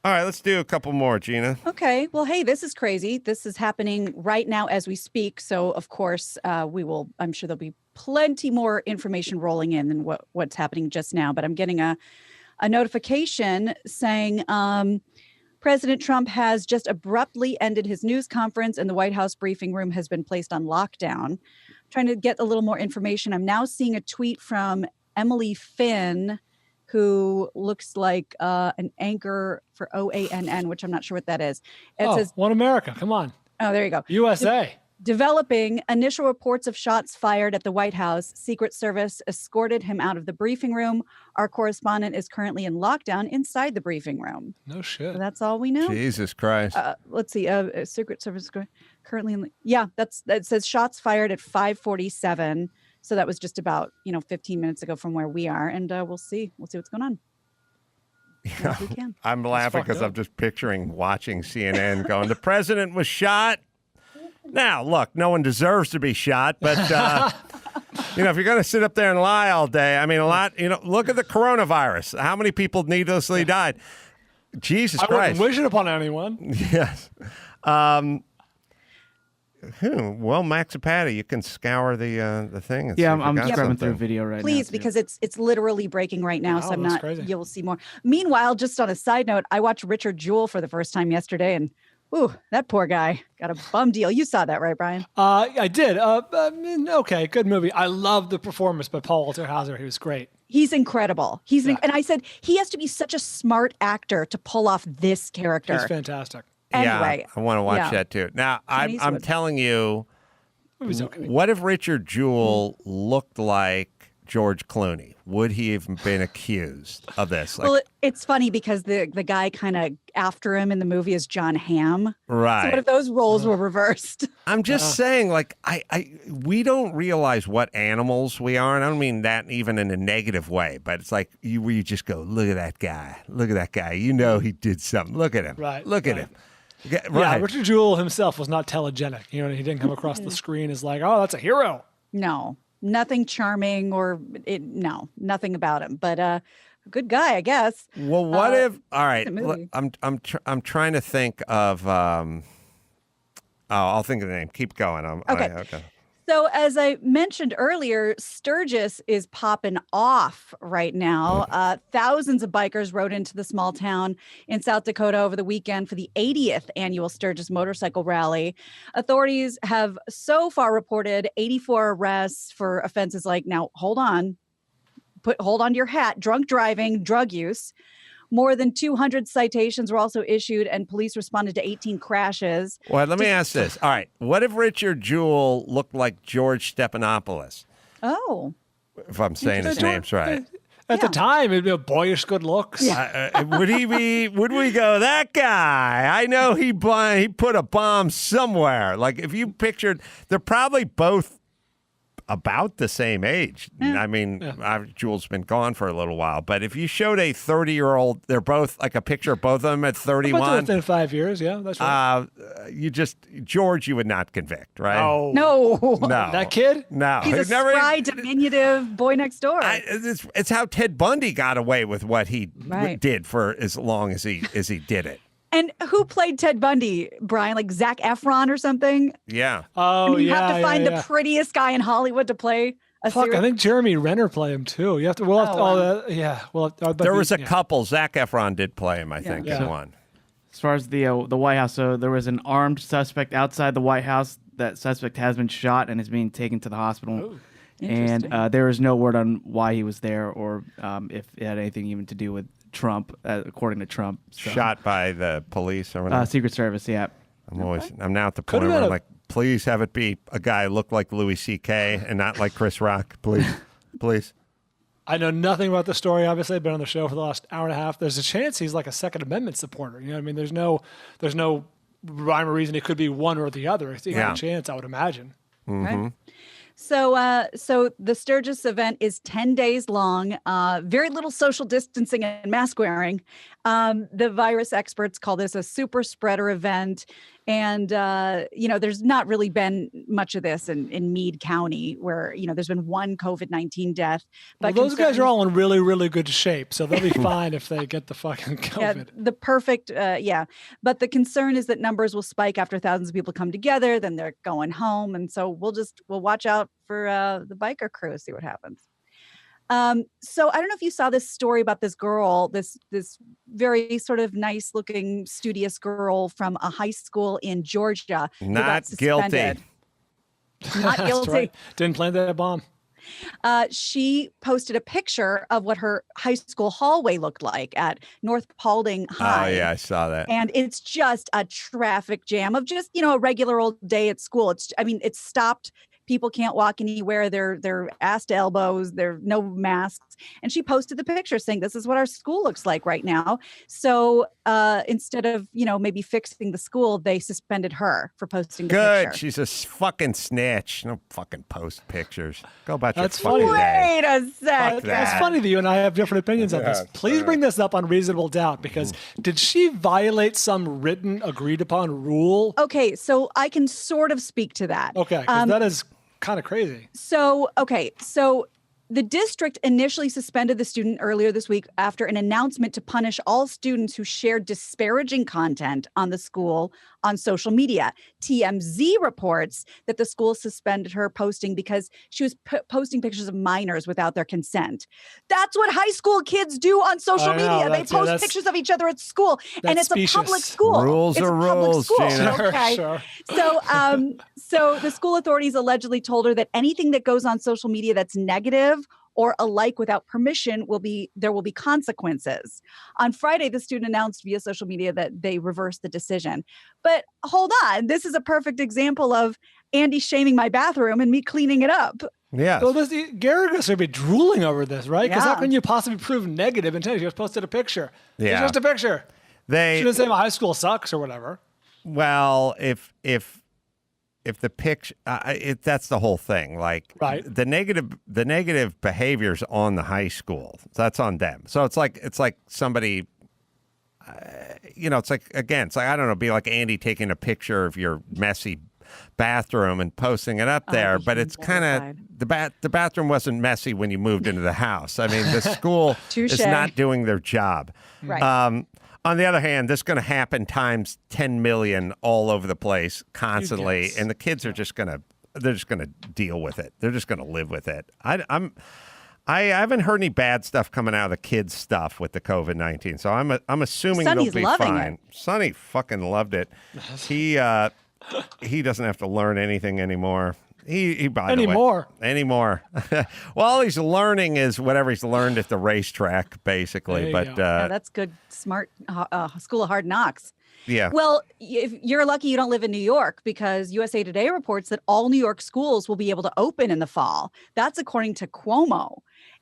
All right, let's do a couple more, Gina. Okay. Well, hey, this is crazy. This is happening right now as we speak. So, of course, I'm sure there'll be plenty more information rolling in than what's happening just now. But I'm getting a notification saying President Trump has just abruptly ended his news conference and the White House briefing room has been placed on lockdown. I'm trying to get a little more information. I'm now seeing a tweet from Emily Finn, who looks like an anchor for OANN, which I'm not sure what that is. It says, One America. Come on. Oh, there you go. USA. Developing initial reports of shots fired at the White House. Secret Service escorted him out of the briefing room. Our correspondent is currently in lockdown inside the briefing room. No shit. So that's all we know. Jesus Christ. Let's see. Secret Service currently in. That says shots fired at 5:47. So that was just about 15 minutes ago from where we are, and we'll see. We'll see what's going on. Yeah, we can. I'm laughing because I'm just picturing watching CNN, going, "The president was shot." Now, look, no one deserves to be shot, but, if you're going to sit up there and lie all day, I mean, look at the coronavirus. How many people needlessly died? Jesus Christ. I wouldn't wish it upon anyone. Yes. Well, Max Patty, you can scour the thing. And Yeah, see if I'm you got scrubbing through something. video right now. Please, because it's literally breaking right now. Wow, so I'm that's not. crazy. You'll see more. Meanwhile, just on a side note, I watched Richard Jewell for the first time yesterday, and ooh, that poor guy got a bum deal. You saw that, right, Brian? I did. Okay, good movie. I love the performance by Paul Walter Hauser. He was great. He's incredible. And I said he has to be such a smart actor to pull off this character. He's fantastic. Anyway, I want to watch that too. Now, I'm Eastwood. telling you, Okay. what if Richard Jewell looked like George Clooney? Would he have been accused of this? Well, it's funny because the guy kind of after him in the movie is John Hamm. Right. So what if those roles were reversed? I'm just saying, we don't realize what animals we are, and I don't mean that even in a negative way, but it's like you just go, look at that guy. Look at that guy. You know he did something. Look at him. Right. Look at him. Yeah, Right. Richard Jewell himself was not telegenic. He didn't come across the screen as like, oh, that's a hero. No, nothing charming nothing about him. But a good guy, I guess. Well, what if? All right, the movie. I'm trying to think of. I'll think of the name. Keep going. Okay. Okay. So as I mentioned earlier, Sturgis is popping off right now. Thousands of bikers rode into the small town in South Dakota over the weekend for the 80th annual Sturgis Motorcycle Rally. Authorities have so far reported 84 arrests for offenses like, now hold on to your hat, drunk driving, drug use. More than 200 citations were also issued, and police responded to 18 crashes. Well, let me ask this. All right, what if Richard Jewell looked like George Stephanopoulos? Oh. If I'm saying his name's right. At the time, it'd be a boyish good looks. Would he be? Would we go, that guy? I know he put a bomb somewhere. Like if you pictured, they're probably both about the same age. I mean, Jewel's been gone for a little while, but if you showed a 30-year-old, they're both like a picture of both of them at 31. Within 5 years, yeah, that's right. George, you would not convict, right? No. That kid? No. He's a spry, diminutive boy next door. It's how Ted Bundy got away with what he did for as long as he did it. And who played Ted Bundy, Brian? Like Zac Efron or something? Yeah. Oh, you have to find the prettiest guy in Hollywood to play a Fuck, I think Jeremy Renner played him too. You have to. There was a couple. Zac Efron did play him, I think, in one. As far as the White House, so there was an armed suspect outside the White House. That suspect has been shot and is being taken to the hospital. Oh, and there is no word on why he was there or if it had anything even to do with Trump, according to Trump. So. Shot by the police or whatever? Secret Service, yeah. I'm now at the point where I'm like, please have it be a guy look like Louis C.K. and not like Chris Rock, please. Please. I know nothing about the story, obviously. I've been on the show for the last hour and a half. There's a chance he's like a Second Amendment supporter. You know what I mean? There's no rhyme or reason it could be one or the other. It's a chance, I would imagine. Mm-hmm. Right. So the Sturgis event is 10 days long, very little social distancing and mask wearing. The virus experts call this a super spreader event. And, there's not really been much of this in Meade County where, there's been one COVID-19 death. But those guys are all in really, really good shape. So they'll be fine if they get the fucking COVID. Yeah, the perfect, But the concern is that numbers will spike after thousands of people come together, then they're going home. And so we'll watch out for the biker crew, see what happens. So I don't know if you saw this story about this girl, this very sort of nice looking, studious girl from a high school in Georgia. Not guilty. Not guilty. Right. Didn't plant that bomb. She posted a picture of what her high school hallway looked like at North Paulding High. Oh, yeah, I saw that. And it's just a traffic jam of just, a regular old day at school. It stopped. People can't walk anywhere. They're ass to elbows. There are no masks. And she posted the picture saying, this is what our school looks like right now. So instead of, maybe fixing the school, they suspended her for posting the picture. Good. She's a fucking snitch. No fucking post pictures. Go about your That's fucking funny. day. Wait a sec. It's funny that you and I have different opinions on this. Please bring this up on reasonable doubt, because did she violate some written, agreed upon rule? Okay, so I can sort of speak to that. Okay, 'cause that is kind of crazy. So the district initially suspended the student earlier this week after an announcement to punish all students who shared disparaging content on the school on social media. TMZ reports that the school suspended her posting because she was posting pictures of minors without their consent. That's what high school kids do on social media. They post pictures of each other at school, and it's a public school. Rules it's are a public rules, school. Gina. Okay. Sure. So the school authorities allegedly told her that anything that goes on social media that's negative or a like without permission there will be consequences. On Friday, the student announced via social media that they reversed the decision. But hold on, this is a perfect example of Andy shaming my bathroom and me cleaning it up. Yeah. Well, Garrigus would be drooling over this, right? Because Yeah. how can you possibly prove negative until you just posted a picture? Yeah. It's just a picture. They Shouldn't say my high school sucks or whatever. Well, if the picture, that's the whole thing. Like, right. the negative behaviors on the high school, that's on them. So it's like somebody, it's like, again, it's like, I don't know, be like Andy taking a picture of your messy bathroom and posting it up there, but it's kind of the bathroom wasn't messy when you moved into the house. I mean, the school is not doing their job. Right. On the other hand, this is going to happen times 10 million all over the place constantly, and the kids are just going to deal with it. They're just going to live with it. I haven't heard any bad stuff coming out of the kids' stuff with the COVID-19, so I'm assuming Sonny's they'll be loving fine. it. Sonny fucking loved it. He doesn't have to learn anything anymore. He by the way, anymore. Well, all he's learning is whatever he's learned at the racetrack, basically. But that's good, smart school of hard knocks. Yeah. Well, if you're lucky you don't live in New York, because USA Today reports that all New York schools will be able to open in the fall. That's according to Cuomo.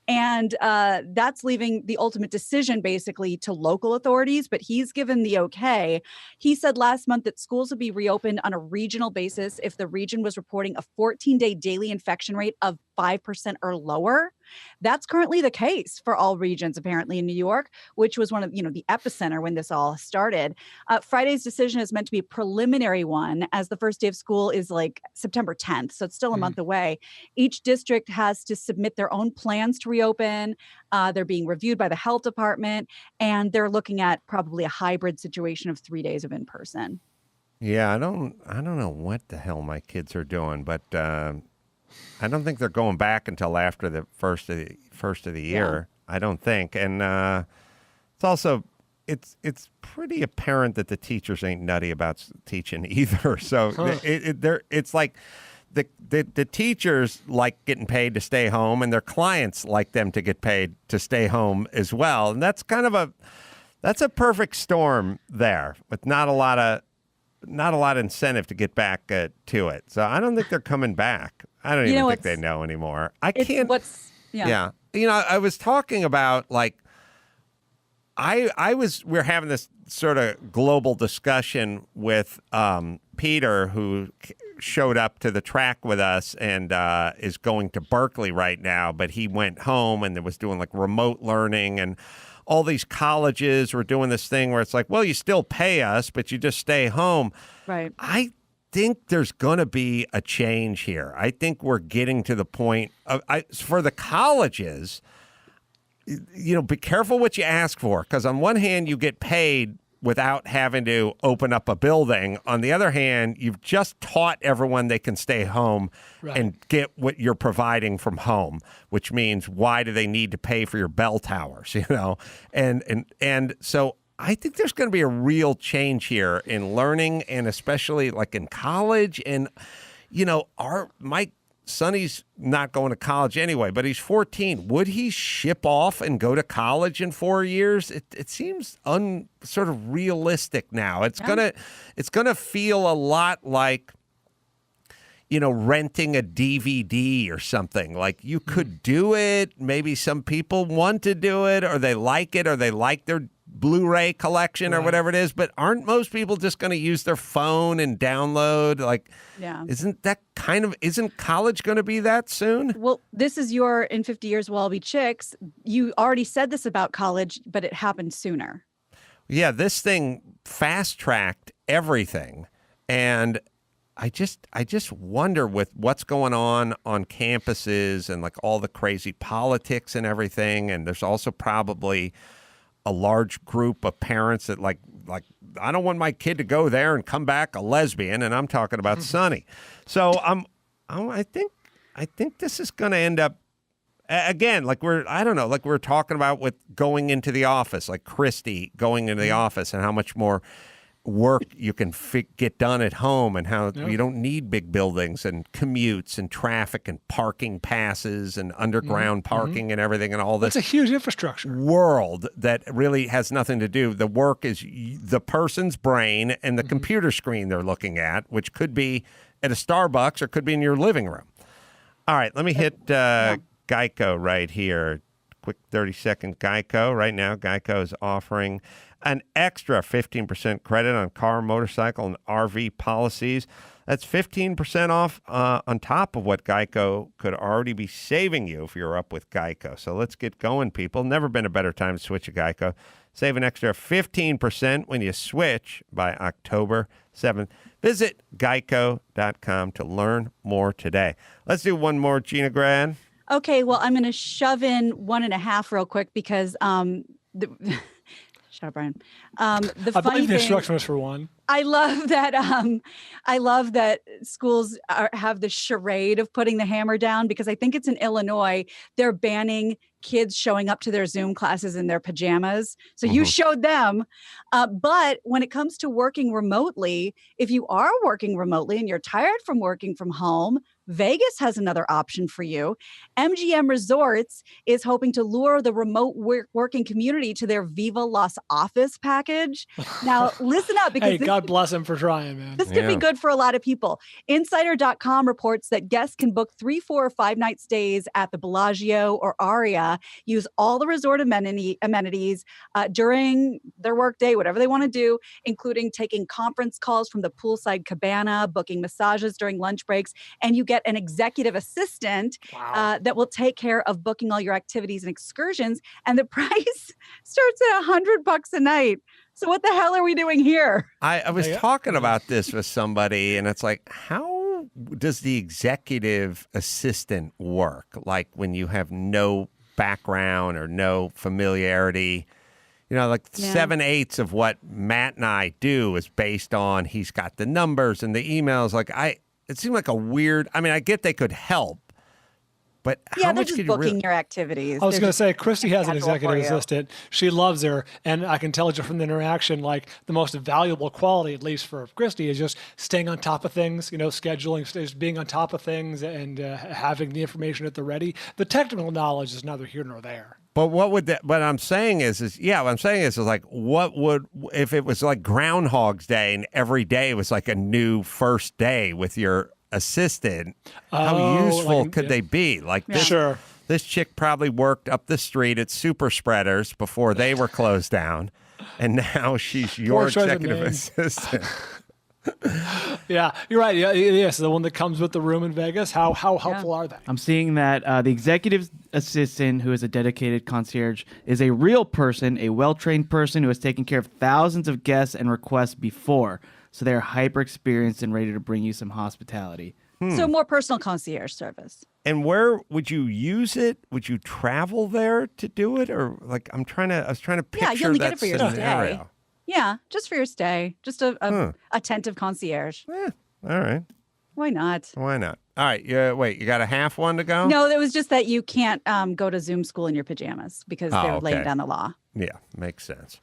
And that's leaving the ultimate decision basically to local authorities, but he's given the okay. He said last month that schools would be reopened on a regional basis if the region was reporting a 14-day daily infection rate of 5% or lower. That's currently the case for all regions, apparently, in New York, which was one of, the epicenter when this all started. Friday's decision is meant to be a preliminary one, as the first day of school is like September 10th. So it's still a month away. Each district has to submit their own plans to reopen. They're being reviewed by the health department, and they're looking at probably a hybrid situation of 3 days of in-person. Yeah, I don't know what the hell my kids are doing, but I don't think they're going back until after the first of the year. Yeah. I don't think, and it's also it's pretty apparent that the teachers ain't nutty about teaching either. So it's like the teachers like getting paid to stay home, and their clients like them to get paid to stay home as well. And that's kind of a perfect storm there, with not a lot of incentive to get back to it. So I don't think they're coming back. I don't even think they know anymore. I can't. Yeah. I was talking about, like, we're having this sort of global discussion with Peter, who showed up to the track with us and is going to Berkeley right now, but he went home and was doing like remote learning, and all these colleges were doing this thing where it's like, well, you still pay us, but you just stay home. Right. I think there's going to be a change here. I think we're getting to the point of, for the colleges, be careful what you ask for, because on one hand, you get paid without having to open up a building. On the other hand, you've just taught everyone they can stay home and get what you're providing from home, which means why do they need to pay for your bell towers, And so I think there's going to be a real change here in learning, and especially like in college. And, my Sonny's not going to college anyway, but he's 14. Would he ship off and go to college in 4 years? It seems sort of realistic now. It's gonna feel a lot like, renting a DVD or something. Like, you could do it. Maybe some people want to do it, or they like it, or they like their Blu-ray collection or whatever it is. But aren't most people just going to use their phone and download? Like, isn't college going to be that soon? Well, this is your in 50 years we'll all be chicks. You already said this about college, but it happened sooner. Yeah, this thing fast-tracked everything. And I just wonder with what's going on campuses and like all the crazy politics and everything. And there's also probably a large group of parents that like I don't want my kid to go there and come back a lesbian. And I'm talking about Sonny. So I think this is going to end up again, like we're talking about with going into the office, like Christy going into the office and how much more work you can get done at home, and how you don't need big buildings and commutes and traffic and parking passes and underground parking and everything and all this. It's a huge infrastructure world that really has nothing to do. The work is the person's brain and the computer screen they're looking at, which could be at a Starbucks or could be in your living room. All right, let me hit Geico right here. Quick 30-second Geico. Right now, Geico is offering an extra 15% credit on car, motorcycle, and RV policies. That's 15% off on top of what Geico could already be saving you if you're up with Geico. So let's get going, people. Never been a better time to switch to Geico. Save an extra 15% when you switch by October 7th. Visit geico.com to learn more today. Let's do one more, Gina Grad. Okay, well, I'm going to shove in 1.5 real quick because shut up, Brian. I believe the instruction was for 1. I love that schools have the charade of putting the hammer down, because I think it's in Illinois. They're banning kids showing up to their Zoom classes in their pajamas. So you showed them. But when it comes to working remotely, if you are working remotely and you're tired from working from home, Vegas has another option for you. MGM Resorts is hoping to lure the remote working community to their Viva Las Office package. Now, listen up, because hey, God bless him for trying, man. This could be good for a lot of people. Insider.com reports that guests can book 3, 4, or 5-night stays at the Bellagio or Aria, use all the resort amenities during their work day, whatever they want to do, including taking conference calls from the poolside cabana, booking massages during lunch breaks, and you get an executive assistant that will take care of booking all your activities and excursions. And the price starts at $100 a night. So what the hell are we doing here? I was talking about this with somebody, and it's like, how does the executive assistant work? Like when you have no background or no familiarity, like 7/8 of what Matt and I do is based on he's got the numbers and the emails. It seemed like a weird, I get they could help, but how much could you booking your activities? I was going to say, Christy has an executive assistant. She loves her. And I can tell you from the interaction, like the most valuable quality, at least for Christy, is just staying on top of things, scheduling, just being on top of things and having the information at the ready. The technical knowledge is neither here nor there. But what I'm saying is like, what would, if it was like Groundhog's Day and every day was like a new first day with your assistant, how useful could they be? Like this chick probably worked up the street at Super Spreaders before they were closed down, and now she's your executive assistant. Yeah, you're right. Yeah, so the one that comes with the room in Vegas. How helpful are they? I'm seeing that the executive assistant, who is a dedicated concierge, is a real person, a well-trained person who has taken care of thousands of guests and requests before. So they're hyper experienced and ready to bring you some hospitality. So more personal concierge service. And where would you use it? Would you travel there to do it, or like I was trying to picture you only get that it for your scenario. stay. Yeah, just for your stay. Just a attentive concierge. All right. Why not? Why not? All right. Wait, you got a half one to go? No, it was just that you can't go to Zoom school in your pajamas because they're laying down the law. Yeah, makes sense.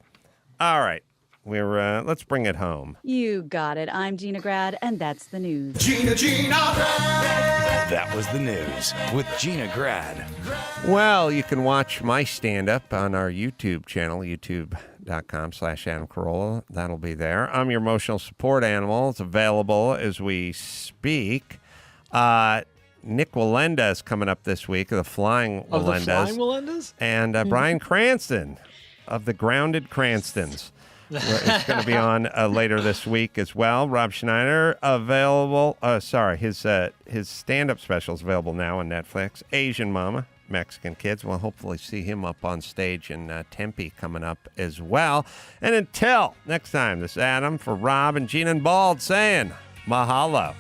All right. Let's bring it home. You got it. I'm Gina Grad, and that's the news. Gina Grad. That was the news with Gina Grad. Well, you can watch my stand-up on our YouTube channel, youtube.com/Adam Carolla. That'll be there. I'm your emotional support animal. It's available as we speak. Nick Walenda is coming up this week, the Flying Walendas. The Flying Walendas? And Brian Cranston of the Grounded Cranstons. It's going to be on later this week as well. Rob Schneider available. His stand-up special is available now on Netflix. Asian Mama, Mexican Kids. We'll hopefully see him up on stage in Tempe coming up as well. And until next time, this is Adam for Rob and Gene and Bald saying mahalo.